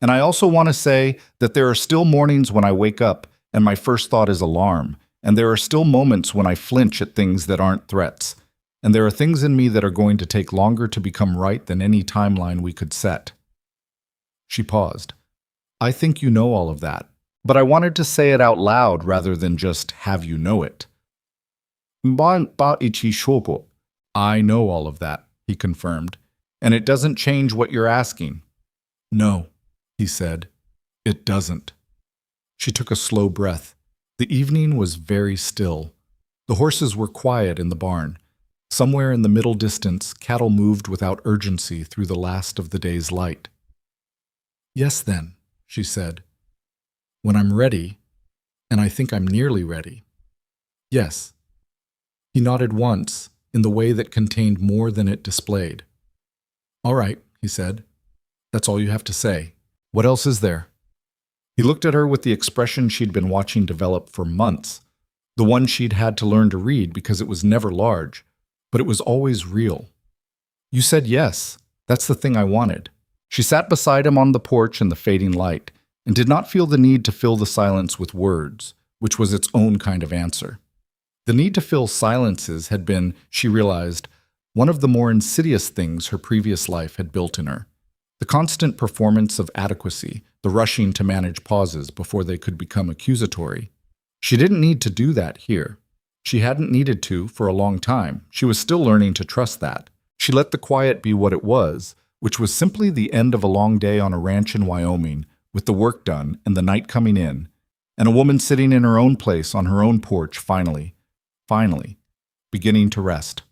And I also want to say that there are still mornings when I wake up and my first thought is alarm, and there are still moments when I flinch at things that aren't threats, and there are things in me that are going to take longer to become right than any timeline we could set. She paused. I think you know all of that, but I wanted to say it out loud rather than just have you know it. I know all of that, he confirmed, and it doesn't change what you're asking. No, he said, it doesn't. She took a slow breath. The evening was very still. The horses were quiet in the barn. Somewhere in the middle distance, cattle moved without urgency through the last of the day's light. Yes, then, she said. When I'm ready, and I think I'm nearly ready. Yes. He nodded once, in the way that contained more than it displayed. All right, he said. That's all you have to say. What else is there? He looked at her with the expression she'd been watching develop for months, the one she'd had to learn to read because it was never large, but it was always real. You said yes. That's the thing I wanted. She sat beside him on the porch in the fading light and did not feel the need to fill the silence with words, which was its own kind of answer. The need to fill silences had been, she realized, one of the more insidious things her previous life had built in her. The constant performance of adequacy, the rushing to manage pauses before they could become accusatory. She didn't need to do that here. She hadn't needed to for a long time. She was still learning to trust that. She let the quiet be what it was, which was simply the end of a long day on a ranch in Wyoming, with the work done and the night coming in, and a woman sitting in her own place on her own porch finally, beginning to rest.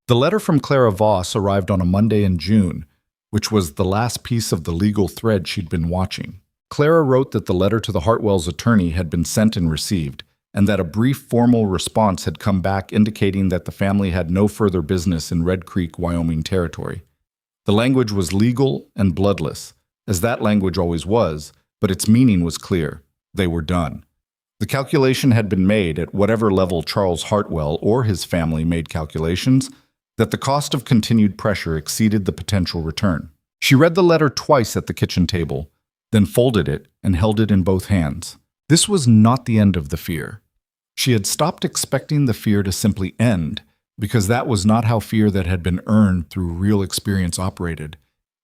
The letter from Clara Voss arrived on a Monday in June, which was the last piece of the legal thread she'd been watching. Clara wrote that the letter to the Hartwells' attorney had been sent and received, and that a brief formal response had come back indicating that the family had no further business in Red Creek, Wyoming territory. The language was legal and bloodless, as that language always was, but its meaning was clear. They were done. The calculation had been made at whatever level Charles Hartwell or his family made calculations, that the cost of continued pressure exceeded the potential return. She read the letter twice at the kitchen table, then folded it and held it in both hands. This was not the end of the fear. She had stopped expecting the fear to simply end, because that was not how fear that had been earned through real experience operated.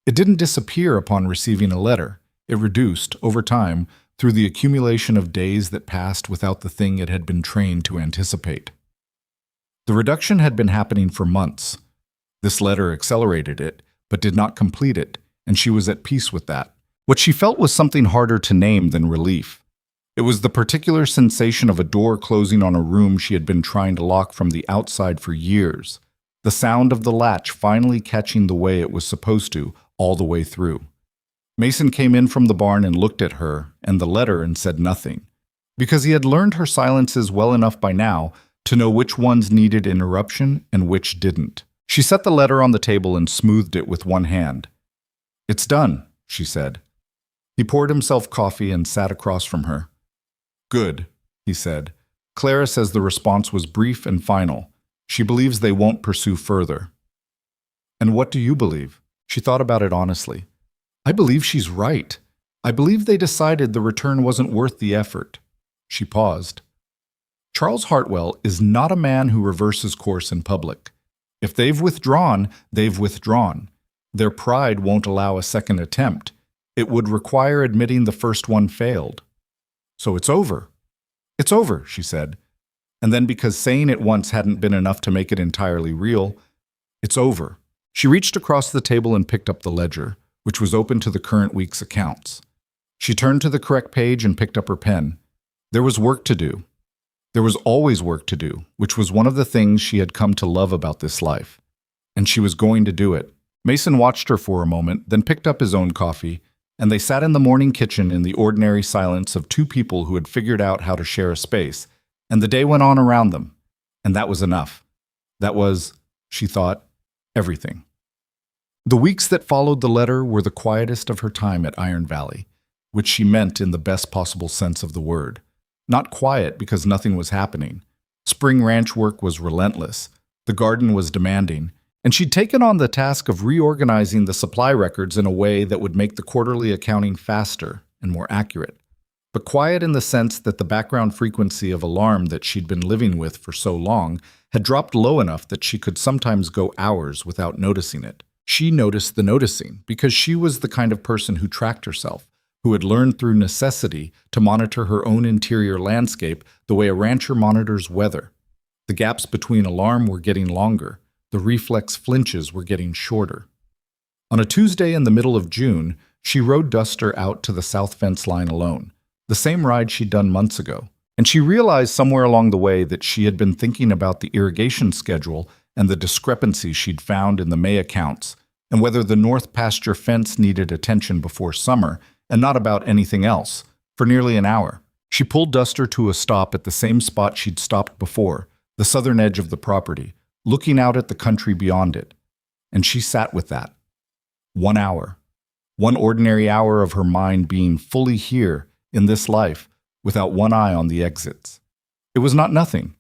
It didn't disappear upon receiving a letter. It reduced, over time, through the accumulation of days that passed without the thing it had been trained to anticipate. The reduction had been happening for months. This letter accelerated it, but did not complete it, and she was at peace with that. What she felt was something harder to name than relief. It was the particular sensation of a door closing on a room she had been trying to lock from the outside for years. The sound of the latch finally catching the way it was supposed to, all the way through. Mason came in from the barn and looked at her and the letter and said nothing, because he had learned her silences well enough by now to know which ones needed interruption and which didn't. She set the letter on the table and smoothed it with one hand. "It's done," she said. He poured himself coffee and sat across from her. "Good," he said. "Clara says the response was brief and final. She believes they won't pursue further." "And what do you believe?" She thought about it honestly. "I believe she's right. I believe they decided the return wasn't worth the effort." She paused. Charles Hartwell is not a man who reverses course in public. If they've withdrawn, they've withdrawn. Their pride won't allow a second attempt. It would require admitting the first one failed. "So it's over." "It's over," she said. And then, because saying it once hadn't been enough to make it entirely real, "It's over." She reached across the table and picked up the ledger, which was open to the current week's accounts. She turned to the correct page and picked up her pen. There was work to do. There was always work to do, which was one of the things she had come to love about this life. And she was going to do it. Mason watched her for a moment, then picked up his own coffee, and they sat in the morning kitchen in the ordinary silence of two people who had figured out how to share a space, and the day went on around them. And that was enough. That was, she thought, everything. The weeks that followed the letter were the quietest of her time at Iron Valley, which she meant in the best possible sense of the word. Not quiet because nothing was happening. Spring ranch work was relentless. The garden was demanding, and she'd taken on the task of reorganizing the supply records in a way that would make the quarterly accounting faster and more accurate. But quiet in the sense that the background frequency of alarm that she'd been living with for so long had dropped low enough that she could sometimes go hours without noticing it. She noticed the noticing because she was the kind of person who tracked herself, who had learned through necessity to monitor her own interior landscape the way a rancher monitors weather. The gaps between alarm were getting longer. The reflex flinches were getting shorter. On a Tuesday in the middle of June, she rode Duster out to the south fence line alone, the same ride she'd done months ago, and she realized somewhere along the way that she had been thinking about the irrigation schedule and the discrepancies she'd found in the May accounts, and whether the north pasture fence needed attention before summer, and not about anything else, for nearly an hour. She pulled Duster to a stop at the same spot she'd stopped before, the southern edge of the property, looking out at the country beyond it. And she sat with that. 1 hour. One ordinary hour of her mind being fully here, in this life, without one eye on the exits. It was not nothing.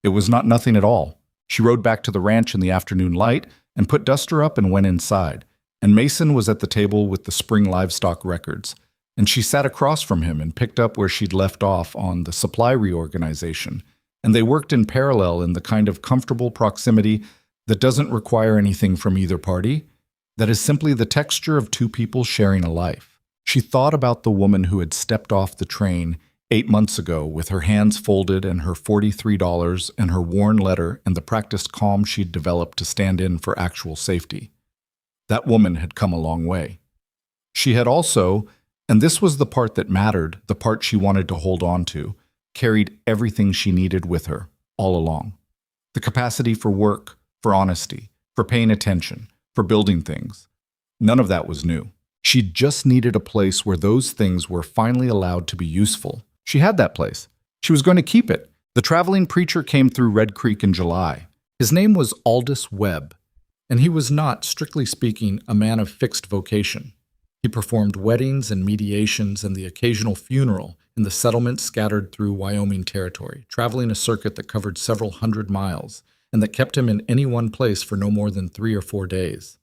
It was not nothing at all. She rode back to the ranch in the afternoon light and put Duster up and went inside. And Mason was at the table with the spring livestock records, and she sat across from him and picked up where she'd left off on the supply reorganization, and they worked in parallel in the kind of comfortable proximity that doesn't require anything from either party, that is simply the texture of two people sharing a life. She thought about the woman who had stepped off the train 8 months ago with her hands folded and her $43 and her worn letter and the practiced calm she'd developed to stand in for actual safety. That woman had come a long way. She had also, and this was the part that mattered, the part she wanted to hold on to, carried everything she needed with her, all along. The capacity for work, for honesty, for paying attention, for building things. None of that was new. She just needed a place where those things were finally allowed to be useful. She had that place. She was going to keep it. The traveling preacher came through Red Creek in July. His name was Aldous Webb, and he was not, strictly speaking, a man of fixed vocation. He performed weddings and mediations and the occasional funeral in the settlements scattered through Wyoming territory, traveling a circuit that covered several hundred miles, and that kept him in any one place for no more than 3 or 4 days.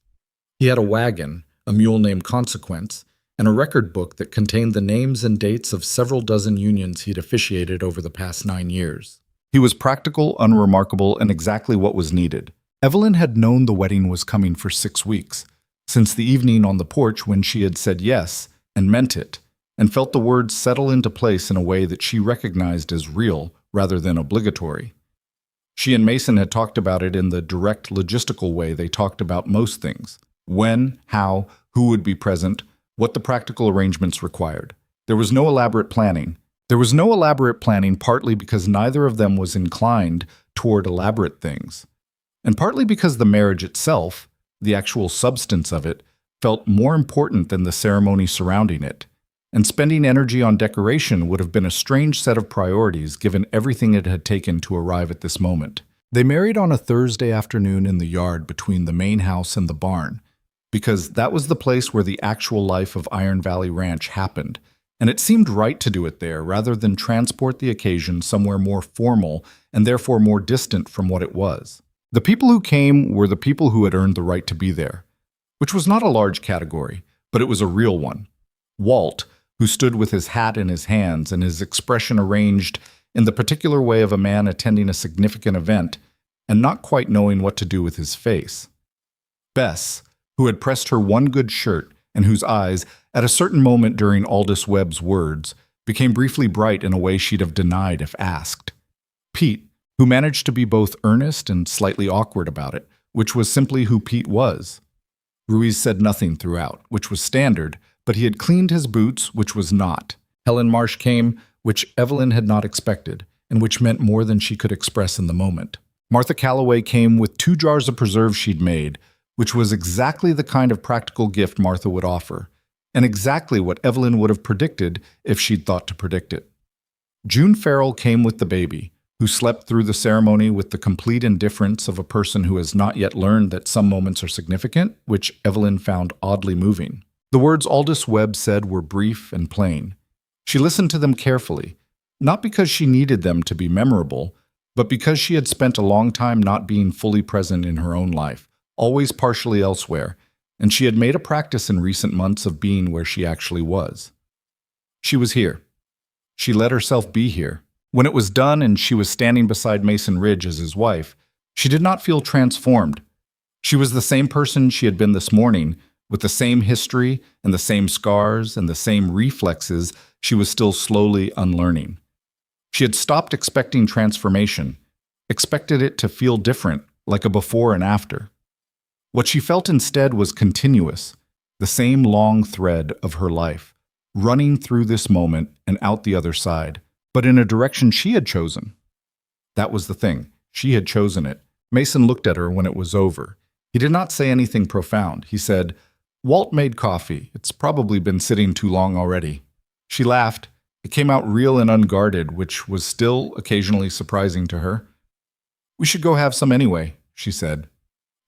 He had a wagon, a mule named Consequence, and a record book that contained the names and dates of several dozen unions he'd officiated over the past 9 years. He was practical, unremarkable, and exactly what was needed. Evelyn had known the wedding was coming for 6 weeks, since the evening on the porch when she had said yes and meant it, and felt the words settle into place in a way that she recognized as real rather than obligatory. She and Mason had talked about it in the direct logistical way they talked about most things. When, how, who would be present, what the practical arrangements required. There was no elaborate planning. Partly because neither of them was inclined toward elaborate things, and partly because the marriage itself, the actual substance of it, felt more important than the ceremony surrounding it, and spending energy on decoration would have been a strange set of priorities given everything it had taken to arrive at this moment. They married on a Thursday afternoon in the yard between the main house and the barn, because that was the place where the actual life of Iron Valley Ranch happened, and it seemed right to do it there rather than transport the occasion somewhere more formal and therefore more distant from what it was. The people who came were the people who had earned the right to be there, which was not a large category, but it was a real one. Walt, who stood with his hat in his hands and his expression arranged in the particular way of a man attending a significant event and not quite knowing what to do with his face. Bess, who had pressed her one good shirt and whose eyes, at a certain moment during Aldous Webb's words, became briefly bright in a way she'd have denied if asked. Pete, who managed to be both earnest and slightly awkward about it, which was simply who Pete was. Ruiz said nothing throughout, which was standard, but he had cleaned his boots, which was not. Helen Marsh came, which Evelyn had not expected, and which meant more than she could express in the moment. Martha Calloway came with 2 jars of preserves she'd made, which was exactly the kind of practical gift Martha would offer, and exactly what Evelyn would have predicted if she'd thought to predict it. June Farrell came with the baby, who slept through the ceremony with the complete indifference of a person who has not yet learned that some moments are significant, which Evelyn found oddly moving. The words Aldous Webb said were brief and plain. She listened to them carefully, not because she needed them to be memorable, but because she had spent a long time not being fully present in her own life, always partially elsewhere, and she had made a practice in recent months of being where she actually was. She was here. She let herself be here. When it was done and she was standing beside Mason Ridge as his wife, she did not feel transformed. She was the same person she had been this morning, with the same history and the same scars and the same reflexes she was still slowly unlearning. She had stopped expecting transformation, expected it to feel different, like a before and after. What she felt instead was continuous, the same long thread of her life, running through this moment and out the other side, but in a direction she had chosen. That was the thing. She had chosen it. Mason looked at her when it was over. He did not say anything profound. He said, "Walt made coffee. It's probably been sitting too long already." She laughed. It came out real and unguarded, which was still occasionally surprising to her. "We should go have some anyway," she said.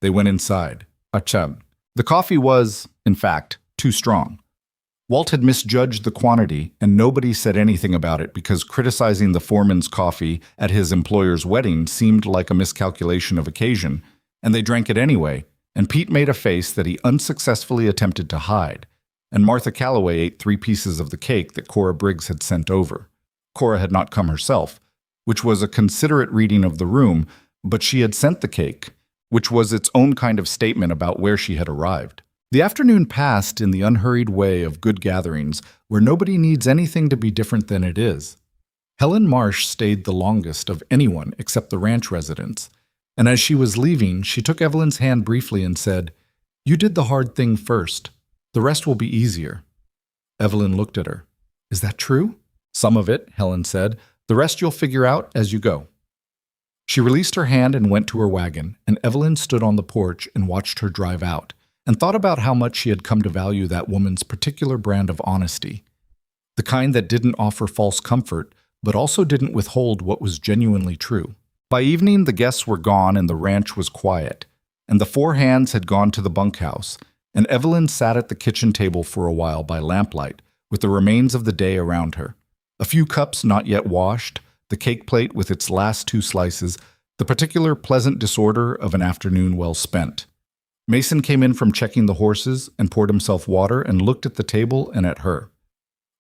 They went inside. Acham. The coffee was, in fact, too strong. Walt had misjudged the quantity, and nobody said anything about it because criticizing the foreman's coffee at his employer's wedding seemed like a miscalculation of occasion, and they drank it anyway, and Pete made a face that he unsuccessfully attempted to hide, and Martha Calloway ate 3 pieces of the cake that Cora Briggs had sent over. Cora had not come herself, which was a considerate reading of the room, but she had sent the cake, which was its own kind of statement about where she had arrived. The afternoon passed in the unhurried way of good gatherings, where nobody needs anything to be different than it is. Helen Marsh stayed the longest of anyone except the ranch residents, and as she was leaving, she took Evelyn's hand briefly and said, "You did the hard thing first. The rest will be easier." Evelyn looked at her. "Is that true?" "Some of it," Helen said. "The rest you'll figure out as you go." She released her hand and went to her wagon, and Evelyn stood on the porch and watched her drive out, and thought about how much she had come to value that woman's particular brand of honesty, the kind that didn't offer false comfort, but also didn't withhold what was genuinely true. By evening, the guests were gone and the ranch was quiet, and the 4 hands had gone to the bunkhouse, and Evelyn sat at the kitchen table for a while by lamplight, with the remains of the day around her. A few cups not yet washed, the cake plate with its last 2 slices, the particular pleasant disorder of an afternoon well spent. Mason came in from checking the horses and poured himself water and looked at the table and at her.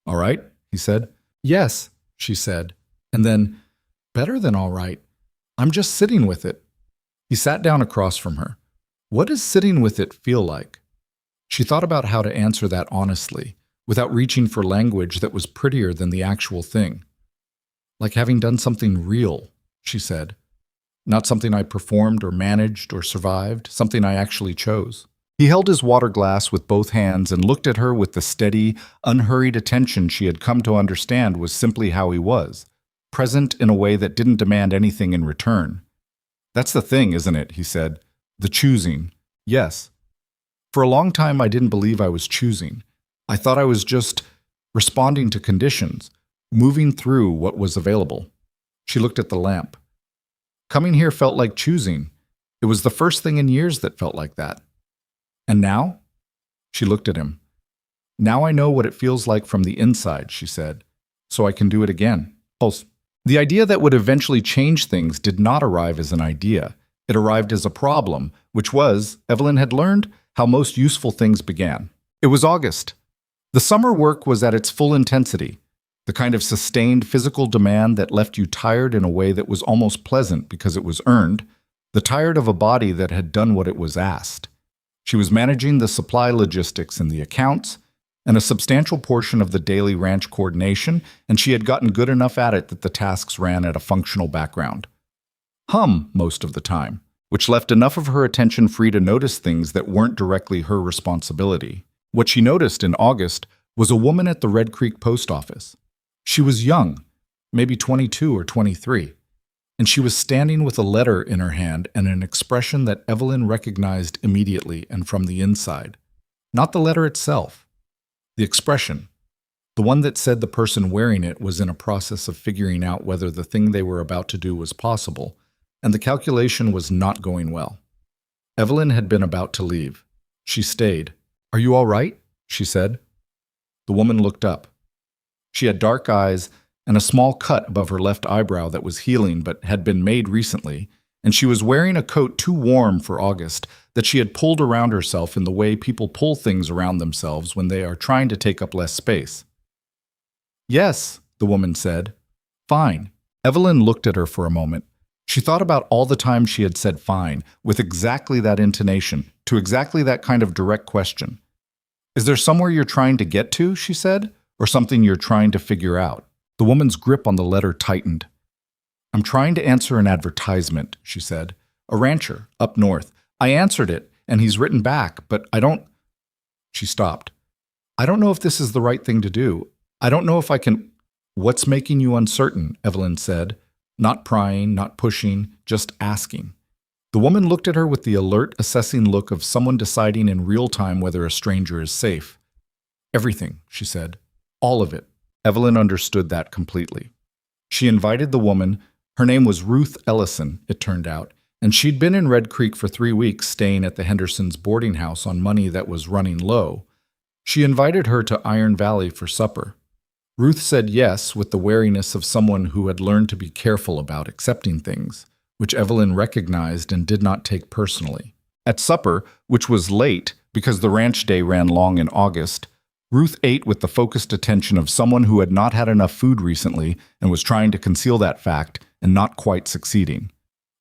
"All right?" he said. "Yes," she said, and then, "Better than all right. I'm just sitting with it." He sat down across from her. "What does sitting with it feel like?" She thought about how to answer that honestly, without reaching for language that was prettier than the actual thing. "Like having done something real," she said. not something I performed or managed or survived, something I actually chose. He held his water glass with both hands and looked at her with the steady, unhurried attention she had come to understand was simply how he was, present in a way that didn't demand anything in return. "That's the thing, isn't it?" he said. "The choosing." "Yes. For a long time I didn't believe I was choosing. I thought I was just responding to conditions, moving through what was available." She looked at the lamp. "Coming here felt like choosing. It was the first thing in years that felt like that. And now?" She looked at him. "Now I know what it feels like from the inside," she said, "so I can do it again." Pulse. The idea that would eventually change things did not arrive as an idea. It arrived as a problem, which was, Evelyn had learned, how most useful things began. It was August. The summer work was at its full intensity, the kind of sustained physical demand that left you tired in a way that was almost pleasant because it was earned, the tired of a body that had done what it was asked. She was managing the supply logistics and the accounts, and a substantial portion of the daily ranch coordination, and she had gotten good enough at it that the tasks ran at a functional background. Most of the time, which left enough of her attention free to notice things that weren't directly her responsibility. What she noticed in August was a woman at the Red Creek post office. She was young, maybe 22 or 23, and she was standing with a letter in her hand and an expression that Evelyn recognized immediately and from the inside. Not the letter itself. The expression, the one that said the person wearing it was in a process of figuring out whether the thing they were about to do was possible, and the calculation was not going well. Evelyn had been about to leave. She stayed. "Are you all right?" she said. The woman looked up. She had dark eyes and a small cut above her left eyebrow that was healing but had been made recently, and she was wearing a coat too warm for August that she had pulled around herself in the way people pull things around themselves when they are trying to take up less space. "Yes," the woman said. "Fine." Evelyn looked at her for a moment. She thought about all the time she had said fine, with exactly that intonation, to exactly that kind of direct question. "Is there somewhere you're trying to get to," she said, "or something you're trying to figure out?" The woman's grip on the letter tightened. "I'm trying to answer an advertisement," she said. "A rancher, up north. I answered it, and he's written back, but I don't—" She stopped. "I don't know if this is the right thing to do. I don't know if I can—" "What's making you uncertain?" Evelyn said. Not prying, not pushing, just asking. The woman looked at her with the alert, assessing look of someone deciding in real time whether a stranger is safe. "Everything," she said. "All of it." Evelyn understood that completely. She invited the woman. Her name was Ruth Ellison, it turned out, and she'd been in Red Creek for 3 weeks staying at the Hendersons' boarding house on money that was running low. She invited her to Iron Valley for supper. Ruth said yes with the wariness of someone who had learned to be careful about accepting things, which Evelyn recognized and did not take personally. At supper, which was late because the ranch day ran long in August, Ruth ate with the focused attention of someone who had not had enough food recently and was trying to conceal that fact and not quite succeeding.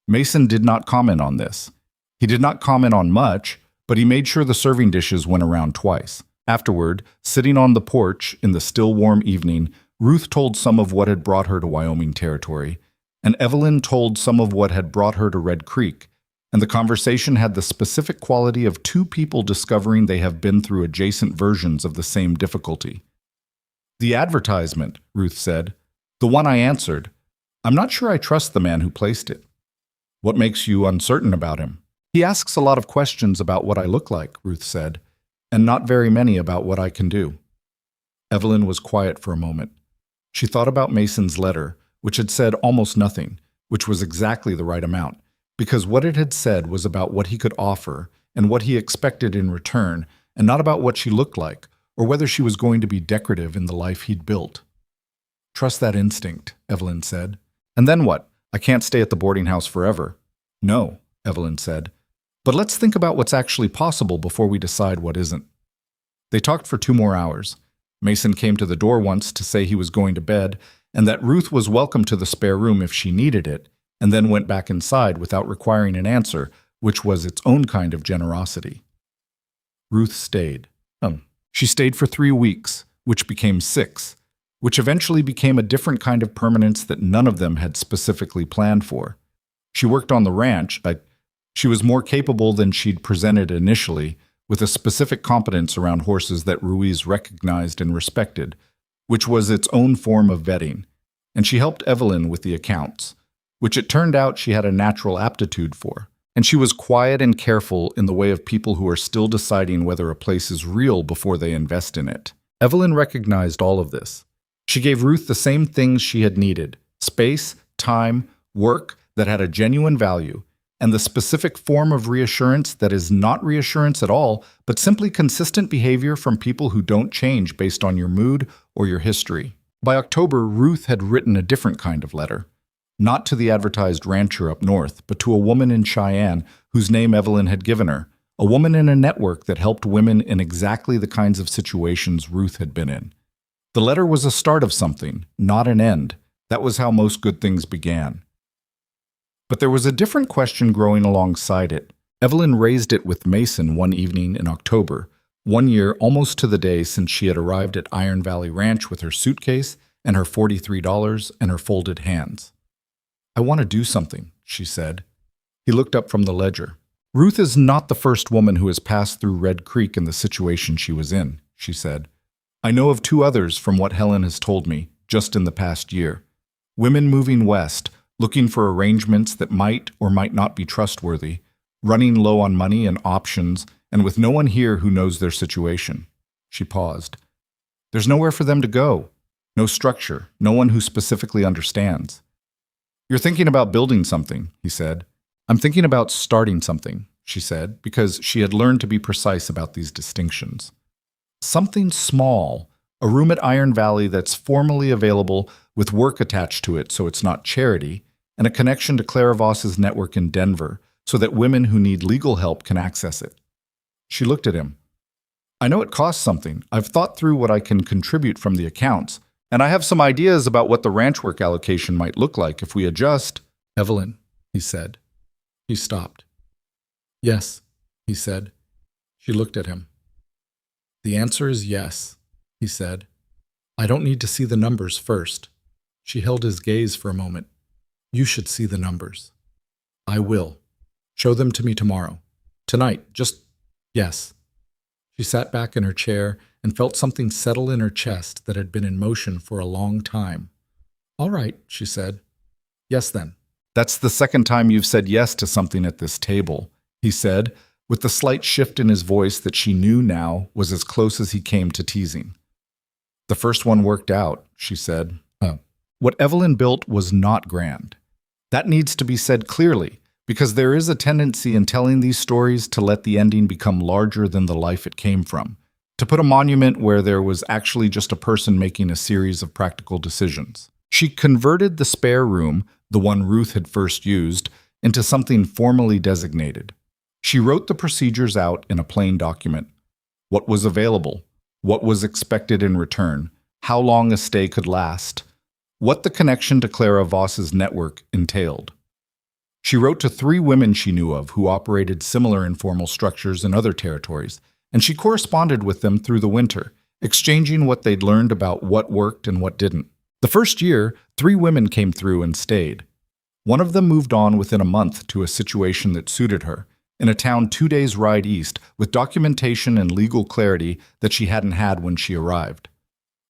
Mason did not comment on this. He did not comment on much, but he made sure the serving dishes went around twice. Afterward, sitting on the porch in the still warm evening, Ruth told some of what had brought her to Wyoming territory, and Evelyn told some of what had brought her to Red Creek, and the conversation had the specific quality of two people discovering they have been through adjacent versions of the same difficulty. "The advertisement," Ruth said. "The one I answered. I'm not sure I trust the man who placed it." "What makes you uncertain about him?" "He asks a lot of questions about what I look like," Ruth said, "and not very many about what I can do." Evelyn was quiet for a moment. She thought about Mason's letter, which had said almost nothing, which was exactly the right amount, because what it had said was about what he could offer and what he expected in return, and not about what she looked like, or whether she was going to be decorative in the life he'd built. "Trust that instinct," Evelyn said. "And then what? I can't stay at the boarding house forever." "No," Evelyn said. "But let's think about what's actually possible before we decide what isn't." They talked for 2 more hours. Mason came to the door once to say he was going to bed, and that Ruth was welcome to the spare room if she needed it, and then went back inside without requiring an answer, which was its own kind of generosity. Ruth stayed. She stayed for 3 weeks, which became 6, which eventually became a different kind of permanence that none of them had specifically planned for. She worked on the ranch. She was more capable than she'd presented initially, with a specific competence around horses that Ruiz recognized and respected, which was its own form of vetting. And she helped Evelyn with the accounts, which it turned out she had a natural aptitude for. And she was quiet and careful in the way of people who are still deciding whether a place is real before they invest in it. Evelyn recognized all of this. She gave Ruth the same things she had needed: space, time, work that had a genuine value, and the specific form of reassurance that is not reassurance at all, but simply consistent behavior from people who don't change based on your mood or your history. By October, Ruth had written a different kind of letter. Not to the advertised rancher up north, but to a woman in Cheyenne whose name Evelyn had given her, a woman in a network that helped women in exactly the kinds of situations Ruth had been in. The letter was a start of something, not an end. That was how most good things began. But there was a different question growing alongside it. Evelyn raised it with Mason one evening in October, 1 year almost to the day since she had arrived at Iron Valley Ranch with her suitcase and her $43 and her folded hands. "I want to do something," she said. He looked up from the ledger. "Ruth is not the first woman who has passed through Red Creek in the situation she was in," she said. "I know of 2 others from what Helen has told me, just in the past year. Women moving west, looking for arrangements that might or might not be trustworthy, running low on money and options, and with no one here who knows their situation." She paused. "There's nowhere for them to go. No structure, no one who specifically understands." "You're thinking about building something," he said. "I'm thinking about starting something," she said, because she had learned to be precise about these distinctions. "Something small, a room at Iron Valley that's formally available with work attached to it so it's not charity, and a connection to Clara Voss's network in Denver so that women who need legal help can access it." She looked at him. "I know it costs something. I've thought through what I can contribute from the accounts, and I have some ideas about what the ranch work allocation might look like if we adjust." "Evelyn," he said. He stopped. "Yes," he said. She looked at him. "The answer is yes," he said. "I don't need to see the numbers first." She held his gaze for a moment. "You should see the numbers." "I will. Show them to me tomorrow. Tonight, just yes." She sat back in her chair and felt something settle in her chest that had been in motion for a long time. "All right," she said. "Yes, then." "That's the second time you've said yes to something at this table," he said, with the slight shift in his voice that she knew now was as close as he came to teasing. "The first one worked out," she said. What Evelyn built was not grand. That needs to be said clearly, because there is a tendency in telling these stories to let the ending become larger than the life it came from, to put a monument where there was actually just a person making a series of practical decisions. She converted the spare room, the one Ruth had first used, into something formally designated. She wrote the procedures out in a plain document. What was available, what was expected in return, how long a stay could last, what the connection to Clara Voss's network entailed. She wrote to 3 women she knew of who operated similar informal structures in other territories, and she corresponded with them through the winter, exchanging what they'd learned about what worked and what didn't. The first year, 3 women came through and stayed. One of them moved on within a month to a situation that suited her, in a town 2 days' ride east, with documentation and legal clarity that she hadn't had when she arrived.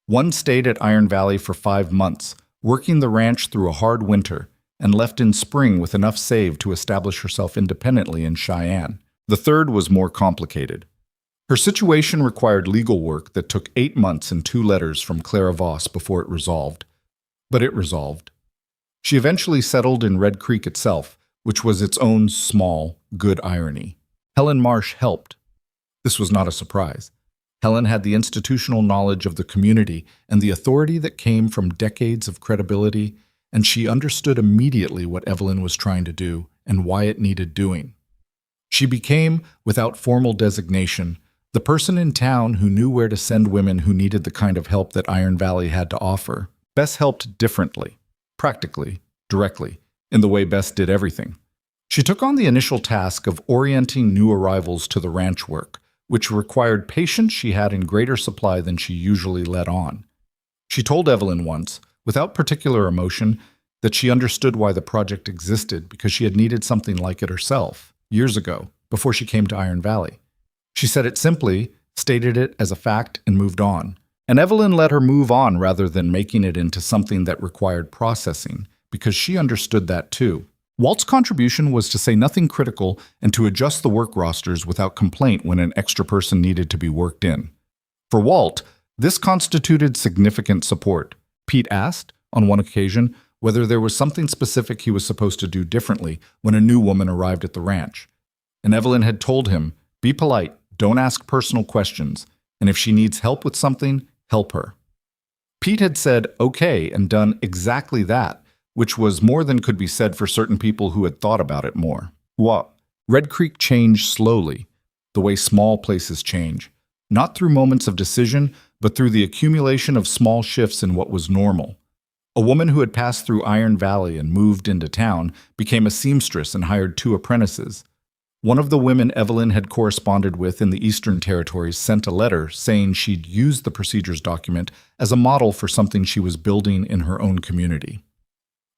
One stayed at Iron Valley for 5 months, working the ranch through a hard winter, and left in spring with enough saved to establish herself independently in Cheyenne. The third was more complicated. Her situation required legal work that took 8 months and 2 letters from Clara Voss before it resolved. But it resolved. She eventually settled in Red Creek itself, which was its own small, good irony. Helen Marsh helped. This was not a surprise. Helen had the institutional knowledge of the community and the authority that came from decades of credibility, and she understood immediately what Evelyn was trying to do and why it needed doing. She became, without formal designation, the person in town who knew where to send women who needed the kind of help that Iron Valley had to offer. Bess helped differently, practically, directly, in the way Bess did everything. She took on the initial task of orienting new arrivals to the ranch work, which required patience she had in greater supply than she usually let on. She told Evelyn once, without particular emotion, that she understood why the project existed because she had needed something like it herself, years ago, before she came to Iron Valley. She said it simply, stated it as a fact, and moved on. And Evelyn let her move on rather than making it into something that required processing, because she understood that too. Walt's contribution was to say nothing critical and to adjust the work rosters without complaint when an extra person needed to be worked in. For Walt, this constituted significant support. Pete asked, on one occasion, whether there was something specific he was supposed to do differently when a new woman arrived at the ranch. And Evelyn had told him, "Be polite, don't ask personal questions, and if she needs help with something, help her." Pete had said okay and done exactly that, which was more than could be said for certain people who had thought about it more. What? Red Creek changed slowly, the way small places change, not through moments of decision, but through the accumulation of small shifts in what was normal. A woman who had passed through Iron Valley and moved into town became a seamstress and hired 2 apprentices. One of the women Evelyn had corresponded with in the Eastern Territories sent a letter saying she'd used the procedures document as a model for something she was building in her own community.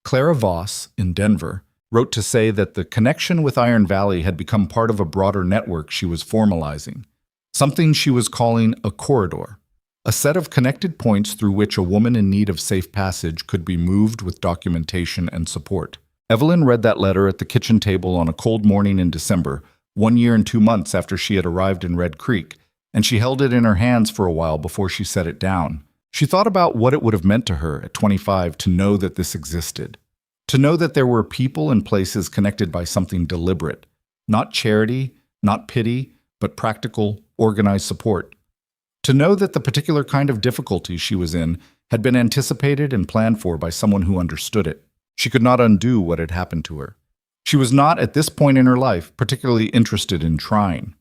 Clara Voss, in Denver, wrote to say that the connection with Iron Valley had become part of a broader network she was formalizing, something she was calling a corridor, a set of connected points through which a woman in need of safe passage could be moved with documentation and support. Evelyn read that letter at the kitchen table on a cold morning in December, 1 year and 2 months after she had arrived in Red Creek, and she held it in her hands for a while before she set it down. She thought about what it would have meant to her at 25 to know that this existed, to know that there were people and places connected by something deliberate, not charity, not pity, but practical, organized support. To know that the particular kind of difficulty she was in had been anticipated and planned for by someone who understood it. She could not undo what had happened to her. She was not, at this point in her life, particularly interested in trying.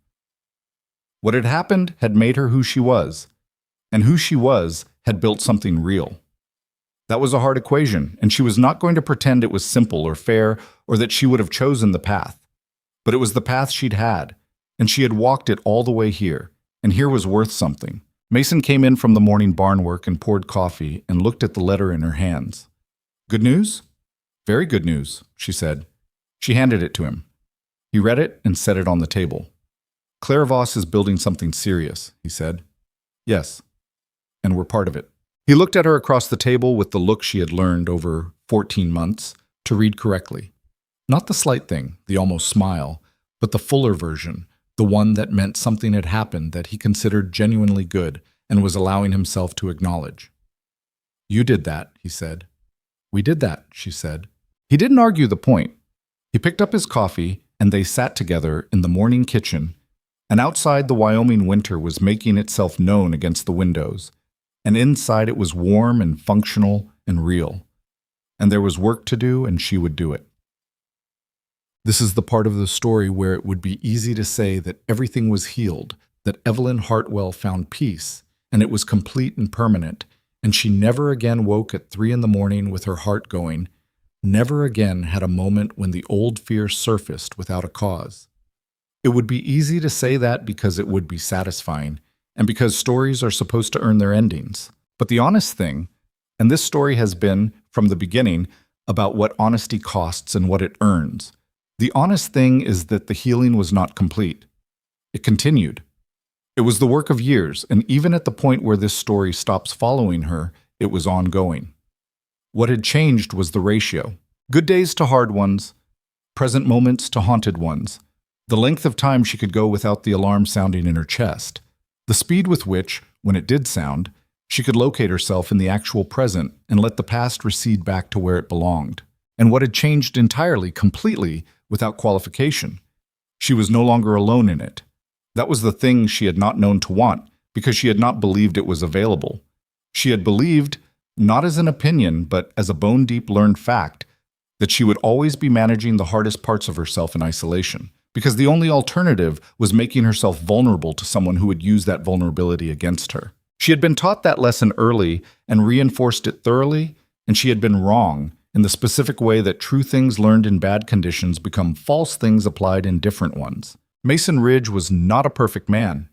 What had happened had made her who she was, and who she was had built something real. That was a hard equation, and she was not going to pretend it was simple or fair or that she would have chosen the path. But it was the path she'd had, and she had walked it all the way here, and here was worth something. Mason came in from the morning barn work and poured coffee and looked at the letter in her hands. "Good news?" "Very good news," she said. She handed it to him. He read it and set it on the table. "Clara Voss is building something serious," he said. "Yes, and we're part of it." He looked at her across the table with the look she had learned over 14 months to read correctly. Not the slight thing, the almost smile, but the fuller version, the one that meant something had happened that he considered genuinely good and was allowing himself to acknowledge. "You did that," he said. "We did that," she said. He didn't argue the point. He picked up his coffee, and they sat together in the morning kitchen, and outside the Wyoming winter was making itself known against the windows, and inside it was warm and functional and real. And there was work to do, and she would do it. This is the part of the story where it would be easy to say that everything was healed, that Evelyn Hartwell found peace, and it was complete and permanent, and she never again woke at 3 a.m. with her heart going, never again had a moment when the old fear surfaced without a cause. It would be easy to say that because it would be satisfying, and because stories are supposed to earn their endings. But the honest thing, and this story has been, from the beginning, about what honesty costs and what it earns, the honest thing is that the healing was not complete. It continued. It was the work of years, and even at the point where this story stops following her, it was ongoing. What had changed was the ratio. Good days to hard ones, present moments to haunted ones, the length of time she could go without the alarm sounding in her chest, the speed with which, when it did sound, she could locate herself in the actual present and let the past recede back to where it belonged. And what had changed entirely, completely, without qualification. She was no longer alone in it. That was the thing she had not known to want, because she had not believed it was available. She had believed, not as an opinion, but as a bone-deep learned fact, that she would always be managing the hardest parts of herself in isolation, because the only alternative was making herself vulnerable to someone who would use that vulnerability against her. She had been taught that lesson early and reinforced it thoroughly, and she had been wrong in the specific way that true things learned in bad conditions become false things applied in different ones. Mason Ridge was not a perfect man.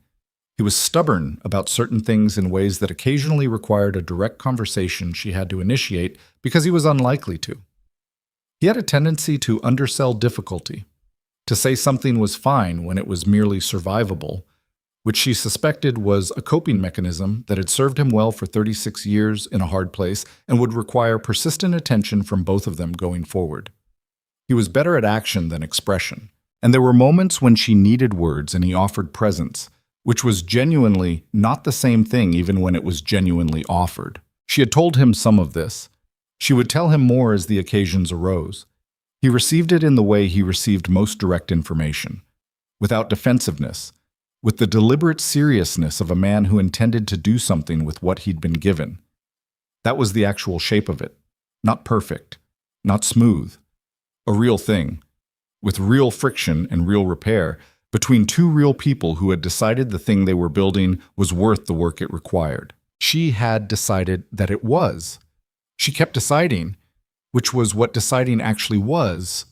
He was stubborn about certain things in ways that occasionally required a direct conversation she had to initiate because he was unlikely to. He had a tendency to undersell difficulty, to say something was fine when it was merely survivable, which she suspected was a coping mechanism that had served him well for 36 years in a hard place and would require persistent attention from both of them going forward. He was better at action than expression, and there were moments when she needed words and he offered presence, which was genuinely not the same thing even when it was genuinely offered. She had told him some of this. She would tell him more as the occasions arose. He received it in the way he received most direct information, without defensiveness, with the deliberate seriousness of a man who intended to do something with what he'd been given. That was the actual shape of it. Not perfect, not smooth. A real thing, with real friction and real repair, between two real people who had decided the thing they were building was worth the work it required. She had decided that it was. She kept deciding, which was what deciding actually was,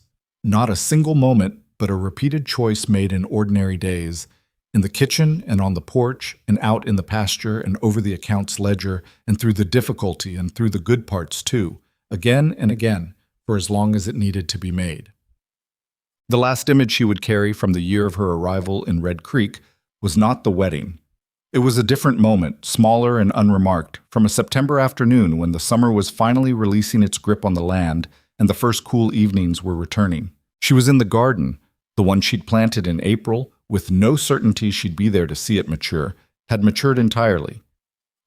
not a single moment, but a repeated choice made in ordinary days, in the kitchen and on the porch and out in the pasture and over the accounts ledger and through the difficulty and through the good parts too, again and again, for as long as it needed to be made. The last image she would carry from the year of her arrival in Red Creek was not the wedding. It was a different moment, smaller and unremarked, from a September afternoon when the summer was finally releasing its grip on the land and the first cool evenings were returning. She was in the garden, the one she'd planted in April, with no certainty she'd be there to see it mature, had matured entirely.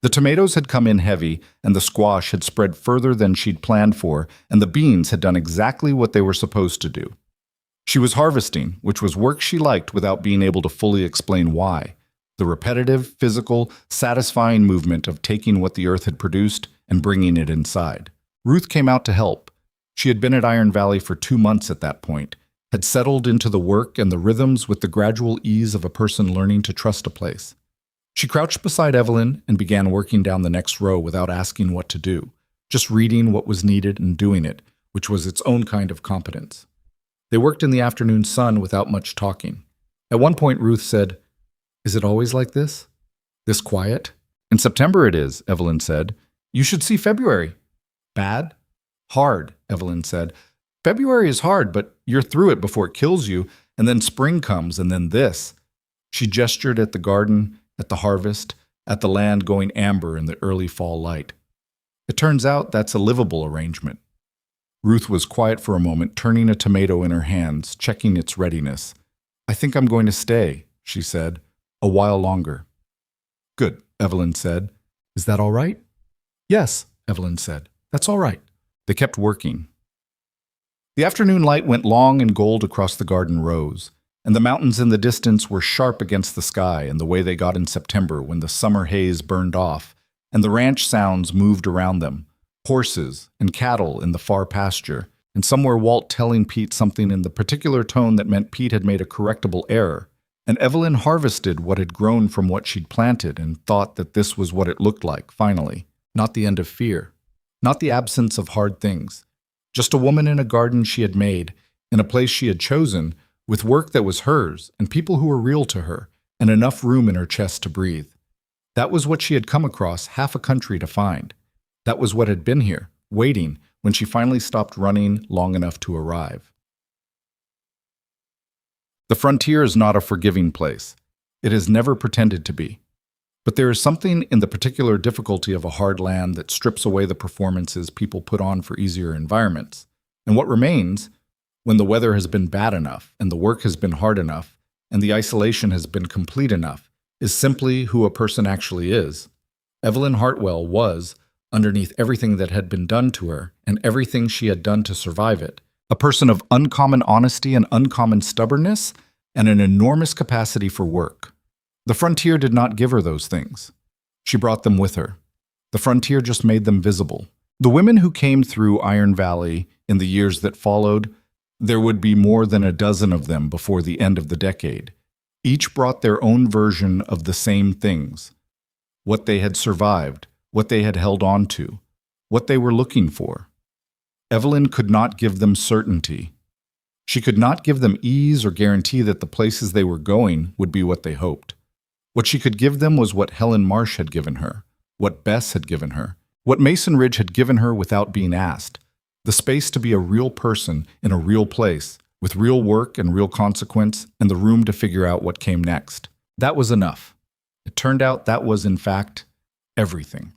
The tomatoes had come in heavy, and the squash had spread further than she'd planned for, and the beans had done exactly what they were supposed to do. She was harvesting, which was work she liked without being able to fully explain why. The repetitive, physical, satisfying movement of taking what the earth had produced and bringing it inside. Ruth came out to help. She had been at Iron Valley for 2 months at that point, had settled into the work and the rhythms with the gradual ease of a person learning to trust a place. She crouched beside Evelyn and began working down the next row without asking what to do, just reading what was needed and doing it, which was its own kind of competence. They worked in the afternoon sun without much talking. At one point, Ruth said, "Is it always like this? This quiet?" "In September it is," Evelyn said. "You should see February." "Bad?" "Hard," Evelyn said. "February is hard, but you're through it before it kills you, and then spring comes, and then this." She gestured at the garden, at the harvest, at the land going amber in the early fall light. "It turns out that's a livable arrangement." Ruth was quiet for a moment, turning a tomato in her hands, checking its readiness. "I think I'm going to stay," she said. "A while longer." "Good," Evelyn said. "Is that all right?" "Yes," Evelyn said. "That's all right." They kept working. The afternoon light went long and gold across the garden rows, and the mountains in the distance were sharp against the sky in the way they got in September when the summer haze burned off, and the ranch sounds moved around them, horses and cattle in the far pasture, and somewhere Walt telling Pete something in the particular tone that meant Pete had made a correctable error, and Evelyn harvested what had grown from what she'd planted and thought that this was what it looked like, finally, not the end of fear, not the absence of hard things. Just a woman in a garden she had made, in a place she had chosen, with work that was hers, and people who were real to her, and enough room in her chest to breathe. That was what she had come across half a country to find. That was what had been here, waiting, when she finally stopped running long enough to arrive. The frontier is not a forgiving place. It has never pretended to be. But there is something in the particular difficulty of a hard land that strips away the performances people put on for easier environments. And what remains, when the weather has been bad enough, and the work has been hard enough, and the isolation has been complete enough, is simply who a person actually is. Evelyn Hartwell was, underneath everything that had been done to her, and everything she had done to survive it, a person of uncommon honesty and uncommon stubbornness, and an enormous capacity for work. The frontier did not give her those things. She brought them with her. The frontier just made them visible. The women who came through Iron Valley in the years that followed, there would be more than a dozen of them before the end of the decade. Each brought their own version of the same things. What they had survived, what they had held on to, what they were looking for. Evelyn could not give them certainty. She could not give them ease or guarantee that the places they were going would be what they hoped. What she could give them was what Helen Marsh had given her, what Bess had given her, what Mason Ridge had given her without being asked, The space to be a real person in a real place, with real work and real consequence, and the room to figure out what came next. That was enough. It turned out that was, in fact, everything.